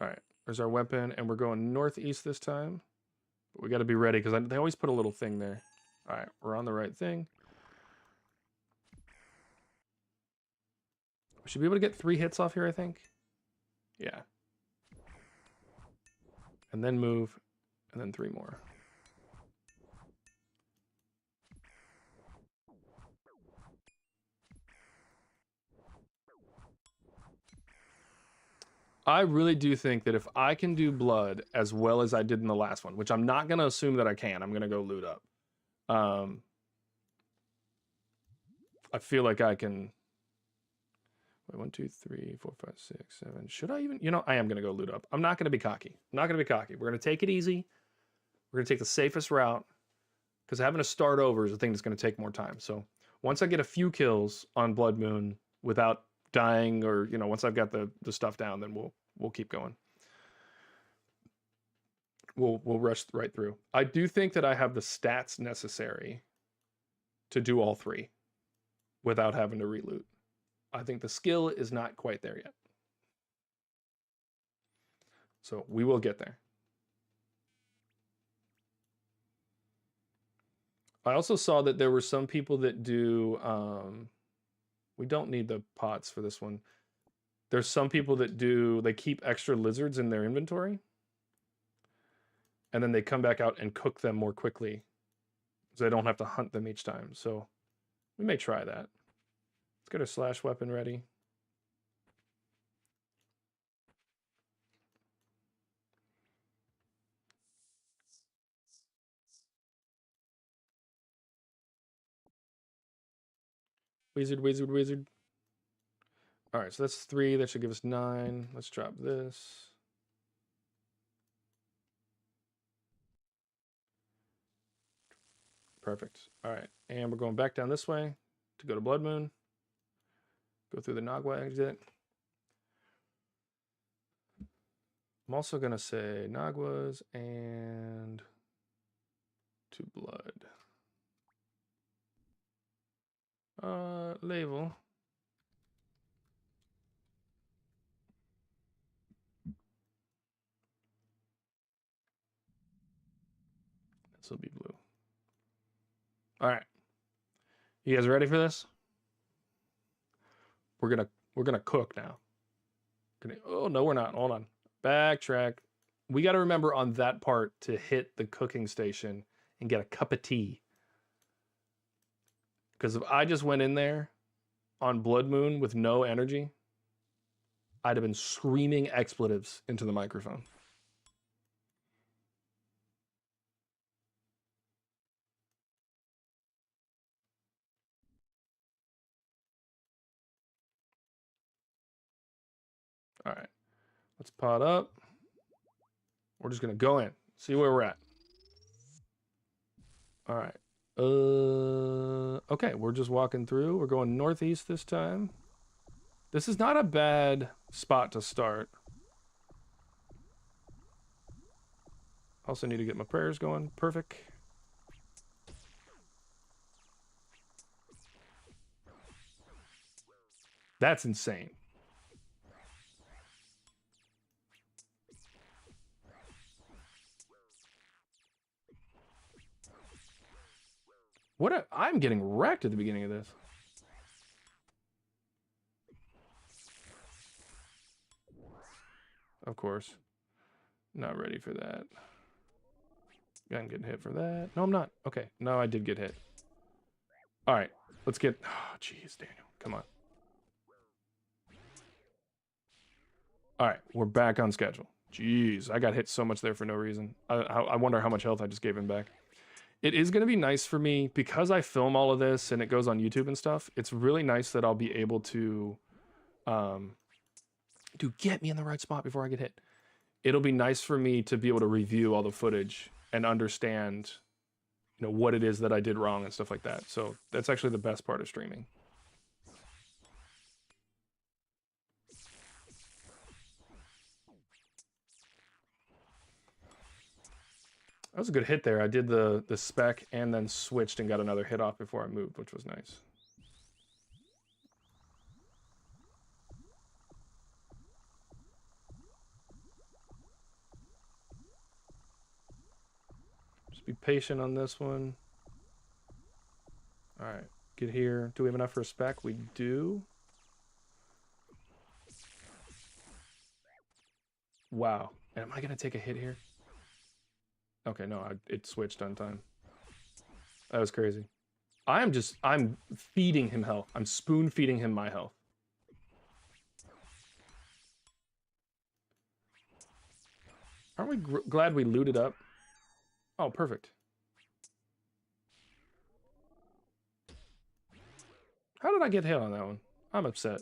[SPEAKER 1] All right, there's our weapon, and we're going northeast this time. But we got to be ready because they always put a little thing there. All right, we're on the right thing. We should be able to get 3 hits off here, I think. Yeah. And then move, and then 3 more. I really do think that if I can do blood as well as I did in the last one, which I'm not going to assume that I can, I'm going to go loot up. I feel like I can... Wait, 1, 2, 3, 4, 5, 6, 7. Should I even... You know, I am going to go loot up. I'm not going to be cocky. I'm not going to be cocky. We're going to take it easy. We're going to take the safest route. Because having to start over is a thing that's going to take more time. So once I get a few kills on Blood Moon without dying, or, you know, once I've got the stuff down, then we'll keep going. We'll rush right through. I do think that I have the stats necessary to do all 3 without having to reloot. I think the skill is not quite there yet. So we will get there. I also saw that there were some people that do... we don't need the pots for this one. There's some people that do... They keep extra lizards in their inventory. and then they come back out and cook them more quickly, so I don't have to hunt them each time. So we may try that. Let's get our slash weapon ready. Wizard, wizard, wizard. All right, so that's 3. That should give us 9. Let's drop this. Perfect. All right, and we're going back down this way to go to Blood Moon. Go through the Nagua exit. I'm also going to say Naguas and to Blood. Label. This will be blue. All right. You guys ready for this? We're gonna cook now. Oh no, we're not. Hold on. Backtrack. We got to remember on that part to hit the cooking station and get a cup of tea. Because if I just went in there on Blood Moon with no energy, I'd have been screaming expletives into the microphone. All right, let's pot up. We're just gonna go in, see where we're at. All right. Okay, we're just walking through. We're going northeast this time. This is not a bad spot to start. Also need to get my prayers going. Perfect. That's insane. I'm getting wrecked at the beginning of this. Of course. Not ready for that. I'm getting hit for that. No, I'm not. Okay. No, I did get hit. All right. Let's get... Oh, jeez, Daniel. Come on. All right. We're back on schedule. Jeez. I got hit so much there for no reason. I wonder how much health I just gave him back. It is going to be nice for me because I film all of this and it goes on YouTube and stuff. It's really nice that I'll be able to get me in the right spot before I get hit. It'll be nice for me to be able to review all the footage and understand, you know, what it is that I did wrong and stuff like that. So that's actually the best part of streaming. That was a good hit there. I did the spec and then switched and got another hit off before I moved, which was nice. Just be patient on this one. All right, get here. Do we have enough for a spec? We do. Wow. Am I going to take a hit here? Okay, no, it switched on time. That was crazy. I'm feeding him health. I'm spoon feeding him my health. Aren't we glad we looted up? Oh, perfect. How did I get hit on that one? I'm upset.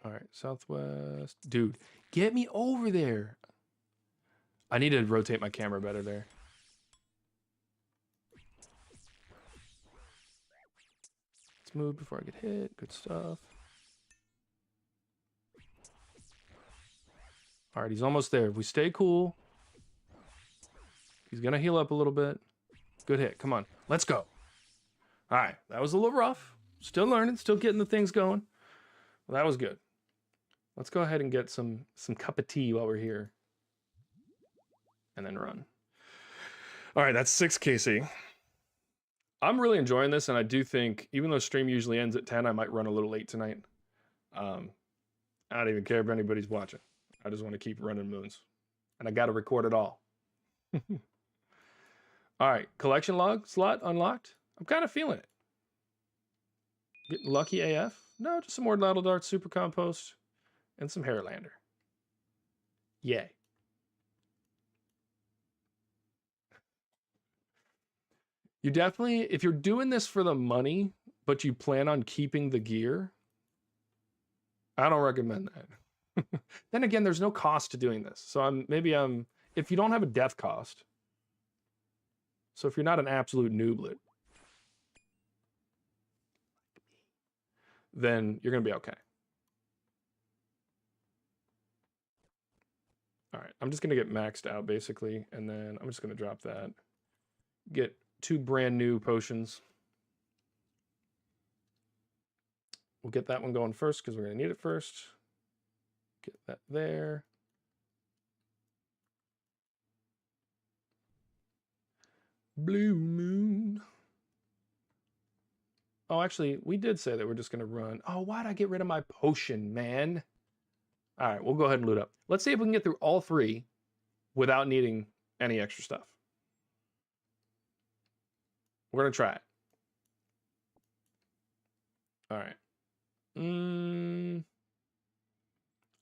[SPEAKER 1] All right, southwest. Dude, get me over there. I need to rotate my camera better there. Let's move before I get hit. Good stuff. All right, he's almost there. If we stay cool, he's going to heal up a little bit. Good hit. Come on. Let's go. All right, that was a little rough. Still learning, still getting the things going. Well, that was good. Let's go ahead and get some cup of tea while we're here. And then run. All right, that's 6 KC. I'm really enjoying this, and I do think, even though stream usually ends at 10, I might run a little late tonight. I don't even care if anybody's watching. I just want to keep running moons. And I got to record it all. All right, collection log slot unlocked. I'm kind of feeling it. Getting lucky AF? No, just some more Lattle Dart Super Compost and some Hairlander. Yay. You definitely, if you're doing this for the money, but you plan on keeping the gear, I don't recommend that. Then again, there's no cost to doing this. So if you don't have a death cost, so if you're not an absolute nooblet, then you're going to be okay. All right, I'm just going to get maxed out basically, and then I'm just going to drop that. Get 2 brand new potions. We'll get that one going first because we're going to need it first. Get that there. Blue moon. Oh, actually, we did say that we're just going to run. Oh, why'd I get rid of my potion, man? All right, we'll go ahead and loot up. Let's see if we can get through all 3 without needing any extra stuff. We're going to try it. All right.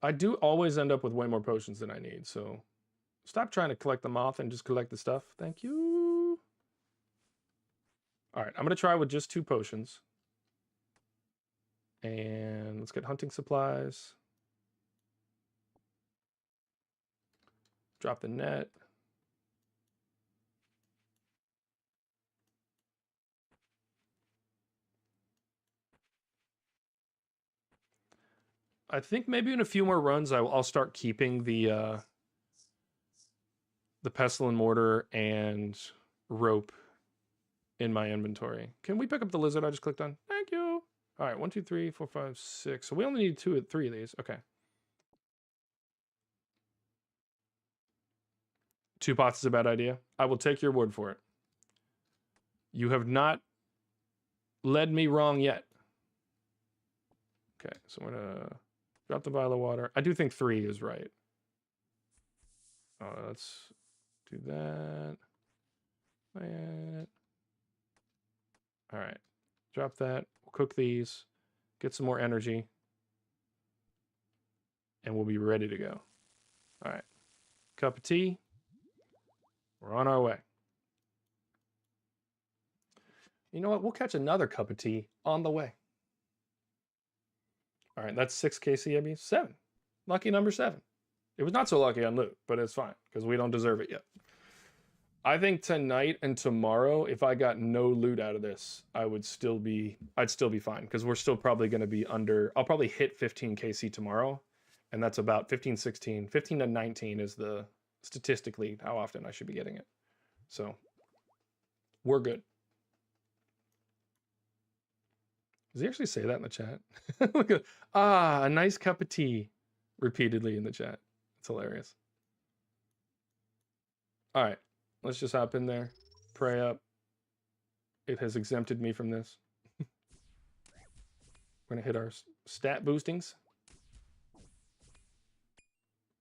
[SPEAKER 1] I do always end up with way more potions than I need, so stop trying to collect them off and just collect the stuff. Thank you. All right, I'm going to try with just 2 potions. And let's get hunting supplies. Drop the net. I think maybe in a few more runs, I'll start keeping the pestle and mortar and rope in my inventory. Can we pick up the lizard I just clicked on? Thank you. All right, 1, 2, 3, 4, 5, 6. So we only need 3 of these. Okay. 2 pots is a bad idea. I will take your word for it. You have not led me wrong yet. Okay, so I'm gonna drop the vial of water. I do think 3 is right. Let's do that. All right, drop that. We'll cook these, get some more energy, and we'll be ready to go. All right, cup of tea. We're on our way. You know what? We'll catch another cup of tea on the way. All right, that's 6 KCMB. 7. Lucky number 7. It was not so lucky on loot, but it's fine because we don't deserve it yet. I think tonight and tomorrow, if I got no loot out of this, I'd still be fine because we're still probably going to be under. I'll probably hit 15 KC tomorrow, and that's about 15, 16, 15 to 19 is the statistically how often I should be getting it. So we're good. Does he actually say that in the chat? Look at a nice cup of tea repeatedly in the chat. It's hilarious. All right, let's just hop in there, pray up. It has exempted me from this. We're gonna hit our stat boostings.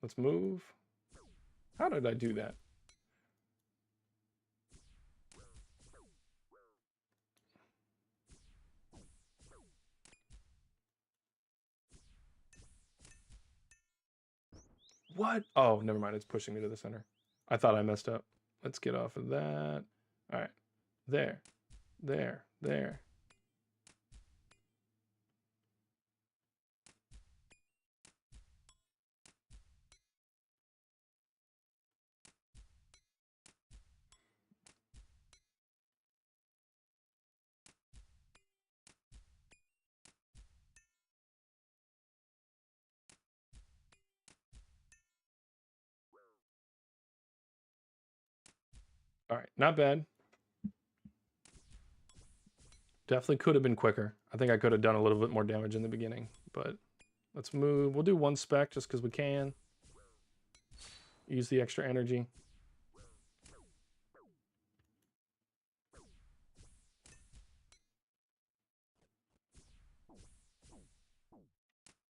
[SPEAKER 1] Let's move. How did I do that? What? Oh, never mind. It's pushing me to the center. I thought I messed up. Let's get off of that. All right. There. There. There. All right. Not bad. Definitely could have been quicker. I think I could have done a little bit more damage in the beginning, but Let's move. We'll do one spec just because we can. Use the extra energy.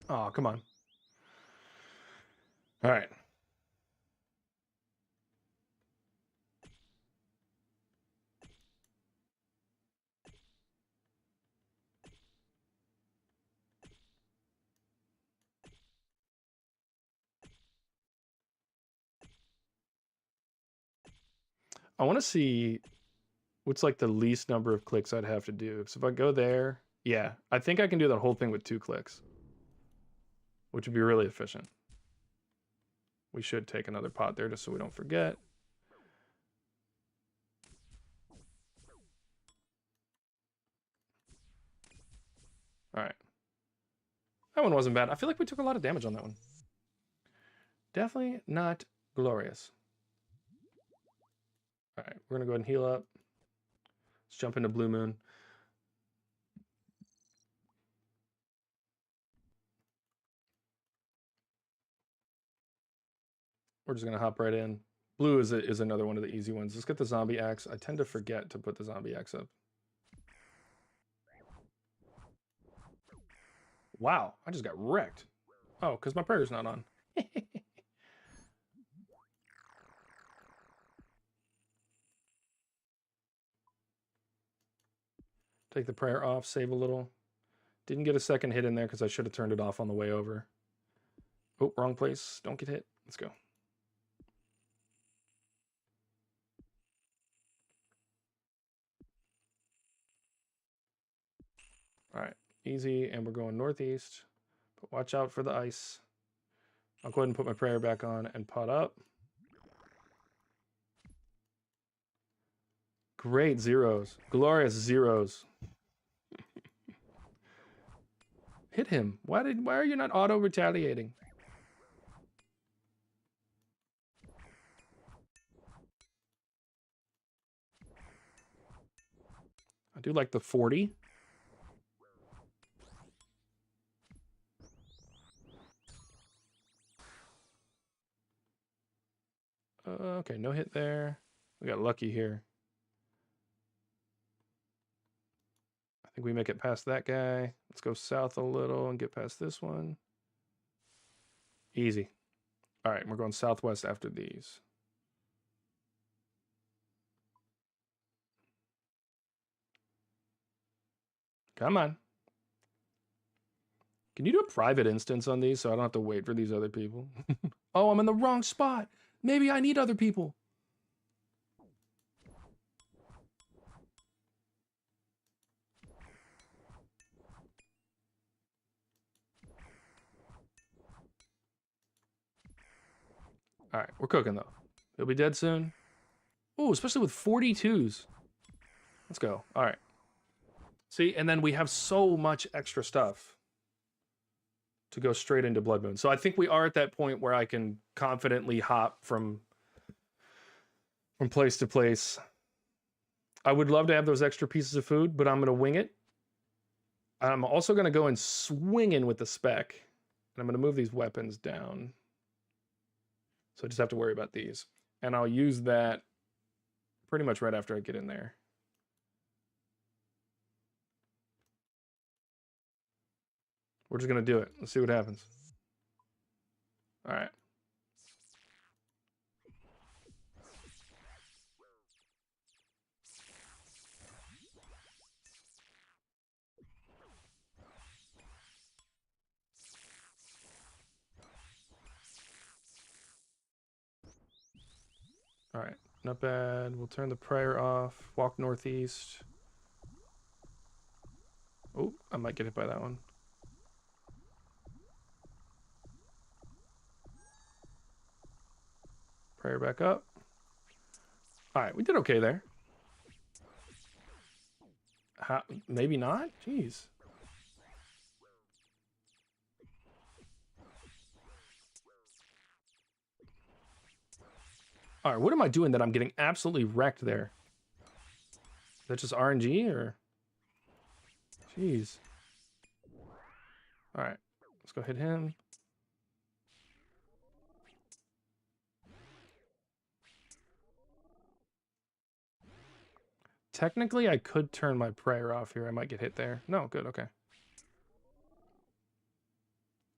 [SPEAKER 1] Oh, come on. All right. I want to see what's like the least number of clicks I'd have to do. So if I go there, yeah, I think I can do that whole thing with 2 clicks, which would be really efficient. We should take another pot there just so we don't forget. All right. That one wasn't bad. I feel like we took a lot of damage on that one. Definitely not glorious. All right, we're going to go ahead and heal up. Let's jump into Blue Moon. We're just going to hop right in. Blue is another one of the easy ones. Let's get the zombie axe. I tend to forget to put the zombie axe up. Wow, I just got wrecked. Oh, because my prayer's not on. Take the prayer off, save a little. Didn't get a second hit in there because I should have turned it off on the way over. Oh, wrong place. Don't get hit. Let's go. All right, easy, and we're going northeast. But watch out for the ice. I'll go ahead and put my prayer back on and pot up. Great zeros. Glorious zeros. Hit him. Why are you not auto retaliating? I do like the 40. Okay, no hit there. We got lucky here. I think we make it past that guy. Let's go south a little and get past this one. Easy. All right, we're going southwest after these. Come on. Can you do a private instance on these so I don't have to wait for these other people? Oh, I'm in the wrong spot. Maybe I need other people. All right, we're cooking though. He'll be dead soon. Oh, especially with 42s. Let's go. All right. See, and then we have so much extra stuff to go straight into Blood Moon. So I think we are at that point where I can confidently hop from place to place. I would love to have those extra pieces of food, but I'm going to wing it. I'm also going to go and swing in with the spec. And I'm going to move these weapons down. So I just have to worry about these. And I'll use that pretty much right after I get in there. We're just going to do it. Let's see what happens. All right. All right. Not bad. We'll turn the prayer off. Walk northeast. Oh, I might get hit by that one. Prayer back up. All right, we did okay there. Maybe not? Jeez. All right, what am I doing that I'm getting absolutely wrecked there? Is that just RNG or? Jeez. All right, Let's go hit him. Technically, I could turn my prayer off here. I might get hit there. No, good, okay.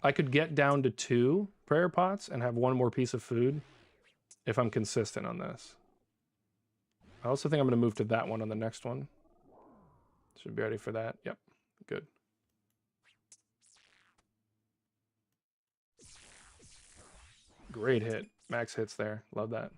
[SPEAKER 1] I could get down to 2 prayer pots and have 1 more piece of food if I'm consistent on this. I also think I'm going to move to that one on the next one. Should be ready for that. Yep, good. Great hit. Max hits there. Love that.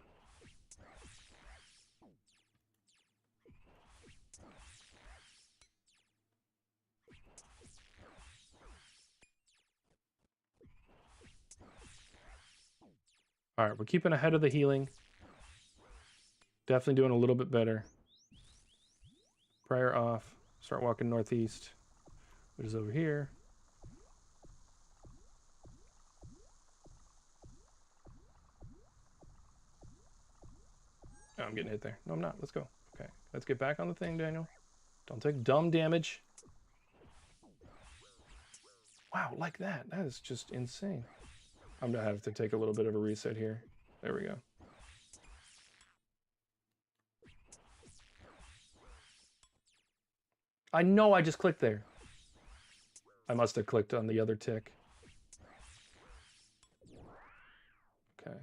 [SPEAKER 1] All right, we're keeping ahead of the healing. Definitely doing a little bit better. Prayer off. Start walking northeast, which is over here. Oh, I'm getting hit there. No, I'm not. Let's go. Okay, let's get back on the thing, Daniel. Don't take dumb damage. Wow, like that. That is just insane. I'm going to have to take a little bit of a reset here. There we go. I know I just clicked there. I must have clicked on the other tick. Okay.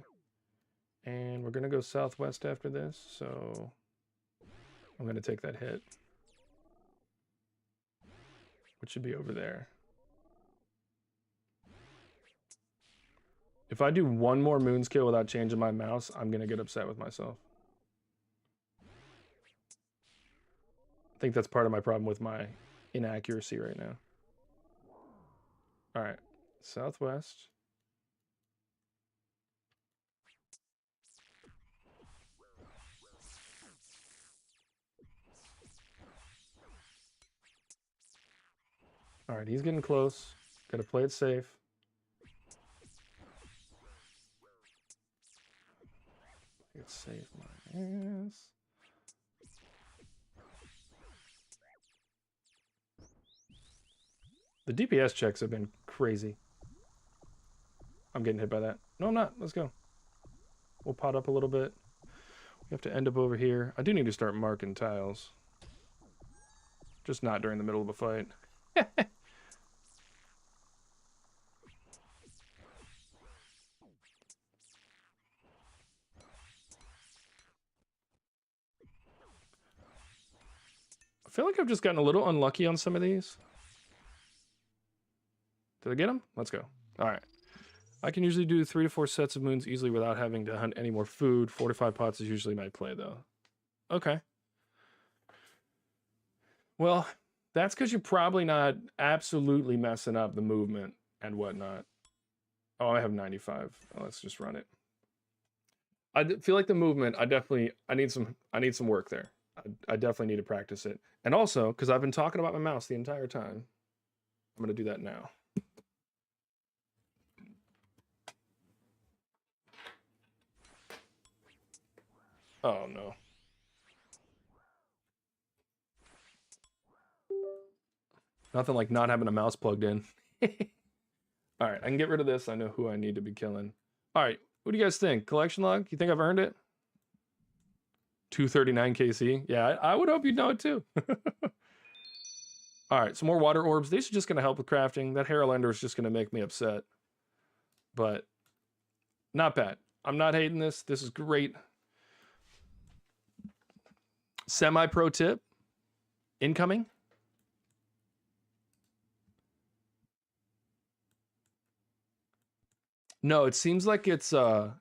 [SPEAKER 1] And we're going to go southwest after this, so I'm going to take that hit, which should be over there. If I do 1 more moon skill without changing my mouse, I'm going to get upset with myself. I think that's part of my problem with my inaccuracy right now. All right, southwest. All right, he's getting close. Got to play it safe. Play it safe, my ass. The DPS checks have been crazy. I'm getting hit by that. No, I'm not. Let's go. We'll pot up a little bit. We have to end up over here. I do need to start marking tiles. Just not during the middle of a fight. I feel like I've just gotten a little unlucky on some of these. Did I get them? Let's go. All right. I can usually do 3 to 4 sets of moons easily without having to hunt any more food. 4 to 5 pots is usually my play, though. Okay. Well, that's because you're probably not absolutely messing up the movement and whatnot. Oh, I have 95. Oh, let's just run it. I feel like the movement, I need some work there. I definitely need to practice it. And also, because I've been talking about my mouse the entire time, I'm going to do that now. Oh, no. Nothing like not having a mouse plugged in. All right, I can get rid of this. I know who I need to be killing. All right, what do you guys think? Collection log? You think I've earned it? 239 KC? Yeah, I would hope you'd know it too. All right, some more water orbs. These are just going to help with crafting. That Herald Ender is just going to make me upset. But not bad. I'm not hating this. This is great. Semi-pro tip. Incoming. No, it seems like it's kind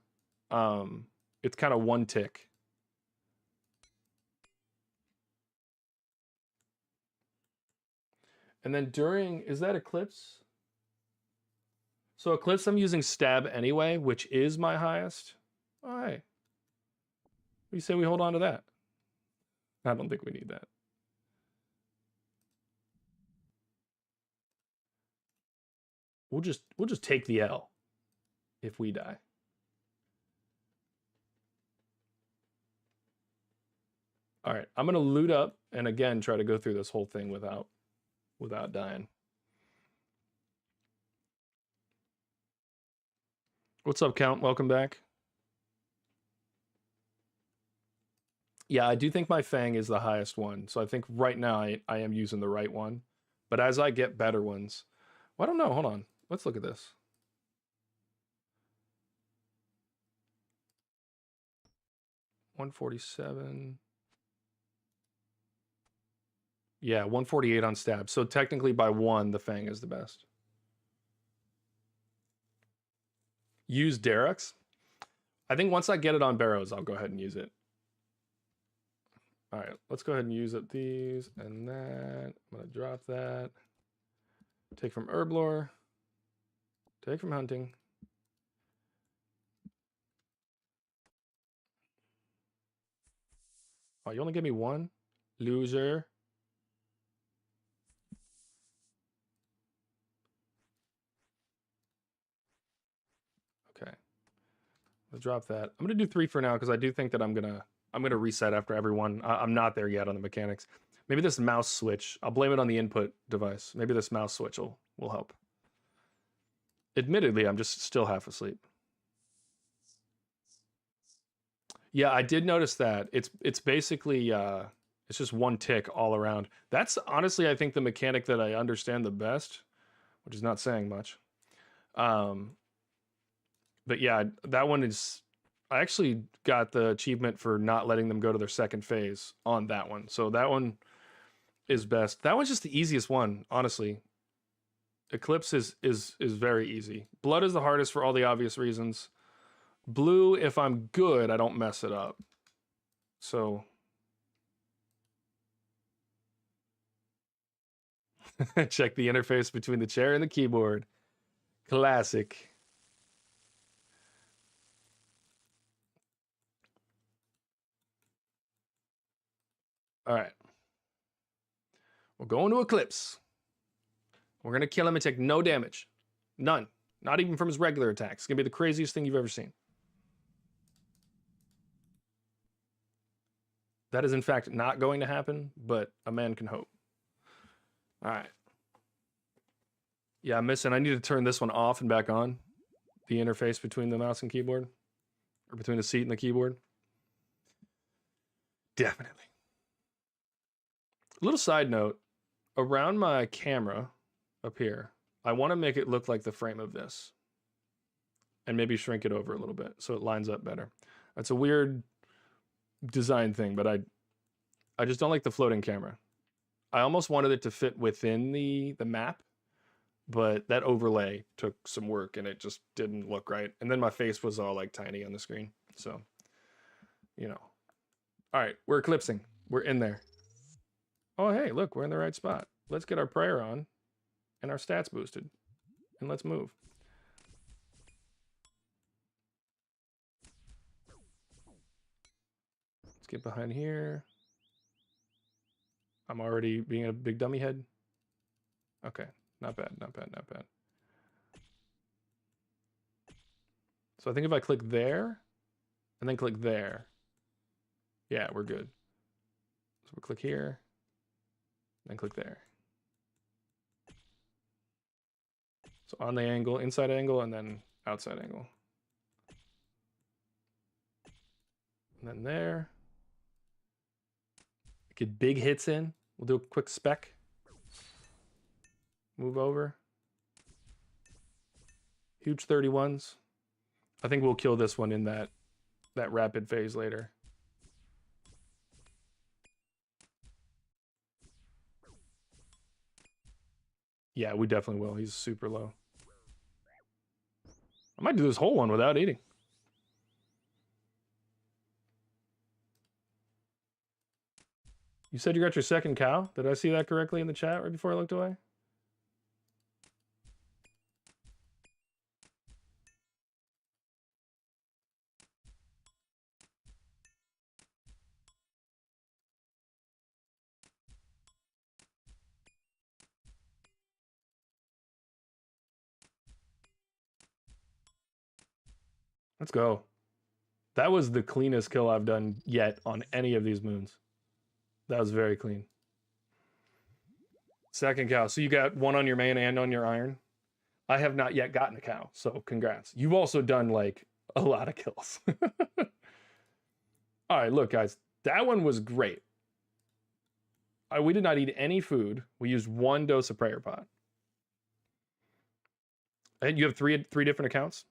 [SPEAKER 1] of 1 tick. And then during, is that Eclipse? So Eclipse, I'm using Stab anyway, which is my highest. All right. What do you say we hold on to that? I don't think we need that. We'll just take the L if we die. All right, I'm gonna loot up and again try to go through this whole thing without dying. What's up, Count? Welcome back. Yeah, I do think my Fang is the highest one. So I think right now I am using the right one. But as I get better ones, well, I don't know. Hold on. Let's look at this. $147. Yeah, 148 on stab. So technically by one, the Fang is the best. Use Derek's. I think once I get it on Barrows, I'll go ahead and use it. All right, let's go ahead and use up these and that. I'm gonna drop that. Take from Herblore. Take from Hunting. Oh, you only give me one? Loser. Okay. Let's drop that. I'm gonna do 3 for now because I do think that I'm gonna reset after everyone. I'm not there yet on the mechanics. Maybe this mouse switch. I'll blame it on the input device. Maybe this mouse switch will help. Admittedly, I'm just still half asleep. Yeah, I did notice that. It's basically it's just one tick all around. That's honestly, I think, the mechanic that I understand the best, which is not saying much. But yeah, that one is. I actually got the achievement for not letting them go to their second phase on that one. So that one is best. That one's just the easiest one, honestly. Eclipse is very easy. Blood is the hardest for all the obvious reasons. Blue, if I'm good, I don't mess it up. So check the interface between the chair and the keyboard. Classic. All right. We're going to Eclipse. We're going to kill him and take no damage. None. Not even from his regular attacks. It's going to be the craziest thing you've ever seen. That is, in fact, not going to happen, but a man can hope. All right. Yeah, I'm missing. I need to turn this one off and back on. The interface between the mouse and keyboard. Or between the seat and the keyboard. Definitely. Little side note. Around my camera up here, I want to make it look like the frame of this. And maybe shrink it over a little bit so it lines up better. That's a weird design thing, but I just don't like the floating camera. I almost wanted it to fit within the map, but that overlay took some work and it just didn't look right. And then my face was all like tiny on the screen. So, you know. All right, we're eclipsing. We're in there. Oh, hey, look, we're in the right spot. Let's get our prayer on and our stats boosted. And let's move. Let's get behind here. I'm already being a big dummy head. Okay, not bad, not bad, not bad. So I think if I click there and then click there, yeah, we're good. So we'll click here, then click there. So on the angle, inside angle, and then outside angle. And then there. Get big hits in. We'll do a quick spec. Move over. Huge 31s. I think we'll kill this one in that rapid phase later. Yeah, we definitely will. He's super low. I might do this whole one without eating. You said you got your second cow? Did I see that correctly in the chat right before I looked away? Let's go. That was the cleanest kill I've done yet on any of these moons. That was very clean. Second cow. So you got one on your main and on your iron. I have not yet gotten a cow, so congrats. You've also done like a lot of kills. All right, look, guys, that one was great. We did not eat any food. We used 1 dose of prayer pot. And you have three different accounts?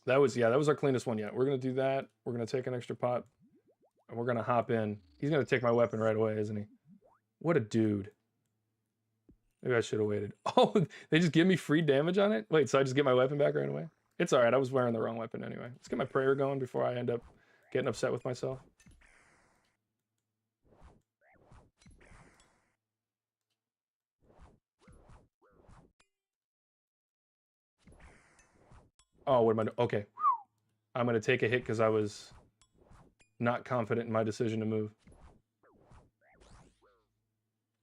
[SPEAKER 1] That was our cleanest one yet. We're gonna do that. We're gonna take an extra pot, and we're gonna hop in. He's gonna take my weapon right away, isn't he? What a dude. Maybe I should have waited. Oh, they just give me free damage on it? Wait, so I just get my weapon back right away? It's all right. I was wearing the wrong weapon anyway. Let's get my prayer going before I end up getting upset with myself. Oh, what am I doing? Okay. I'm going to take a hit because I was not confident in my decision to move.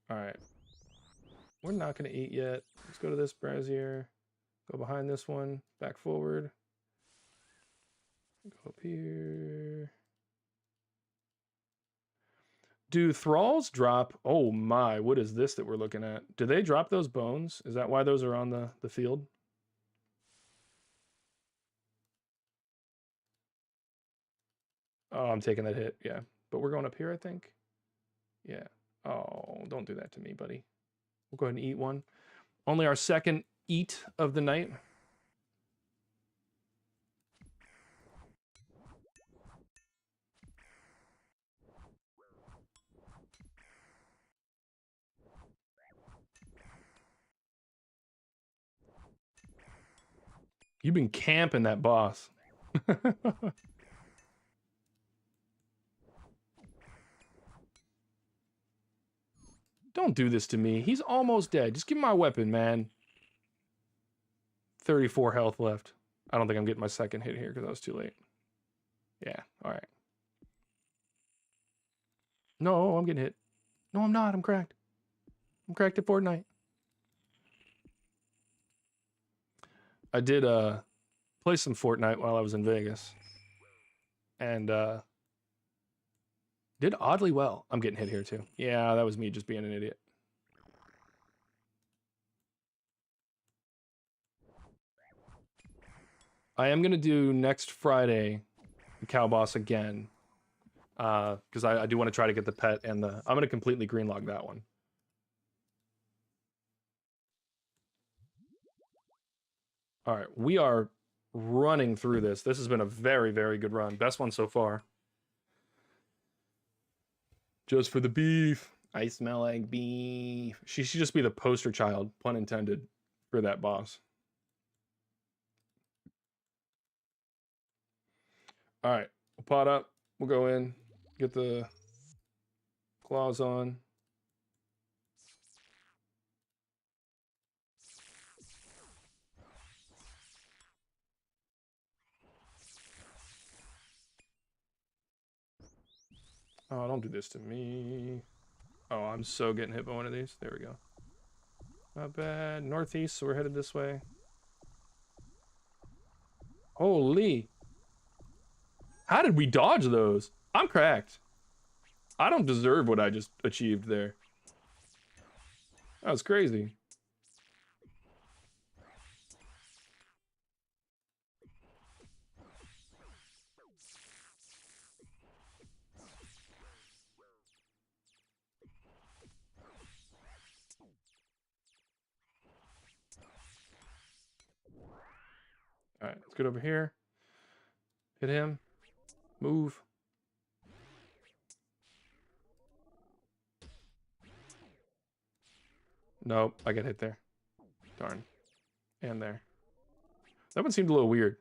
[SPEAKER 1] All right. We're not going to eat yet. Let's go to this brazier. Go behind this one. Back forward. Go up here. Do thralls drop? Oh my, what is this that we're looking at? Do they drop those bones? Is that why those are on the field? Oh, I'm taking that hit, yeah. But we're going up here, I think. Yeah. Oh, don't do that to me, buddy. We'll go ahead and eat one. Only our second eat of the night. You've been camping that boss. Don't do this to me. He's almost dead. Just give me my weapon, man. 34 health left. I don't think I'm getting my second hit here because I was too late. Yeah, all right. No, I'm getting hit. No, I'm not. I'm cracked. I'm cracked at Fortnite. I did play some Fortnite while I was in Vegas. And did oddly well. I'm getting hit here too. Yeah, that was me just being an idiot. I am going to do next Friday the cow boss again. Because I do want to try to get the pet and the... I'm going to completely green log that one. All right, we are running through this. This has been a very, very good run. Best one so far. Just for the beef. I smell like beef. She should just be the poster child, pun intended, for that boss. All right, we'll pot up. We'll go in, get the claws on. Oh, don't do this to me. Oh, I'm so getting hit by one of these. There we go. Not bad. Northeast, so we're headed this way. Holy. How did we dodge those? I'm cracked. I don't deserve what I just achieved there. That was crazy. All right, let's get over here. Hit him. Move. Nope, I got hit there. Darn. And there. That one seemed a little weird.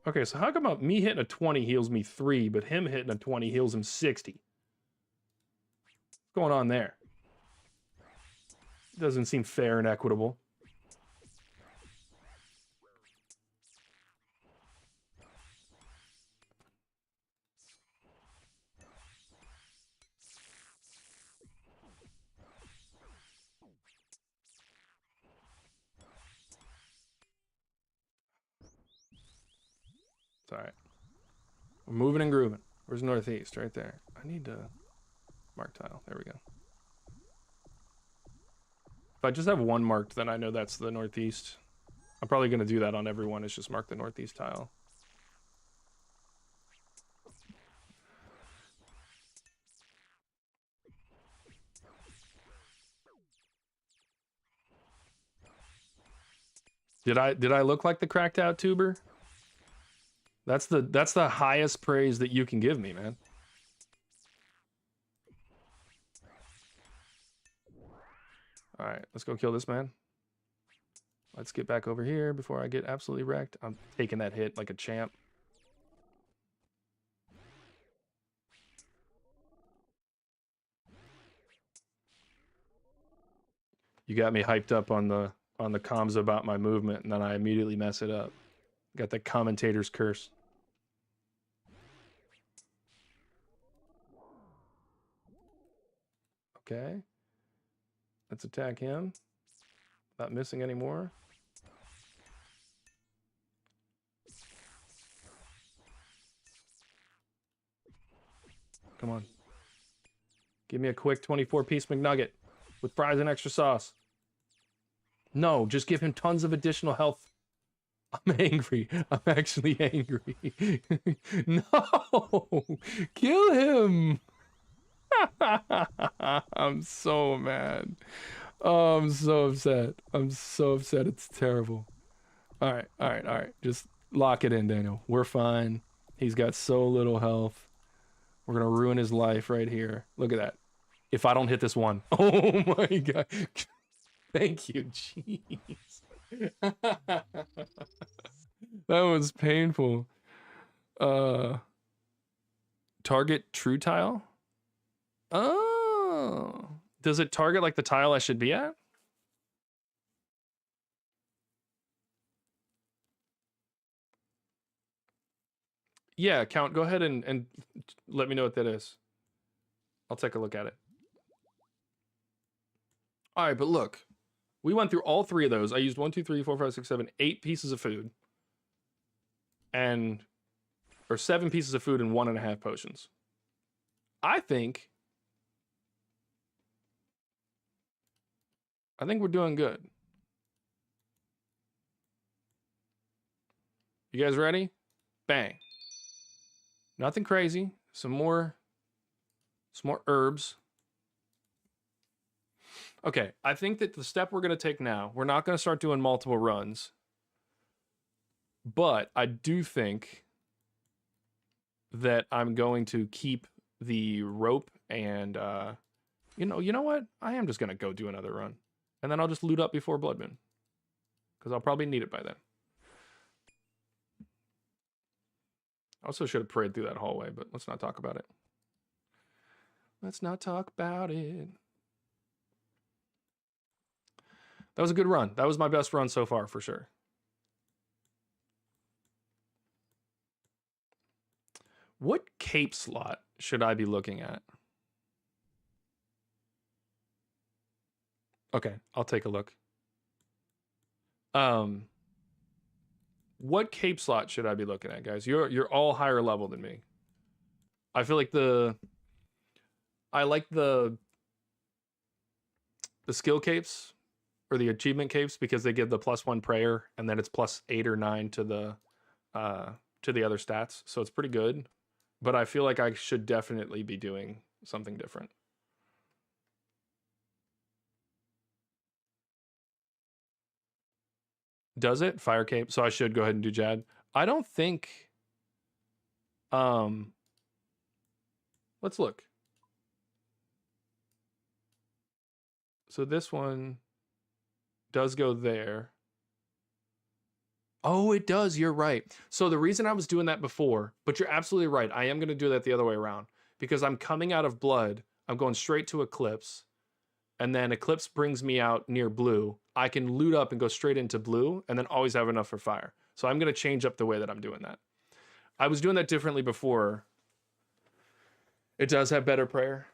[SPEAKER 1] Okay, so how come me hitting a 20 heals me 3, but him hitting a 20 heals him 60? What's going on there? Doesn't seem fair and equitable. It's all right. We're moving and grooving. Where's northeast? Right there. I need to mark tile. There we go. If I just have one marked, then I know that's the northeast. I'm probably going to do that on everyone. Is just mark the northeast tile. Did I look like the cracked out tuber? That's the highest praise that you can give me, man. All right, let's go kill this man. Let's get back over here before I get absolutely wrecked. I'm taking that hit like a champ. You got me hyped up on the comms about my movement, and then I immediately mess it up. Got the commentator's curse. Okay. Let's attack him. Not missing anymore. Come on. Give me a quick 24-piece McNugget with fries and extra sauce. No, just give him tons of additional health. I'm angry. I'm actually angry. No! Kill him! I'm so mad. Oh, I'm so upset. I'm so upset. It's terrible. All right. Just lock it in, Daniel. We're fine. He's got so little health. We're going to ruin his life right here. Look at that. If I don't hit this one. Oh my God. Thank you. Jeez. That was painful. Target true tile? Oh. Does it target like the tile I should be at? Yeah, Count, go ahead and let me know what that is. I'll take a look at it. All right, but look. We went through all three of those. I used 1, 2, 3, 4, 5, 6, 7, 8 pieces of food. Or 7 pieces of food and 1.5 potions. I think we're doing good. You guys ready? Bang. Nothing crazy. Some more herbs. Okay, I think that the step we're going to take now, we're not going to start doing multiple runs. But I do think that I'm going to keep the rope and, you know what? I am just going to go do another run. And then I'll just loot up before Blood Moon. Because I'll probably need it by then. I also should have prayed through that hallway, but let's not talk about it. Let's not talk about it. That was a good run. That was my best run so far, for sure. What cape slot should I be looking at? Okay, I'll take a look. What cape slot should I be looking at, guys? You're all higher level than me. I feel like I like the skill capes or the achievement capes because they give the +1 prayer and then it's +8 or 9 to the other stats. So it's pretty good. But I feel like I should definitely be doing something different. Does it? Fire cape. So I should go ahead and do Jad. I don't think let's look. So this one does go there. Oh, it does. You're right. So the reason I was doing that before, but you're absolutely right. I am going to do that the other way around because I'm coming out of blood. I'm going straight to Eclipse. And then Eclipse brings me out near blue. I can loot up and go straight into blue and then always have enough for fire. So I'm going to change up the way that I'm doing that. I was doing that differently before. It does have better prayer.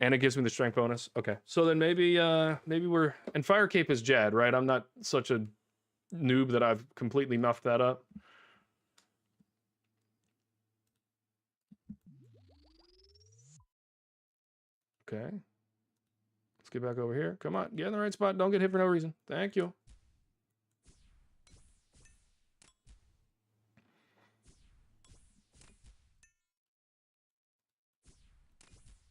[SPEAKER 1] And it gives me the strength bonus. Okay. So then maybe we're... And Fire Cape is Jad, right? I'm not such a noob that I've completely muffed that up. Okay. Let's get back over here. Come on, get in the right spot. Don't get hit for no reason. Thank you.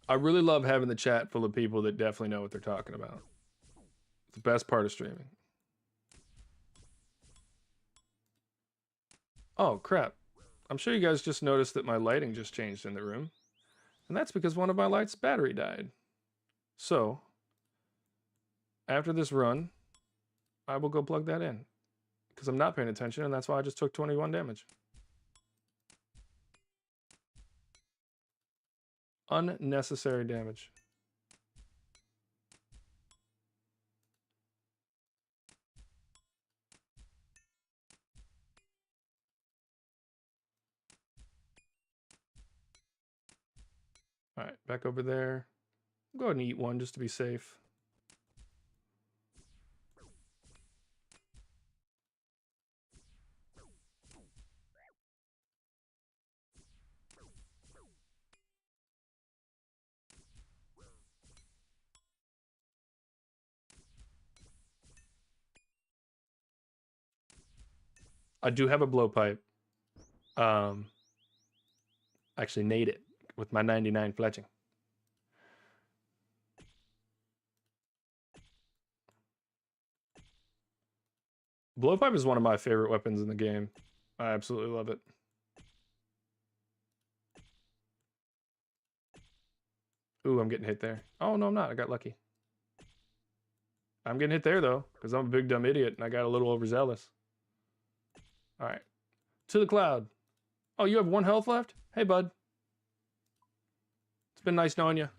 [SPEAKER 1] I really love having the chat full of people that definitely know what they're talking about. It's the best part of streaming. Oh, crap. I'm sure you guys just noticed that my lighting just changed in the room. And that's because one of my lights' battery died. So, after this run, I will go plug that in. Because I'm not paying attention, and that's why I just took 21 damage. Unnecessary damage. All right, back over there. Go ahead and eat one just to be safe. I do have a blowpipe. Actually nade it with my 99 fletching. Blowpipe is one of my favorite weapons in the game. I absolutely love it. Ooh, I'm getting hit there. Oh, no, I'm not. I got lucky. I'm getting hit there, though, because I'm a big dumb idiot, and I got a little overzealous. All right. To the cloud. Oh, you have 1 health left? Hey, bud. It's been nice knowing you.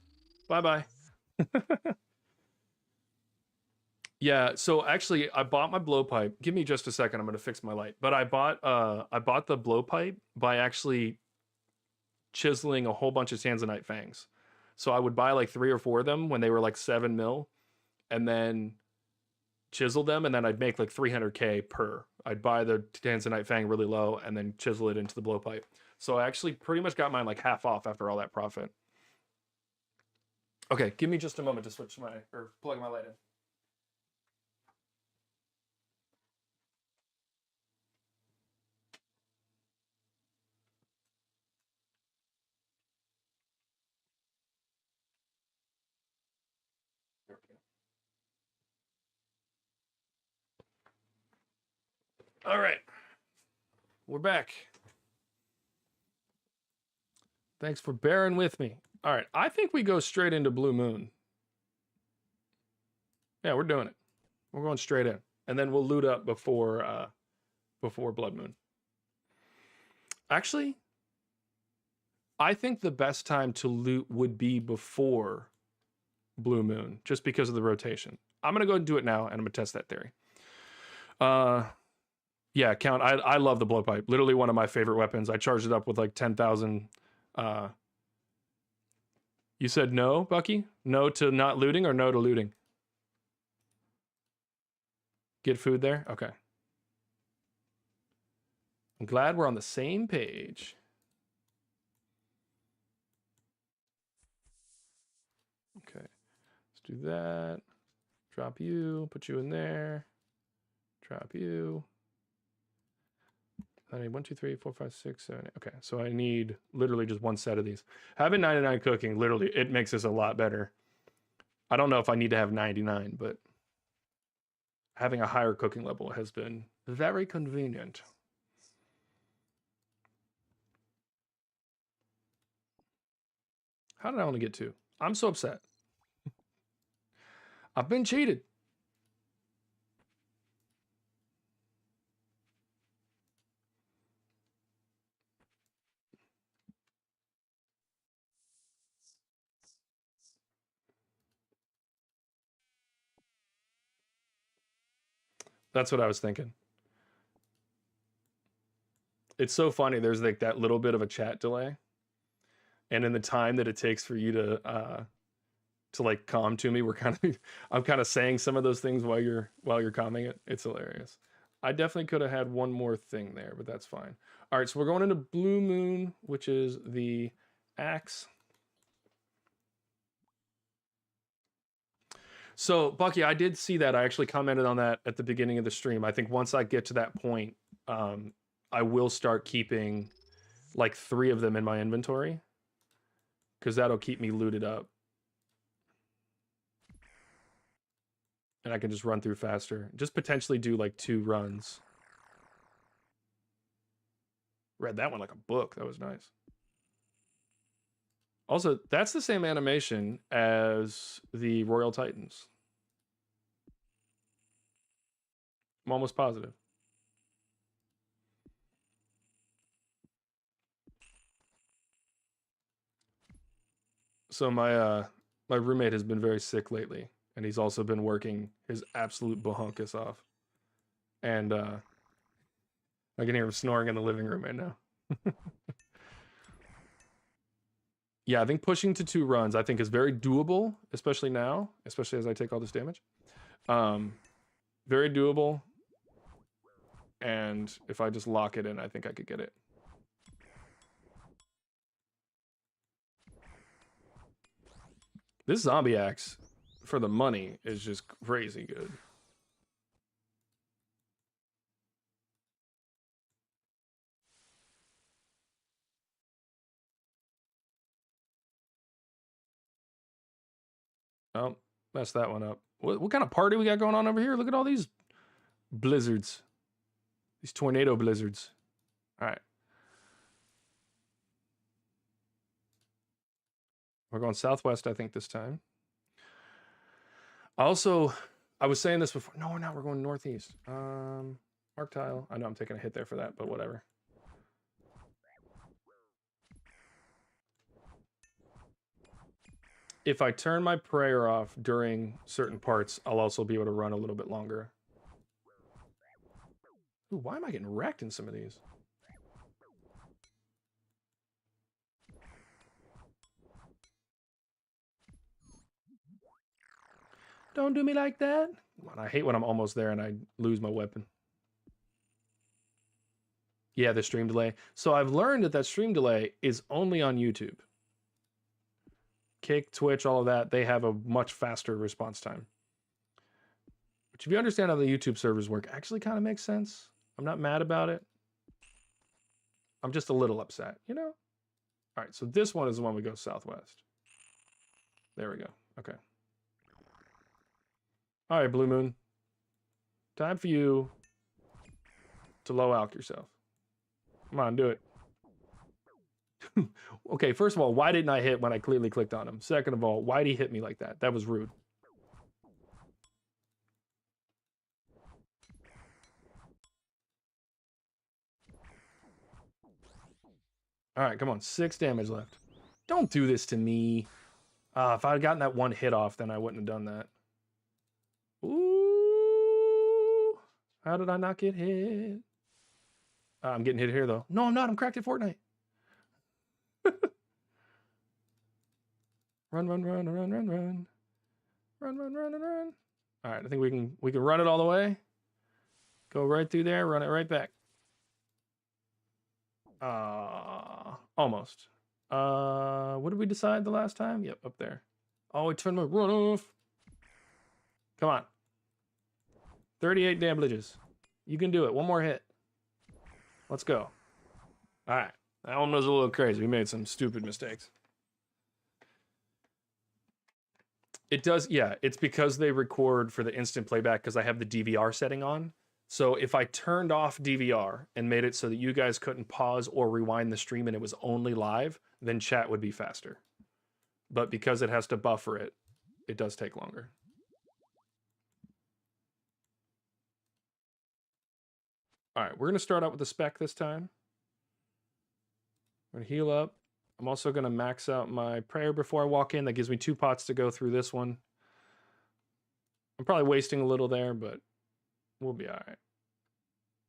[SPEAKER 1] Bye-bye. Yeah, so actually, I bought my blowpipe. Give me just a second. I'm going to fix my light. But I bought the blowpipe by actually chiseling a whole bunch of Tanzanite fangs. So I would buy like 3 or 4 of them when they were like 7 mil, and then chisel them, and then I'd make like 300k per. I'd buy the Tanzanite fang really low and then chisel it into the blowpipe. So I actually pretty much got mine like half off after all that profit. Okay, give me just a moment to switch my, or plug my light in. All right, we're back. Thanks for bearing with me. All right, I think we go straight into Blue Moon. Yeah, we're doing it. We're going straight in, and then we'll loot up before Blood Moon. Actually, I think the best time to loot would be before Blue Moon, just because of the rotation. I'm gonna go and do it now, and I'm gonna test that theory. Yeah, Count. I love the blowpipe. Literally one of my favorite weapons. I charged it up with like 10,000. You said no, Bucky? No to not looting, or no to looting? Get food there? Okay. I'm glad we're on the same page. Okay. Let's do that. Drop you. Put you in there. Drop you. I need 1, 2, 3, 4, 5, 6, 7. Okay, so I need literally just 1 set of these. Having 99 cooking, literally, it makes this a lot better. I don't know if I need to have 99, but having a higher cooking level has been very convenient. How did I only get 2? I'm so upset. I've been cheated. That's what I was thinking. It's so funny. There's like that little bit of a chat delay, and in the time that it takes for you to like calm to me, I'm kind of saying some of those things while you're calming it. It's hilarious. I definitely could have had one more thing there, but that's fine. All right, so we're going into Blue Moon, which is the axe. So, Bucky, I did see that. I actually commented on that at the beginning of the stream. I think once I get to that point, I will start keeping like 3 of them in my inventory because that'll keep me looted up. And I can just run through faster. Just potentially do like 2 runs. Read that one like a book. That was nice. Also, that's the same animation as the Royal Titans. I'm almost positive. So my roommate has been very sick lately, and he's also been working his absolute bahunkus off. And I can hear him snoring in the living room right now. Yeah, I think pushing to 2 runs I think is very doable, especially now, especially as I take all this damage. Very doable. And if I just lock it in, I think I could get it. This zombie axe for the money is just crazy good. Oh, messed that one up. What kind of party we got going on over here? Look at all these blizzards. These tornado blizzards. All right. We're going southwest, I think, this time. Also, I was saying this before. No, we're not. We're going northeast. Mark tile. I know I'm taking a hit there for that, but whatever. If I turn my prayer off during certain parts, I'll also be able to run a little bit longer. Ooh, why am I getting wrecked in some of these? Don't do me like that. I hate when I'm almost there and I lose my weapon. Yeah, the stream delay. So I've learned that stream delay is only on YouTube. Kick, Twitch, all of that, they have a much faster response time. Which, if you understand how the YouTube servers work, actually kind of makes sense. I'm not mad about it. I'm just a little upset, you know? All right, so this one is the one we go southwest. There we go. Okay. All right, Blue Moon. Time for you to low alk yourself. Come on, do it. Okay, first of all, why didn't I hit when I clearly clicked on him? Second of all, why'd he hit me like that? That was rude. All right, come on. 6 damage left. Don't do this to me. If I had gotten that 1 hit off, then I wouldn't have done that. Ooh. How did I not get hit? I'm getting hit here, though. No, I'm not. I'm cracked at Fortnite. Run, run, run, run, run, run. Run, run, run, run. All right, I think we can run it all the way. Go right through there, run it right back. Almost. What did we decide the last time? Yep, up there. Oh, I turned my run off. Come on. 38 damages. You can do it. 1 more hit. Let's go. All right. That one was a little crazy. We made some stupid mistakes. It does, yeah. It's because they record for the instant playback because I have the DVR setting on. So if I turned off DVR and made it so that you guys couldn't pause or rewind the stream and it was only live, then chat would be faster. But because it has to buffer it, it does take longer. All right, we're going to start out with the spec this time. I'm going to heal up. I'm also going to max out my prayer before I walk in. That gives me 2 pots to go through this one. I'm probably wasting a little there, but we'll be all right.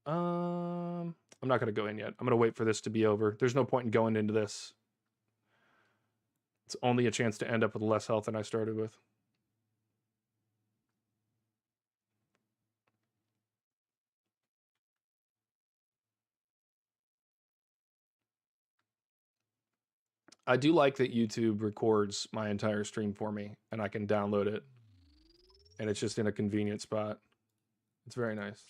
[SPEAKER 1] I'm not going to go in yet. I'm going to wait for this to be over. There's no point in going into this. It's only a chance to end up with less health than I started with. I do like that YouTube records my entire stream for me and I can download it and it's just in a convenient spot. It's very nice.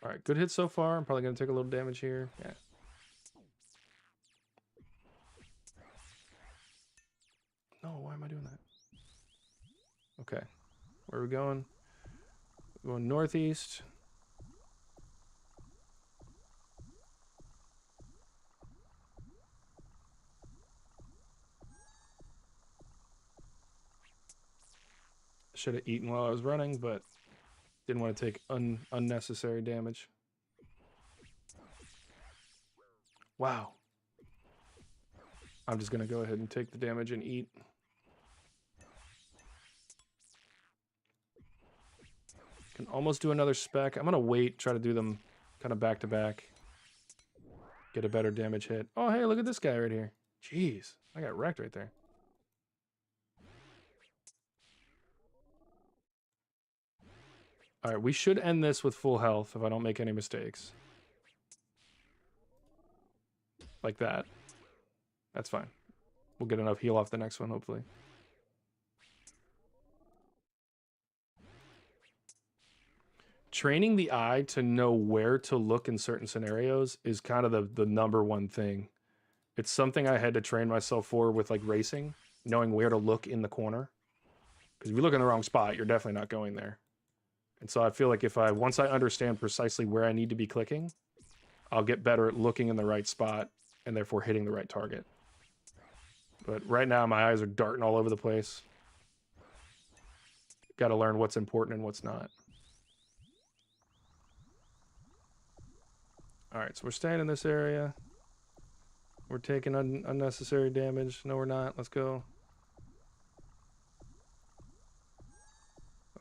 [SPEAKER 1] All right, good hit so far. I'm probably going to take a little damage here. Yeah. No, why am I doing that? Okay. Where are we going? We're going northeast. Should have eaten while I was running, but didn't want to take unnecessary damage. Wow. I'm just going to go ahead and take the damage and eat. Can almost do another spec. I'm going to wait, try to do them kind of back to back. Get a better damage hit. Oh, hey, look at this guy right here. Jeez, I got wrecked right there. All right, we should end this with full health if I don't make any mistakes. Like that. That's fine. We'll get enough heal off the next one, hopefully. Training the eye to know where to look in certain scenarios is kind of the number one thing. It's something I had to train myself for with like racing, knowing where to look in the corner. Because if you look in the wrong spot, you're definitely not going there. And so I feel like once I understand precisely where I need to be clicking, I'll get better at looking in the right spot and therefore hitting the right target. But right now my eyes are darting all over the place. Got to learn what's important and what's not. All right, so we're staying in this area. We're taking unnecessary damage. No, we're not. Let's go.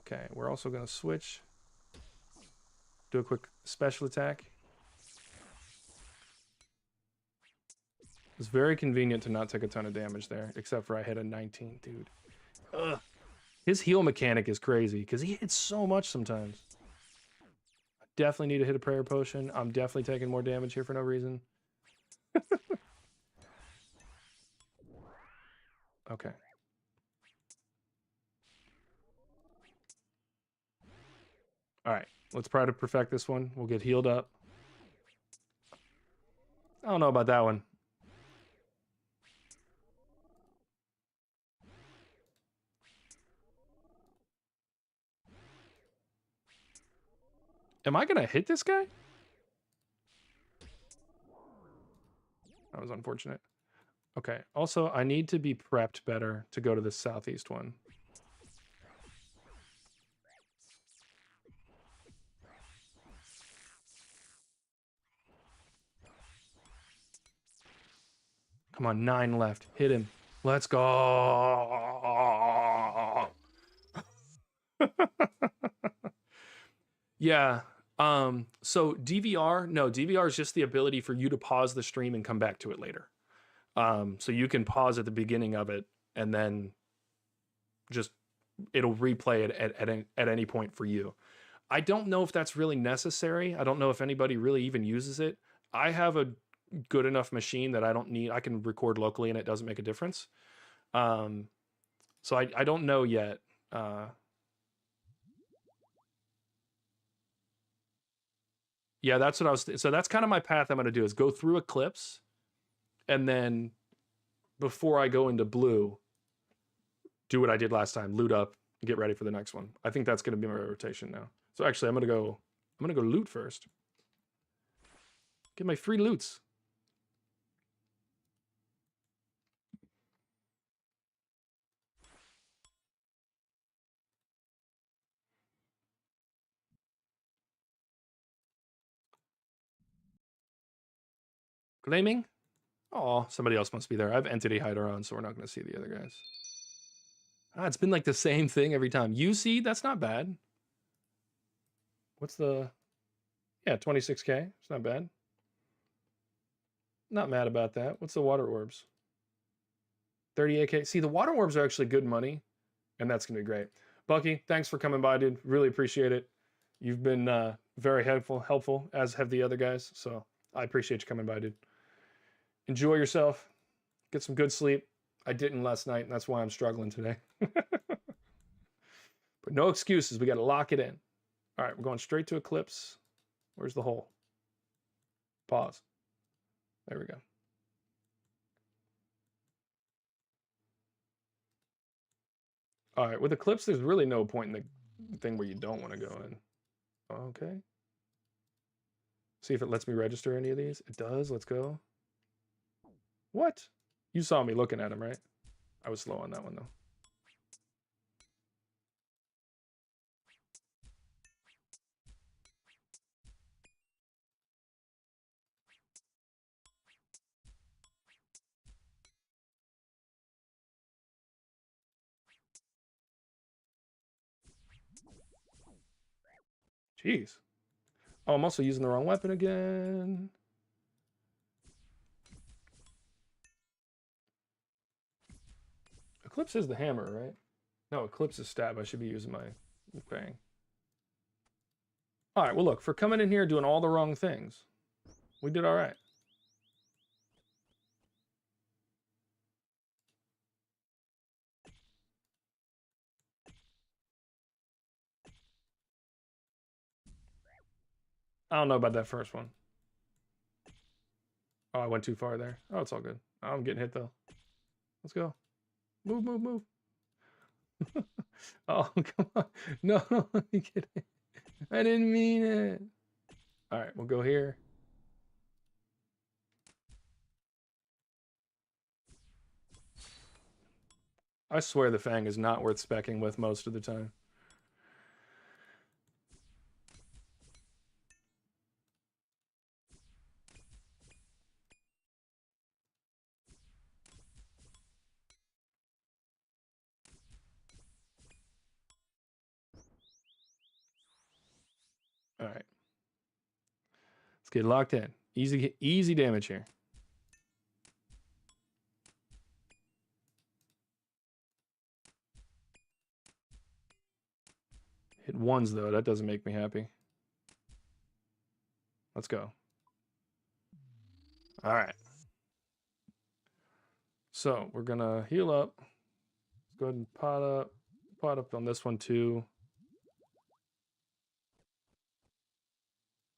[SPEAKER 1] Okay, we're also going to switch. Do a quick special attack. It's very convenient to not take a ton of damage there, except for I hit a 19, dude. Ugh. His heal mechanic is crazy, because he hits so much sometimes. I definitely need to hit a prayer potion. I'm definitely taking more damage here for no reason. Okay. All right, let's try to perfect this one. We'll get healed up. I don't know about that one. Am I gonna hit this guy? That was unfortunate. Okay, also, I need to be prepped better to go to the southeast one. Come on, 9 left. Hit him. Let's go. Yeah. So DVR is just the ability for you to pause the stream and come back to it later. So you can pause at the beginning of it and then just it'll replay it at any point for you. I don't know if that's really necessary. I don't know if anybody really even uses it. I have a good enough machine that I can record locally and it doesn't make a difference. So I don't know yet. Yeah, that's what I was. So that's kind of my path I'm going to do is go through Eclipse, and then before I go into blue, do what I did last time, loot up, and get ready for the next one. I think that's going to be my rotation now. So actually, I'm going to go loot first. Get my free loots. Claiming? Oh, somebody else must be there. I have Entity Hider on, so we're not going to see the other guys. Ah, it's been like the same thing every time. UC, that's not bad. What's the... Yeah, 26K. It's not bad. Not mad about that. What's the water orbs? 38K. See, the water orbs are actually good money, and that's going to be great. Bucky, thanks for coming by, dude. Really appreciate it. You've been very helpful, as have the other guys. So I appreciate you coming by, dude. Enjoy yourself. Get some good sleep. I didn't last night, and that's why I'm struggling today. But no excuses. We got to lock it in. All right, we're going straight to Eclipse. Where's the hole? Pause. There we go. All right, with Eclipse, there's really no point in the thing where you don't want to go in. Okay. See if it lets me register any of these. It does. Let's go. What? You saw me looking at him, right? I was slow on that one, though. Jeez. Oh, I'm also using the wrong weapon again. Eclipse is the hammer, right? No, Eclipse is stab. I should be using my bang. All right, well, look, for coming in here doing all the wrong things, we did all right. I don't know about that first one. Oh, I went too far there. Oh, it's all good. I'm getting hit, though. Let's go. Move, move, move. Oh, come on. No, let me get it. I didn't mean it. All right, we'll go here. I swear the Fang is not worth specking with most of the time. All right. Let's get locked in. Easy damage here. Hit ones, though. That doesn't make me happy. Let's go. All right. So we're going to heal up. Let's go ahead and pot up. Pot up on this one, too.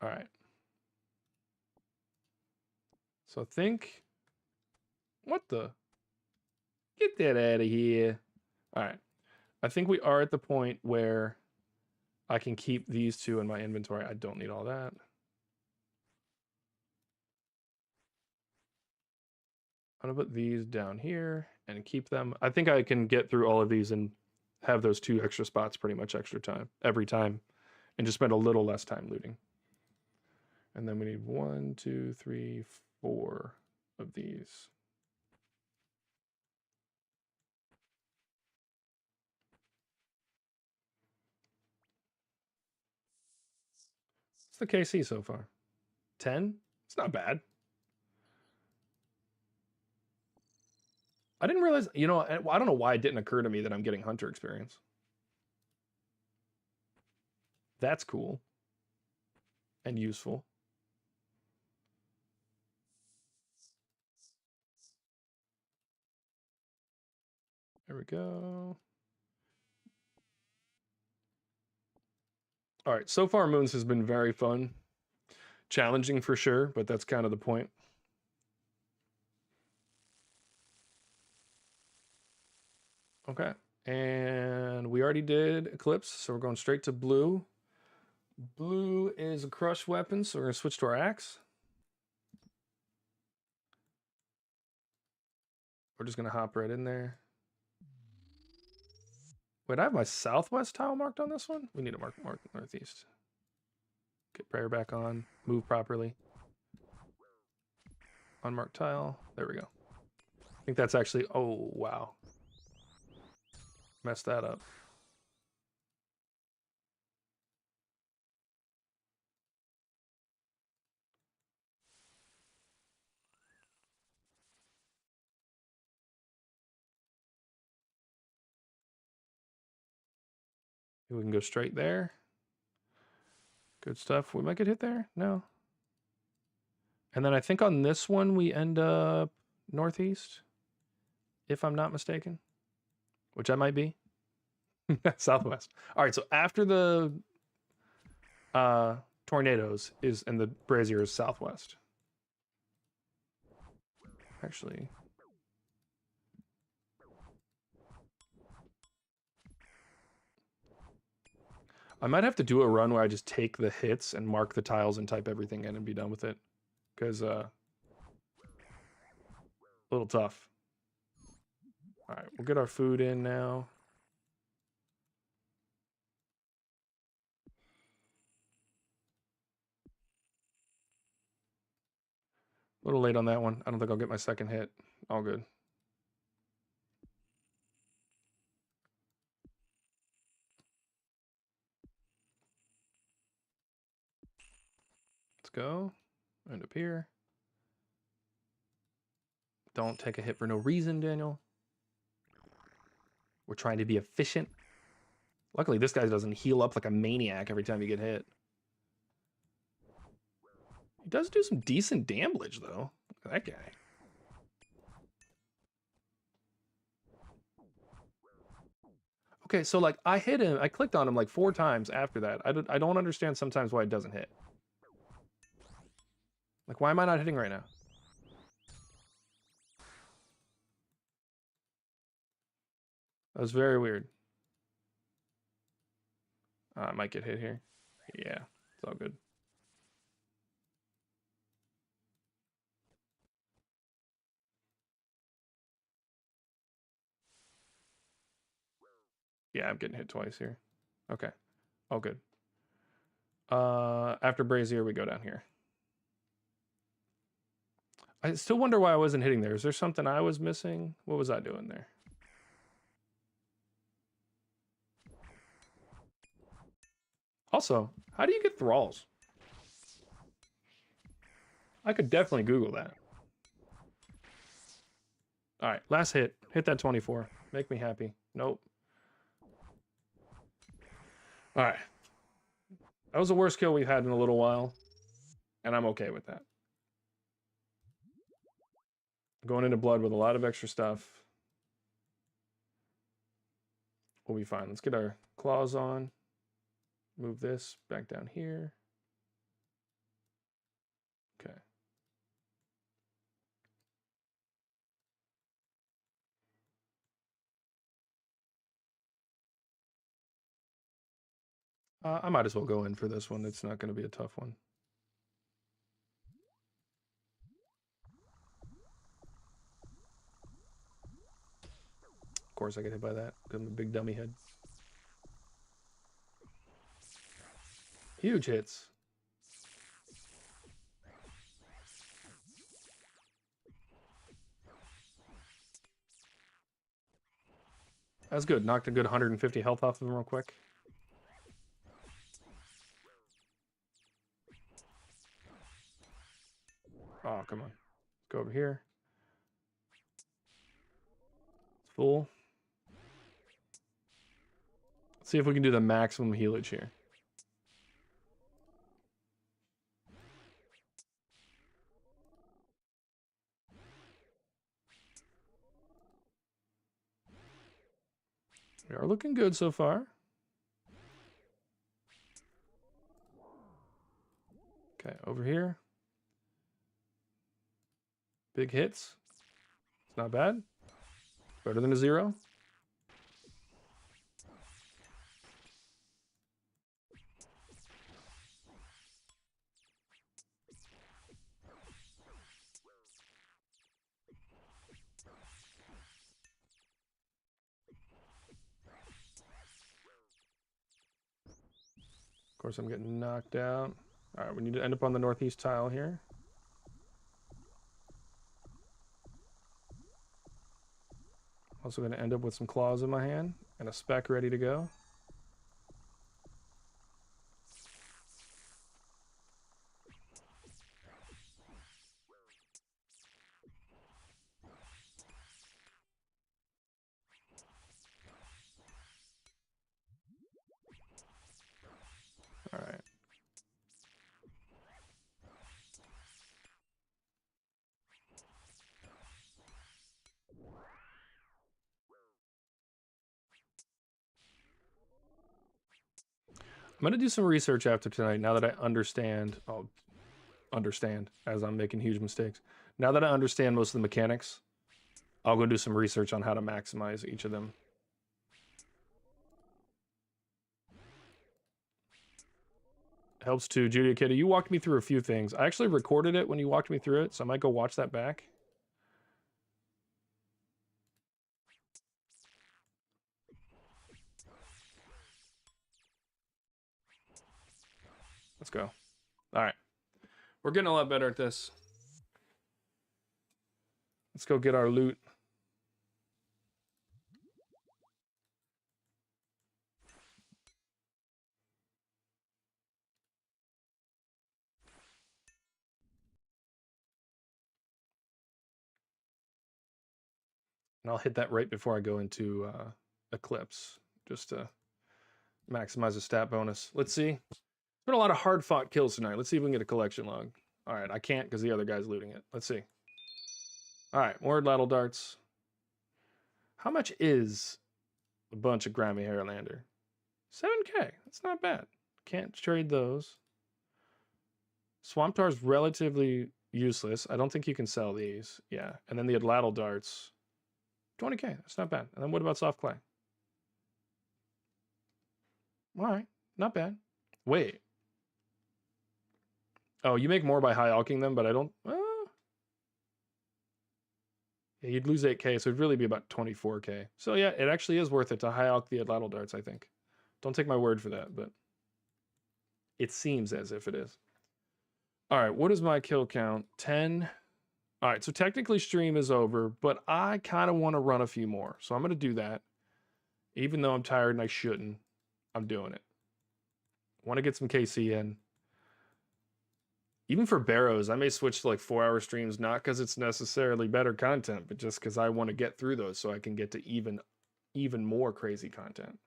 [SPEAKER 1] All right. So I think... What the? Get that out of here. All right. I think we are at the point where I can keep these two in my inventory. I don't need all that. I'm going to put these down here and keep them. I think I can get through all of these and have those 2 extra spots pretty much extra time every time and just spend a little less time looting. And then we need 1, 2, 3, 4 of these. What's the KC so far? 10? It's not bad. I didn't realize, you know, I don't know why it didn't occur to me that I'm getting hunter experience. That's cool and useful. There we go. All right, so far Moons has been very fun. Challenging for sure, but that's kind of the point. Okay, and we already did Eclipse, so we're going straight to blue. Blue is a crush weapon, so we're going to switch to our axe. We're just going to hop right in there. Wait, I have my southwest tile marked on this one? We need to mark northeast. Get prayer back on. Move properly. Unmarked tile. There we go. I think that's actually... Oh, wow. Messed that up. We can go straight there. Good stuff. We might get hit there. No. And then I think on this one we end up northeast, if I'm not mistaken, which I might be. Southwest. All right, so after the tornadoes is and the brazier is southwest. Actually, I might have to do a run where I just take the hits and mark the tiles and type everything in and be done with it, because a little tough. All right, we'll get our food in now. A little late on that one. I don't think I'll get my second hit. All good. Let's go. End up here. Don't take a hit for no reason, Daniel. We're trying to be efficient. Luckily, this guy doesn't heal up like a maniac every time you get hit. He does do some decent damage, though. Look at that guy. Okay, so like I hit him. I clicked on him like 4 times after that. I don't understand sometimes why it doesn't hit. Like, why am I not hitting right now? That was very weird. I might get hit here. Yeah, it's all good. Yeah, I'm getting hit twice here. Okay. All good. After Brazier, we go down here. I still wonder why I wasn't hitting there. Is there something I was missing? What was I doing there? Also, how do you get thralls? I could definitely Google that. All right, last hit. Hit that 24. Make me happy. Nope. All right. That was the worst kill we've had in a little while, and I'm okay with that. Going into blood with a lot of extra stuff. We'll be fine. Let's get our claws on. Move this back down here. Okay. I might as well go in for this one. It's not going to be a tough one. Of course I get hit by that. I'm a big dummy head. Huge hits. That's good. Knocked a good 150 health off of him real quick. Oh, come on. Let's go over here. It's full. Let's see if we can do the maximum healage here. We are looking good so far. Okay, over here. Big hits. It's not bad. Better than a 0. Of course, I'm getting knocked out. All right, we need to end up on the northeast tile here. Also going to end up with some claws in my hand and a spec ready to go. going to do some research after tonight now that I understand. Oh, understand as I'm making huge mistakes. Now that I understand most of the mechanics, I'll go do some research on how to maximize each of them. Helps too, Julia Kitty. You walked me through a few things. I actually recorded it when you walked me through it, so I might go watch that back. Let's go. All right. We're getting a lot better at this. Let's go get our loot. And I'll hit that right before I go into Eclipse, just to maximize the stat bonus. Let's see. There's been a lot of hard-fought kills tonight. Let's see if we can get a collection log. All right, I can't because the other guy's looting it. Let's see. All right, more ladle darts. How much is a bunch of Grammy Hairlander? 7K. That's not bad. Can't trade those. Swamp Tar's relatively useless. I don't think you can sell these. Yeah, and then the ladle darts. 20K, that's not bad. And then what about soft clay? All right, not bad. Wait. Oh, you make more by high alking them, but I don't... yeah, you'd lose 8K, so it'd really be about 24K. So yeah, it actually is worth it to high alk the ladle darts, I think. Don't take my word for that, but it seems as if it is. All right, what is my kill count? 10. All right, so technically stream is over, but I kind of want to run a few more. So I'm going to do that. Even though I'm tired and I shouldn't, I'm doing it. Want to get some KC in. Even for Barrows, I may switch to like 4-hour streams, not because it's necessarily better content, but just because I want to get through those so I can get to even more crazy content.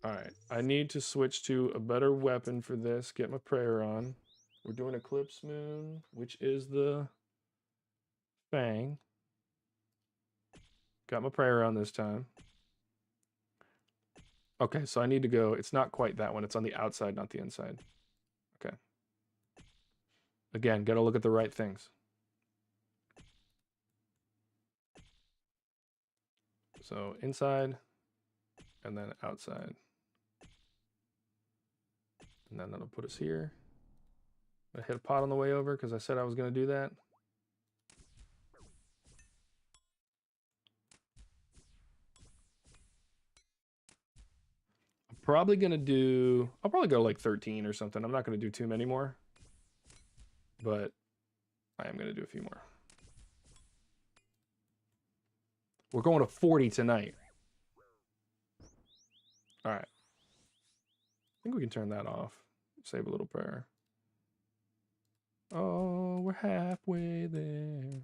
[SPEAKER 1] All right, I need to switch to a better weapon for this. Get my prayer on. We're doing Eclipse Moon, which is the Fang. Got my prayer on this time. Okay, so I need to go. It's not quite that one. It's on the outside, not the inside. Okay. Again, got to look at the right things. So inside and then outside. And then that'll put us here. I hit a pot on the way over because I said I was going to do that. I'm probably going to do... I'll probably go like 13 or something. I'm not going to do too many more. But I am going to do a few more. We're going to 40 tonight. All right. I think we can turn that off. Save a little prayer. Oh, we're halfway there.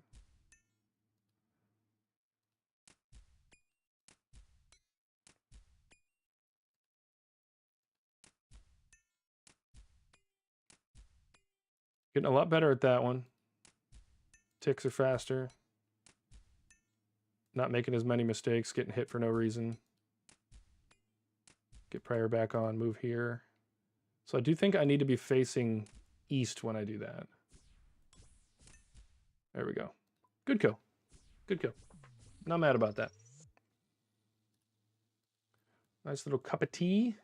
[SPEAKER 1] Getting a lot better at that one. Ticks are faster. Not making as many mistakes, getting hit for no reason. Get prayer back on, move here. So I do think I need to be facing east when I do that. There we go. Good kill. Good kill. Not mad about that. Nice little cup of tea.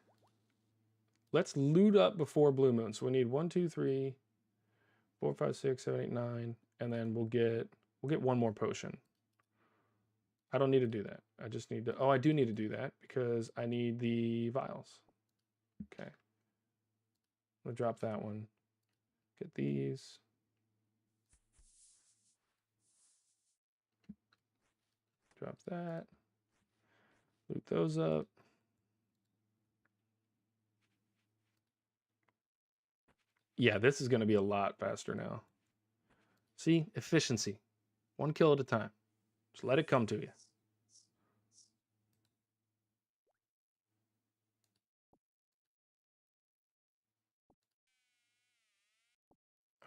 [SPEAKER 1] Let's loot up before Blue Moon. So we need 1, 2, 3, 4, 5, 6, 7, 8, 9, and then we'll get one more potion. I don't need to do that. I just need to... Oh, I do need to do that because I need the vials. Okay. I'm going to drop that one. Get these. Drop that. Loot those up. Yeah, this is going to be a lot faster now. See? Efficiency. 1 kill at a time. Just let it come to you.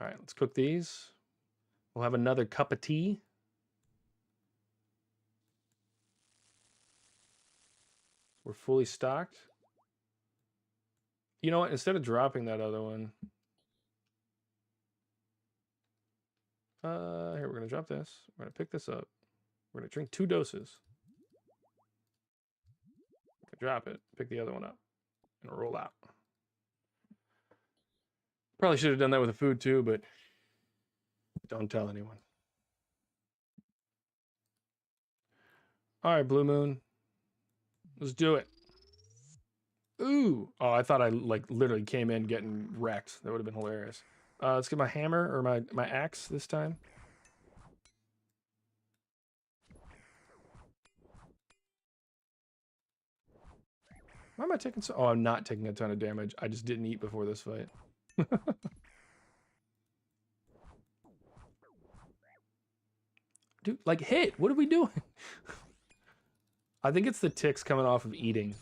[SPEAKER 1] All right, let's cook these. We'll have another cup of tea. We're fully stocked. You know what? Instead of dropping that other one, here, we're gonna drop this. We're gonna pick this up. We're gonna drink 2 doses. Drop it, pick the other one up, and roll out. Probably should have done that with the food too, but don't tell anyone. All right, Blue Moon. Let's do it. Ooh. Oh, I thought I like literally came in getting wrecked. That would have been hilarious. Let's get my hammer or my axe this time. Why am I taking so... Oh, I'm not taking a ton of damage. I just didn't eat before this fight. Dude, like, hit! What are we doing? I think it's the ticks coming off of eating.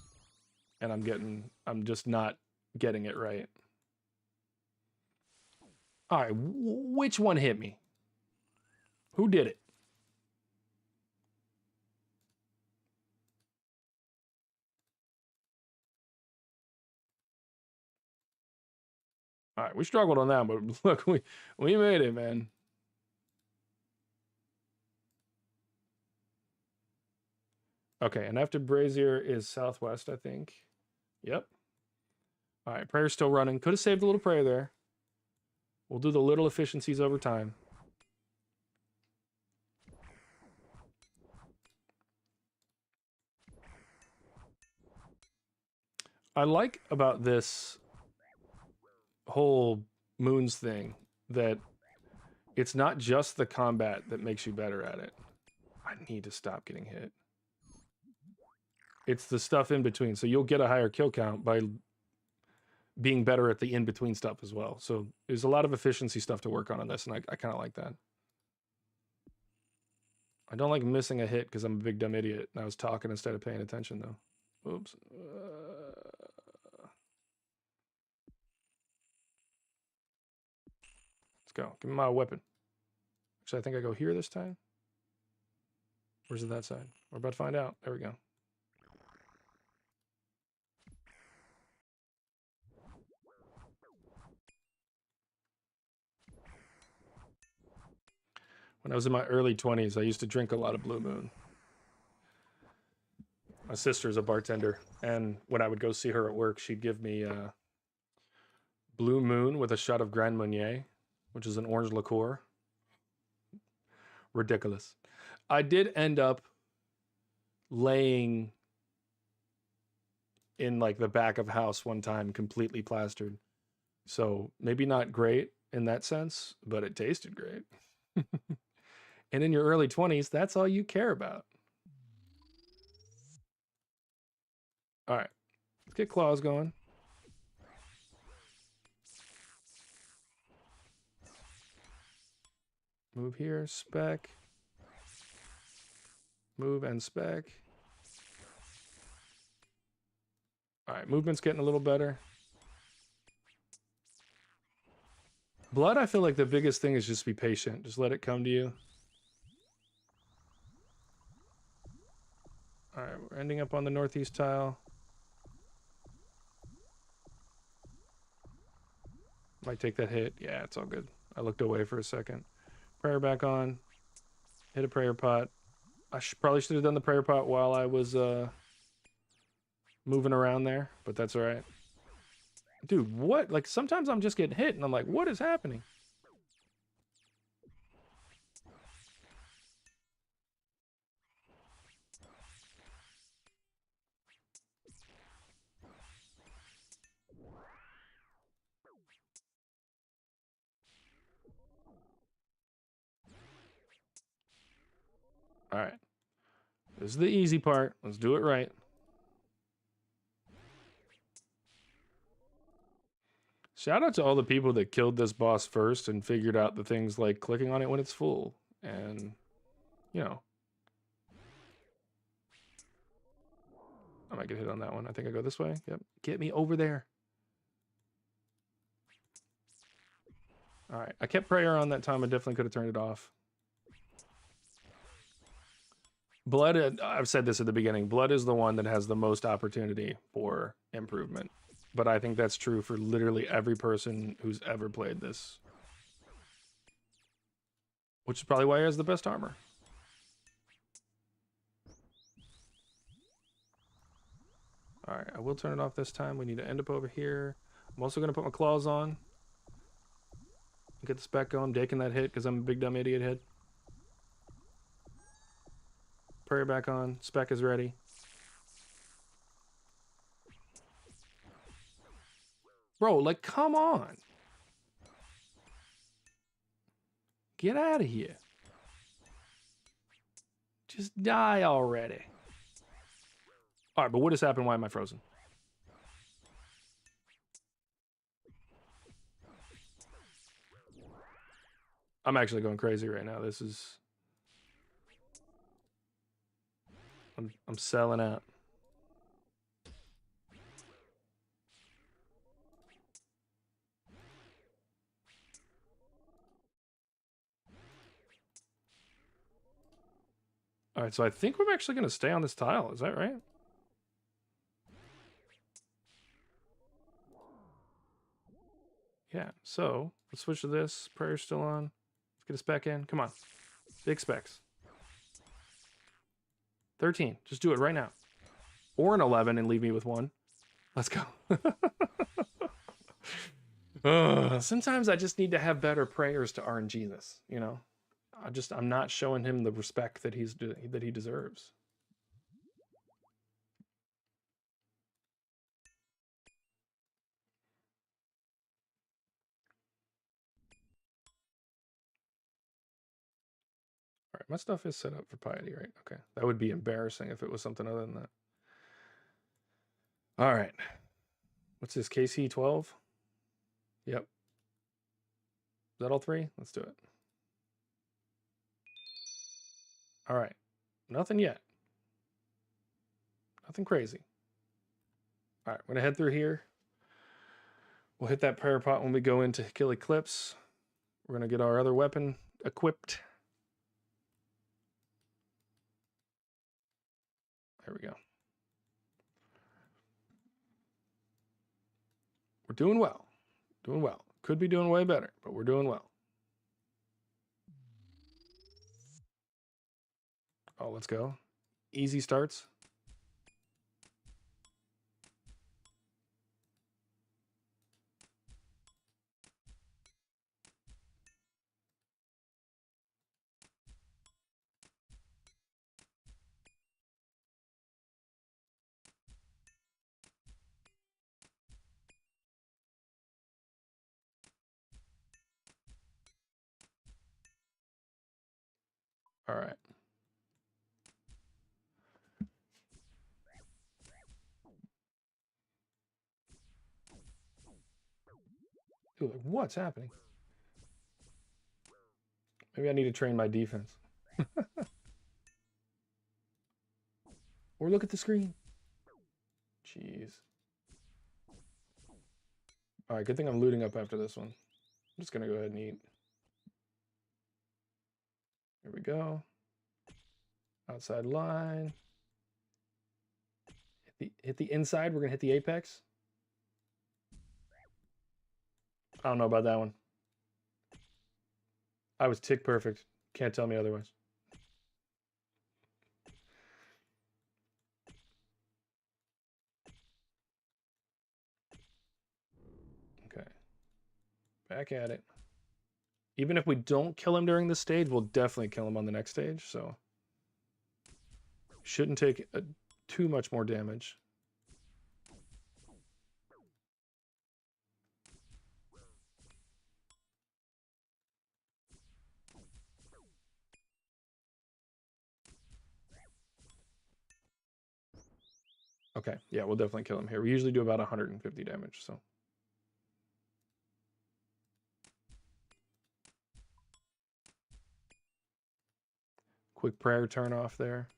[SPEAKER 1] And I'm just not getting it right. All right, which one hit me? Who did it? All right, we struggled on that, but look, we made it, man. Okay, and after Brazier is southwest, I think. Yep. All right, prayer's still running. Could have saved a little prayer there. We'll do the little efficiencies over time. I like about this whole Moons thing that it's not just the combat that makes you better at it. I need to stop getting hit. It's the stuff in between. So you'll get a higher kill count by being better at the in-between stuff as well. So there's a lot of efficiency stuff to work on this, and I kind of like that. I don't like missing a hit because I'm a big dumb idiot, and I was talking instead of paying attention, though. Oops. Let's go. Give me my weapon. Actually, I think I go here this time. Where's it that side? We're about to find out. There we go. When I was in my early 20s, I used to drink a lot of Blue Moon. My sister's a bartender, and when I would go see her at work, she'd give me Blue Moon with a shot of Grand Marnier, which is an orange liqueur. Ridiculous. I did end up laying in like the back of house one time, completely plastered. So maybe not great in that sense, but it tasted great. And in your early 20s, that's all you care about. All right, let's get claws going. Move here, spec. Move and spec. All right, movement's getting a little better. Blood, I feel like the biggest thing is just be patient. Just let it come to you. All right, we're ending up on the northeast tile. Might take that hit. Yeah, it's all good. I looked away for a second. Prayer back on. Hit a prayer pot. I probably should have done the prayer pot while I was moving around there, but that's all right. Dude, what? Like, sometimes I'm just getting hit, and I'm like, what is happening? All right. This is the easy part. Let's do it right. Shout out to all the people that killed this boss first and figured out the things like clicking on it when it's full. And, you know. I might get hit on that one. I think I go this way. Yep. Get me over there. All right. I kept prayer on that time. I definitely could have turned it off. Blood, I've said this at the beginning, blood is the one that has the most opportunity for improvement. but I think that's true for literally every person who's ever played this. Which is probably why he has the best armor. Alright, I will turn it off this time. We need to end up over here. I'm also going to put my claws on. Get the spec going, taking that hit because I'm a big dumb idiot head. Prayer back on. Spec is ready. Bro, like, come on. Get out of here. Just die already. All right, but what has happened? Why am I frozen? I'm actually going crazy right now. This is... I'm selling out. All right, so I think we're actually going to stay on this tile. Is that right? Yeah, so let's switch to this. Prayer's still on. Let's get a spec in. Come on. Big specs. 13. Just do it right now. Or an 11 and leave me with 1. Let's go. Sometimes I just need to have better prayers to RNG this, you know? I'm not showing him the respect that he deserves. All right, my stuff is set up for piety, right? Okay, that would be embarrassing if it was something other than that. All right, what's this? KC 12. Yep. Is that all 3? Let's do it. All right, nothing yet. Nothing crazy. All right, we're gonna head through here. We'll hit that prayer pot when we go into kill Eclipse. We're gonna get our other weapon equipped. There we go. We're doing well. Doing well. Could be doing way better, but we're doing well. Oh, let's go. Easy starts. All right. Dude, like, what's happening? Maybe I need to train my defense. Or look at the screen. Jeez. All right, good thing I'm looting up after this one. I'm just going to go ahead and eat. Here we go. Outside line. Hit the inside. We're going to hit the apex. I don't know about that one. I was tick perfect. Can't tell me otherwise. Okay. Back at it. Even if we don't kill him during this stage, we'll definitely kill him on the next stage, so... Shouldn't take too much more damage. Okay, yeah, we'll definitely kill him here. We usually do about 150 damage, so... Quick prayer turn off there.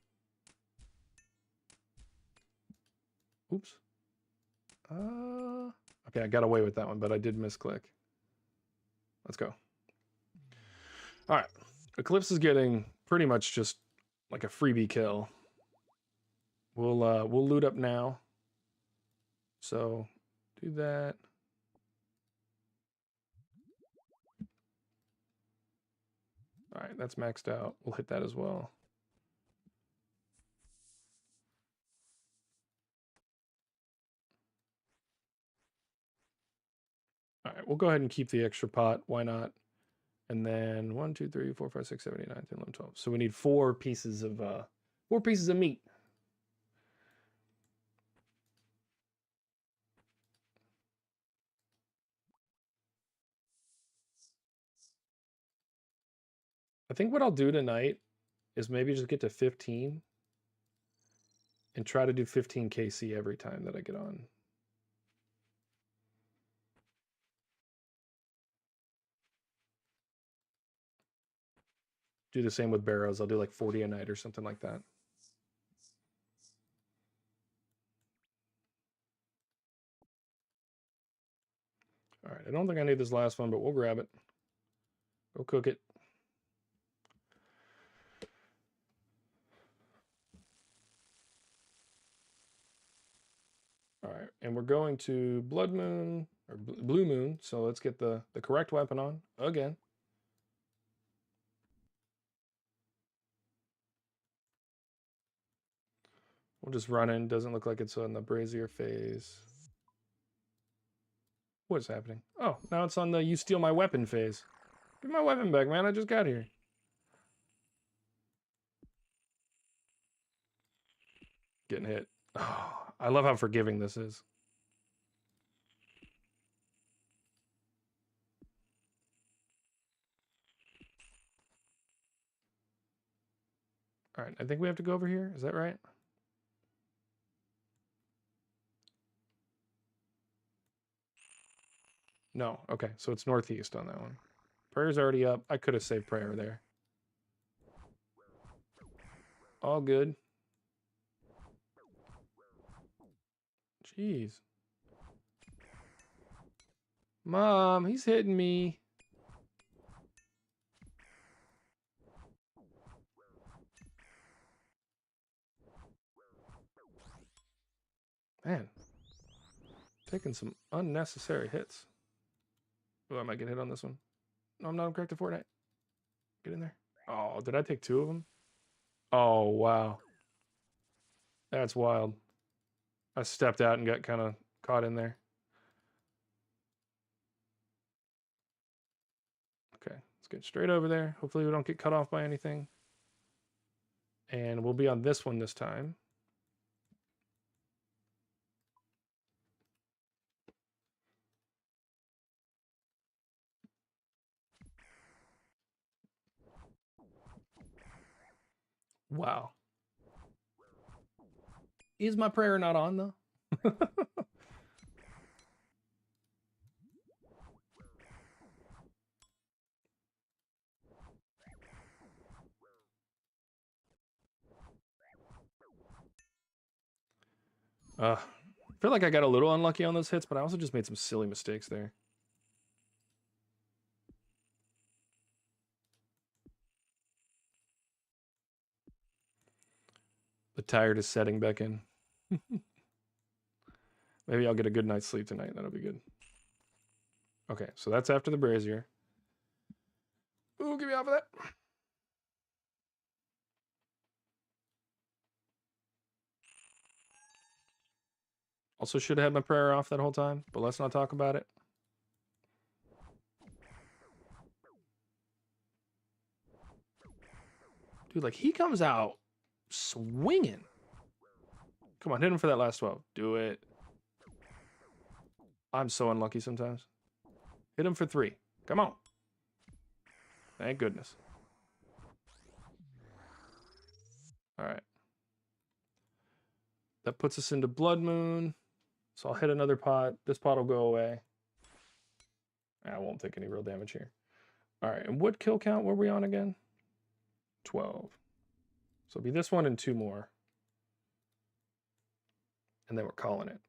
[SPEAKER 1] Oops. Okay, I got away with that one, but I did misclick. Let's go. All right. Eclipse is getting pretty much just like a freebie kill. We'll loot up now. So Do that. All right, that's maxed out. We'll hit that as well. All right, we'll go ahead and keep the extra pot. Why not? And then 1, 2, 3, 4, 5, 6, 7, 8, 9, 10, 11, 12. So we need 4 pieces of meat. I think what I'll do tonight is maybe just get to 15 and try to do 15 KC every time that I get on. Do the same with Barrows. I'll do like 40 a night or something like that. All right, I don't think I need this last one, but we'll grab it. Go cook it. All right, and we're going to Blood Moon, or Blue Moon, so let's get the correct weapon on again. We'll just run in. Doesn't look like it's on the brazier phase. What is happening? Oh, now it's on the you steal my weapon phase. Give my weapon back, man. I just got here. Getting hit. Oh, I love how forgiving this is. All right, I think we have to go over here. Is that right? No. Okay, so it's northeast on that one. Prayer's already up. I could have saved prayer there. All good. Jeez. Mom, he's hitting me. Man. Taking some unnecessary hits. Oh, I might get hit on this one. No, I'm not correct to Fortnite. Get in there. Oh, did I take 2 of them? Oh, wow. That's wild. I stepped out and got kind of caught in there. Okay, let's get straight over there. Hopefully we don't get cut off by anything. And we'll be on this one this time. Wow. Is my prayer not on, though? I feel like I got a little unlucky on those hits, but I also just made some silly mistakes there. The tired is setting back in. Maybe I'll get a good night's sleep tonight. That'll be good. Okay, so that's after the brazier. Ooh, get me off of that. Also should have had my prayer off that whole time, but let's not talk about it. Dude, like, he comes out swinging. Come on, hit him for that last 12. Do it. I'm so unlucky sometimes. Hit him for 3. Come on. Thank goodness. All right. That puts us into Blood Moon. So I'll hit another pot. This pot will go away. I won't take any real damage here. All right, and what kill count were we on again? 12. So it'll be this one and 2 more. And then we're calling it.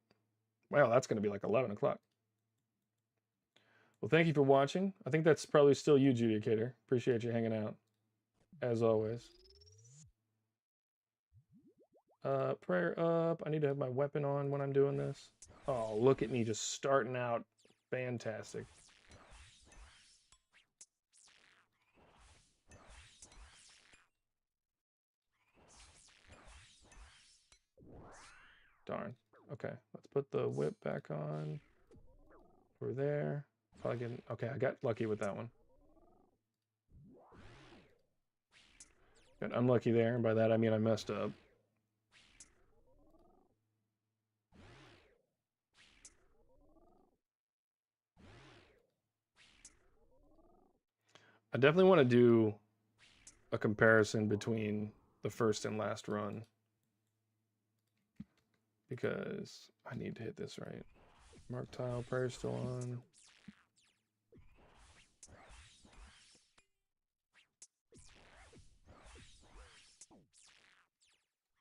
[SPEAKER 1] Wow, that's going to be like 11 o'clock. Well, thank you for watching. I think that's probably still you, Judicator. Appreciate you hanging out, as always. Prayer up. I need to have my weapon on when I'm doing this. Oh, look at me just starting out. Fantastic. Darn. Okay, let's put the whip back on. We're there. Probably getting... Okay, I got lucky with that one. Got unlucky there, and by that I mean I messed up. I definitely want to do a comparison between the first and last run, because I need to hit this right. Mark tile, prayer still on.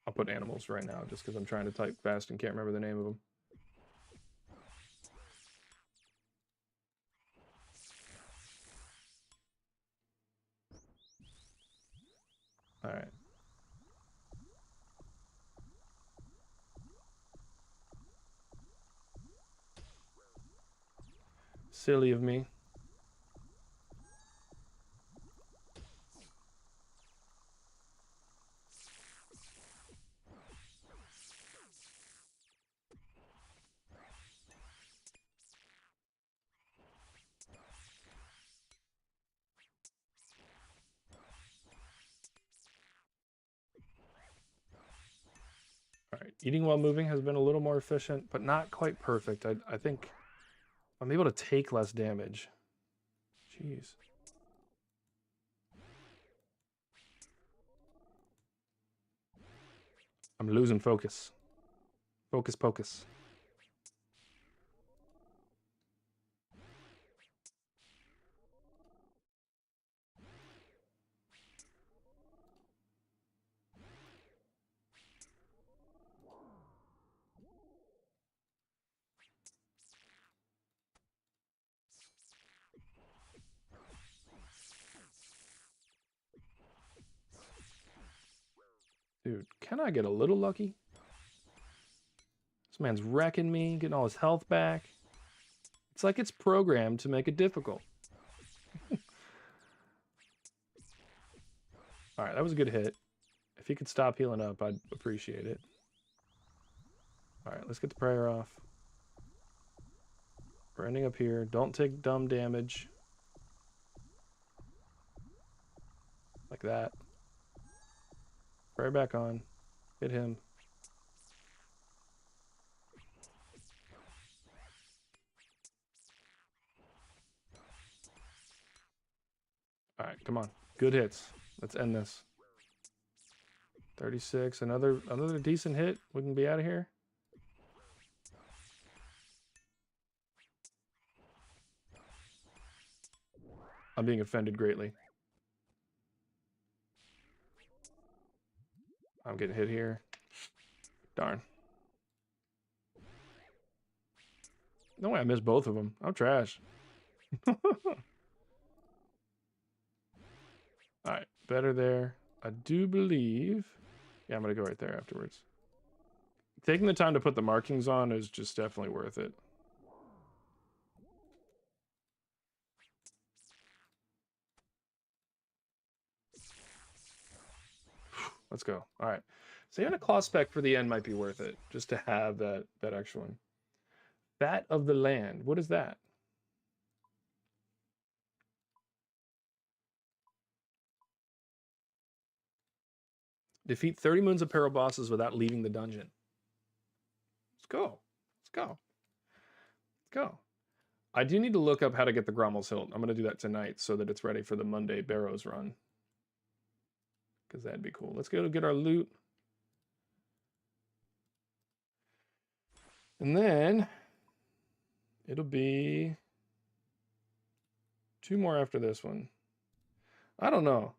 [SPEAKER 1] I'll put animals right now just because I'm trying to type fast and can't remember the name of them. All right. Silly of me. All right, eating while moving has been a little more efficient, but not quite perfect. I think I'm able to take less damage. Jeez. I'm losing focus. Focus pocus. Dude, can I get a little lucky? This man's wrecking me, getting all his health back. It's like it's programmed to make it difficult. All right, that was a good hit. If he could stop healing up, I'd appreciate it. All right, let's get the prayer off. We're ending up here. Don't take dumb damage. Like that. Prayer back on. Hit him. All right, come on. Good hits. Let's end this. 36. Another decent hit. We can be out of here. I'm being offended greatly. I'm getting hit here. Darn. No way I missed both of them. I'm trash. Alright, better there. I do believe... Yeah, I'm going to go right there afterwards. Taking the time to put the markings on is just definitely worth it. Let's go. All right. Saving a claw spec for the end might be worth it, just to have that extra one. Fat of the Land. What is that? Defeat 30 Moons of Peril bosses without leaving the dungeon. Let's go. Let's go. Let's go. I do need to look up how to get the Grommel's Hilt. I'm going to do that tonight so that it's ready for the Monday Barrows run. Because that'd be cool. Let's go get our loot. And then it'll be 2 more after this one. I don't know.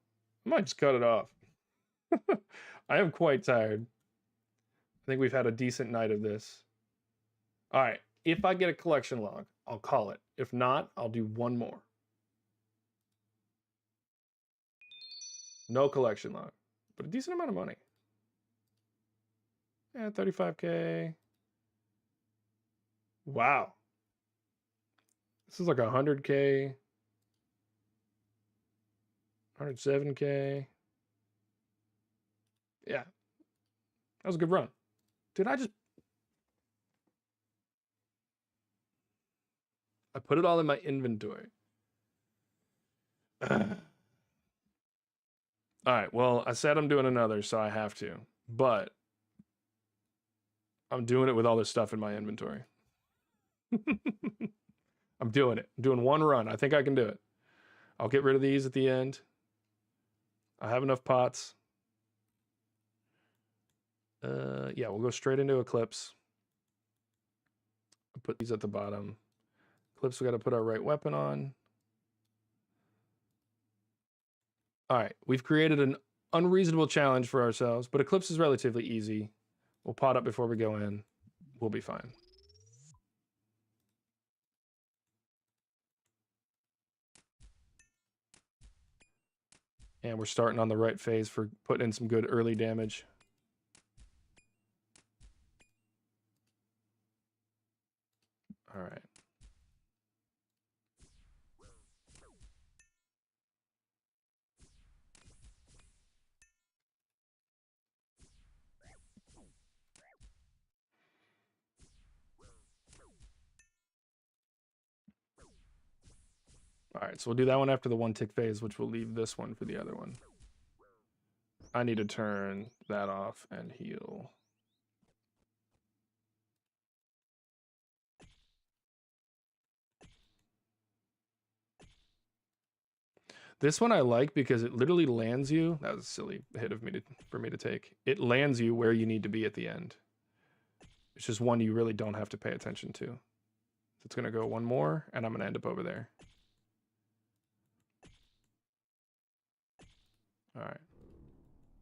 [SPEAKER 1] I might just cut it off. I am quite tired. I think we've had a decent night of this. All right. If I get a collection log, I'll call it. If not, I'll do one more. No collection log, but a decent amount of money. Yeah, 35K. Wow. This is like 100K. 107K. Yeah. That was a good run. Dude, I put it all in my inventory. All right, well, I said I'm doing another, so I have to. But I'm doing it with all this stuff in my inventory. I'm doing it. I'm doing one run. I think I can do it. I'll get rid of these at the end. I have enough pots. Yeah, we'll go straight into Eclipse. I'll put these at the bottom. Eclipse, we got to put our right weapon on. All right, we've created an unreasonable challenge for ourselves, but Eclipse is relatively easy. We'll pot up before we go in. We'll be fine. And we're starting on the right phase for putting in some good early damage. All right. All right, so we'll do that one after the one tick phase, which will leave this one for the other one. I need to turn that off and heal. This one I like because it literally lands you. That was a silly hit of for me to take. It lands you where you need to be at the end. It's just one you really don't have to pay attention to. So it's going to go one more, and I'm going to end up over there. All right.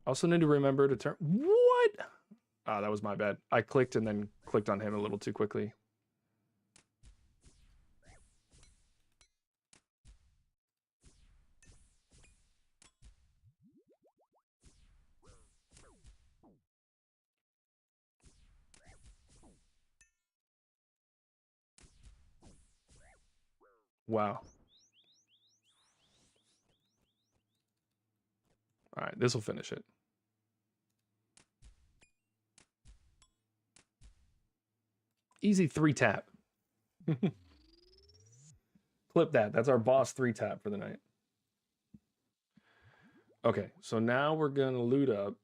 [SPEAKER 1] Also need to remember to turn... What? Ah, that was my bad. I clicked and then clicked on him a little too quickly. Wow. All right, this will finish it. Easy 3-tap. Clip that. That's our boss 3-tap for the night. Okay, so now we're going to loot up.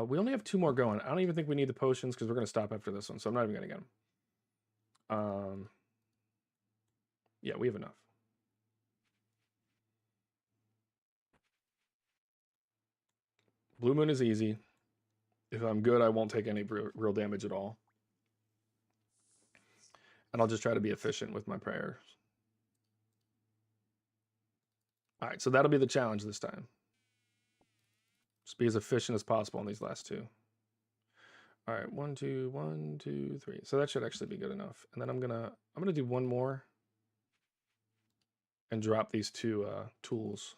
[SPEAKER 1] We only have 2 more going. I don't even think we need the potions because we're going to stop after this one, so I'm not even going to get them. Yeah, we have enough. Blue Moon is easy. If I'm good, I won't take any real damage at all. And I'll just try to be efficient with my prayers. All right, so that'll be the challenge this time. Just be as efficient as possible on these last 2. All right, 1, 2, 1, 2, 3. So that should actually be good enough. And then I'm gonna do one more and drop these 2 tools.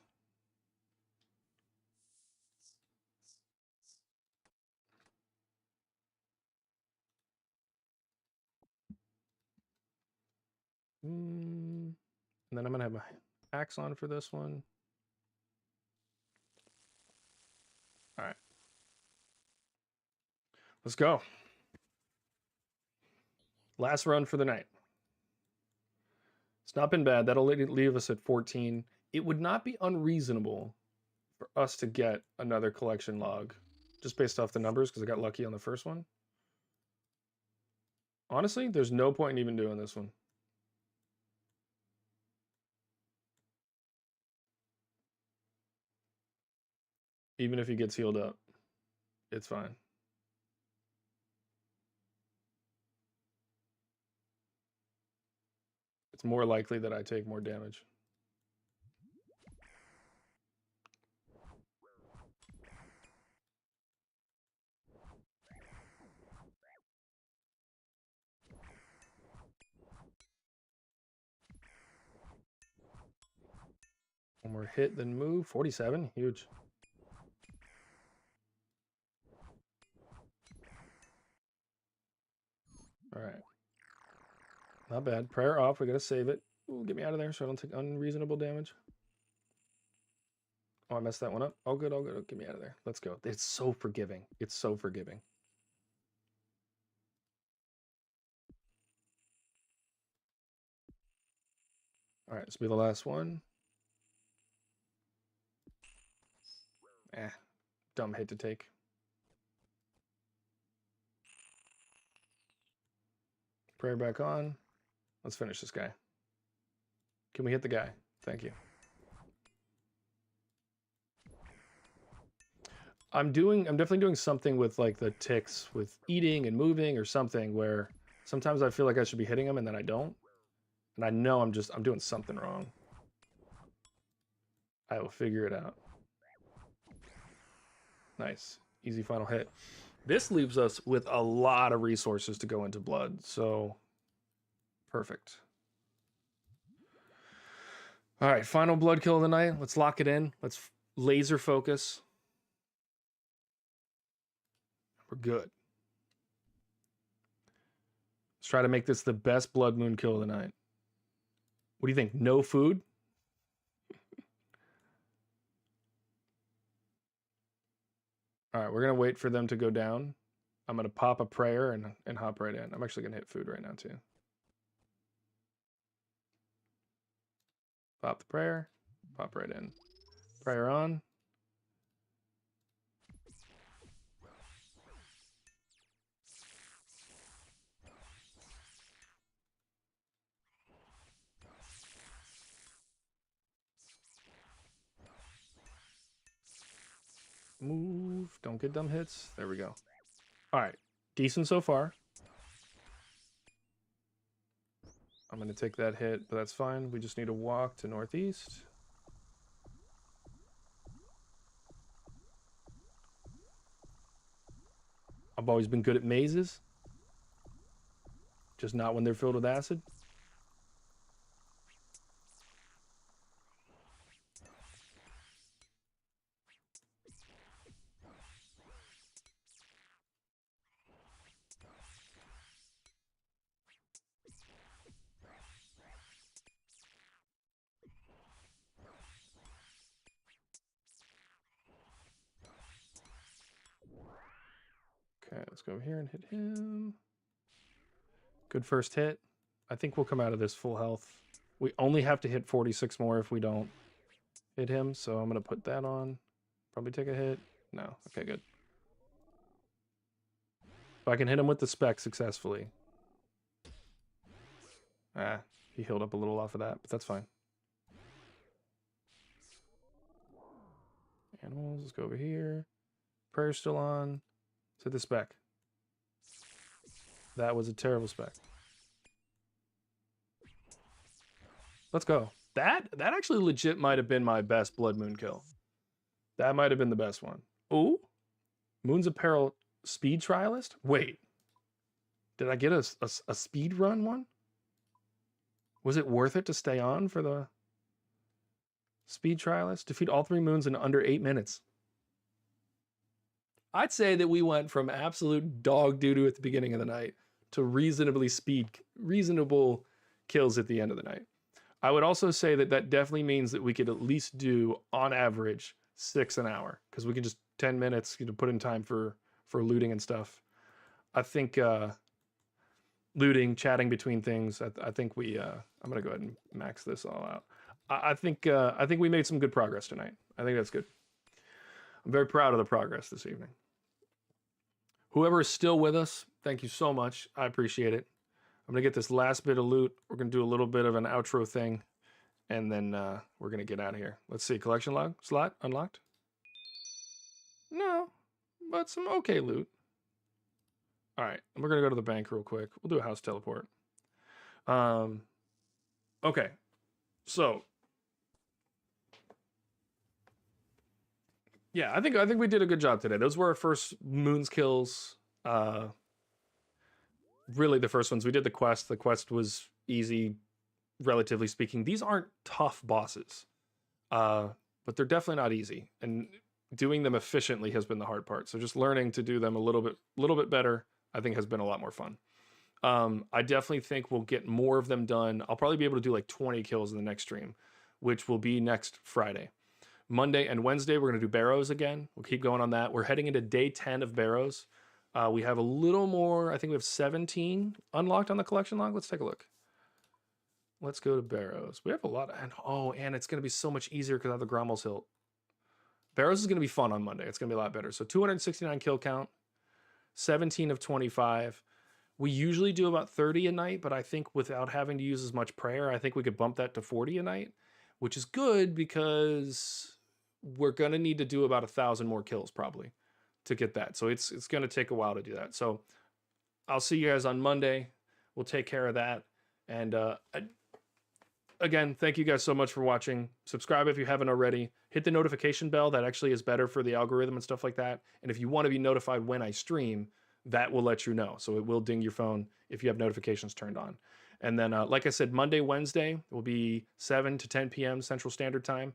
[SPEAKER 1] And then I'm gonna have my axe on for this one. All right, let's go. Last run for the night. It's not been bad. That'll leave us at 14. It would not be unreasonable for us to get another collection log just based off the numbers because I got lucky on the first one. Honestly, there's no point in even doing this one. Even if he gets healed up, it's fine. It's more likely that I take more damage. One more hit, then move. 47, huge. All right. Not bad. Prayer off. We got to save it. Ooh, get me out of there so I don't take unreasonable damage. Oh, I messed that one up. All good, all good. Get me out of there. Let's go. It's so forgiving. It's so forgiving. All right, this will be the last one. Dumb hit to take. Prayer back on. Let's finish this guy. Can we hit the guy? Thank you. I'm definitely doing something with like the ticks with eating and moving or something where sometimes I feel like I should be hitting them and then I don't. And I know I'm doing something wrong. I will figure it out. Nice. Easy final hit. This leaves us with a lot of resources to go into blood, so perfect. All right, final blood kill of the night. Let's lock it in. Let's laser focus. We're good. Let's try to make this the best blood moon kill of the night. What do you think? No food? All right, we're going to wait for them to go down. I'm going to pop a prayer and hop right in. I'm actually going to hit food right now, too. Pop the prayer. Pop right in. Prayer on. Move. Don't get dumb hits. There we go. All right. Decent so far. I'm going to take that hit, but that's fine. We just need to walk to northeast. I've always been good at mazes. Just not when they're filled with acid. Okay, let's go over here and hit him. Good first hit. I think we'll come out of this full health. We only have to hit 46 more if we don't hit him, so I'm going to put that on. Probably take a hit. No. Okay, good. If I can hit him with the spec successfully. He healed up a little off of that, but that's fine. Animals, let's go over here. Prayer's still on. Let's hit the spec. That was a terrible spec. Let's go. That actually legit might have been my best blood moon kill. That might have been the best one. Ooh. Moons of Peril speed trialist? Wait. Did I get a speed run one? Was it worth it to stay on for the speed trialist? Defeat all 3 moons in under 8 minutes. I'd say that we went from absolute dog doo-doo at the beginning of the night to reasonable kills at the end of the night. I would also say that that definitely means that we could at least do, on average, 6 an hour, because we can just 10 minutes put in time for looting and stuff. I think looting, chatting between things. I think we. I'm gonna go ahead and max this all out. I think we made some good progress tonight. I think that's good. I'm very proud of the progress this evening. Whoever is still with us, thank you so much. I appreciate it. I'm gonna get this last bit of loot. We're gonna do a little bit of an outro thing, and then we're gonna get out of here. Let's see, collection log slot unlocked. No, but some okay loot. All right, we're gonna go to the bank real quick. We'll do a house teleport. Okay, so yeah, I think we did a good job today. Those were our first moons kills. Really the first ones. We did the quest. The quest was easy, relatively speaking. These aren't tough bosses, but they're definitely not easy. And doing them efficiently has been the hard part. So just learning to do them a little bit better, I think, has been a lot more fun. I definitely think we'll get more of them done. I'll probably be able to do like 20 kills in the next stream, which will be next Friday. Monday and Wednesday, we're going to do Barrows again. We'll keep going on that. We're heading into day 10 of Barrows. We have a little more. I think we have 17 unlocked on the collection log. Let's take a look. Let's go to Barrows. We have a lot. And it's going to be so much easier because I have the Grommel's Hilt. Barrows is going to be fun on Monday. It's going to be a lot better. So 269 kill count, 17 of 25. We usually do about 30 a night, but I think without having to use as much prayer, I think we could bump that to 40 a night, which is good because we're going to need to do about 1,000 more kills probably to get that. So it's going to take a while to do that. So I'll see you guys on Monday. We'll take care of that. And again, thank you guys so much for watching. Subscribe if you haven't already. Hit the notification bell. That actually is better for the algorithm and stuff like that. And if you want to be notified when I stream, that will let you know. So it will ding your phone if you have notifications turned on. And then, like I said, Monday, Wednesday will be 7 to 10 p.m. Central Standard Time.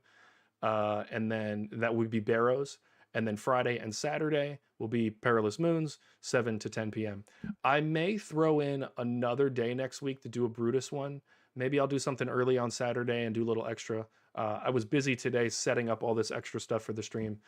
[SPEAKER 1] And then that would be Barrows. And then Friday and Saturday will be Perilous Moons, 7 to 10 p.m. I may throw in another day next week to do a Brutus one. Maybe I'll do something early on Saturday and do a little extra. I was busy today setting up all this extra stuff for the stream,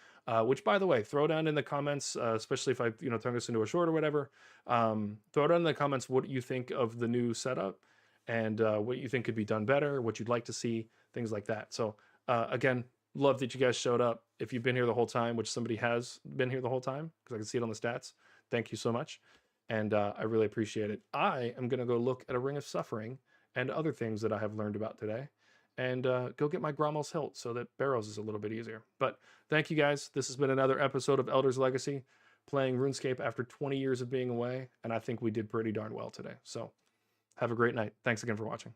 [SPEAKER 1] which, by the way, throw down in the comments, especially if I turn this into a short or whatever. Throw down in the comments what you think of the new setup and what you think could be done better, what you'd like to see, things like that. So again, love that you guys showed up. If you've been here the whole time, which somebody has been here the whole time, because I can see it on the stats, thank you so much. And I really appreciate it. I am going to go look at a Ring of Suffering and other things that I have learned about today, and go get my Grommel's Hilt so that Barrows is a little bit easier. But thank you guys. This has been another episode of Elder's Legacy, playing RuneScape after 20 years of being away, and I think we did pretty darn well today. So have a great night. Thanks again for watching.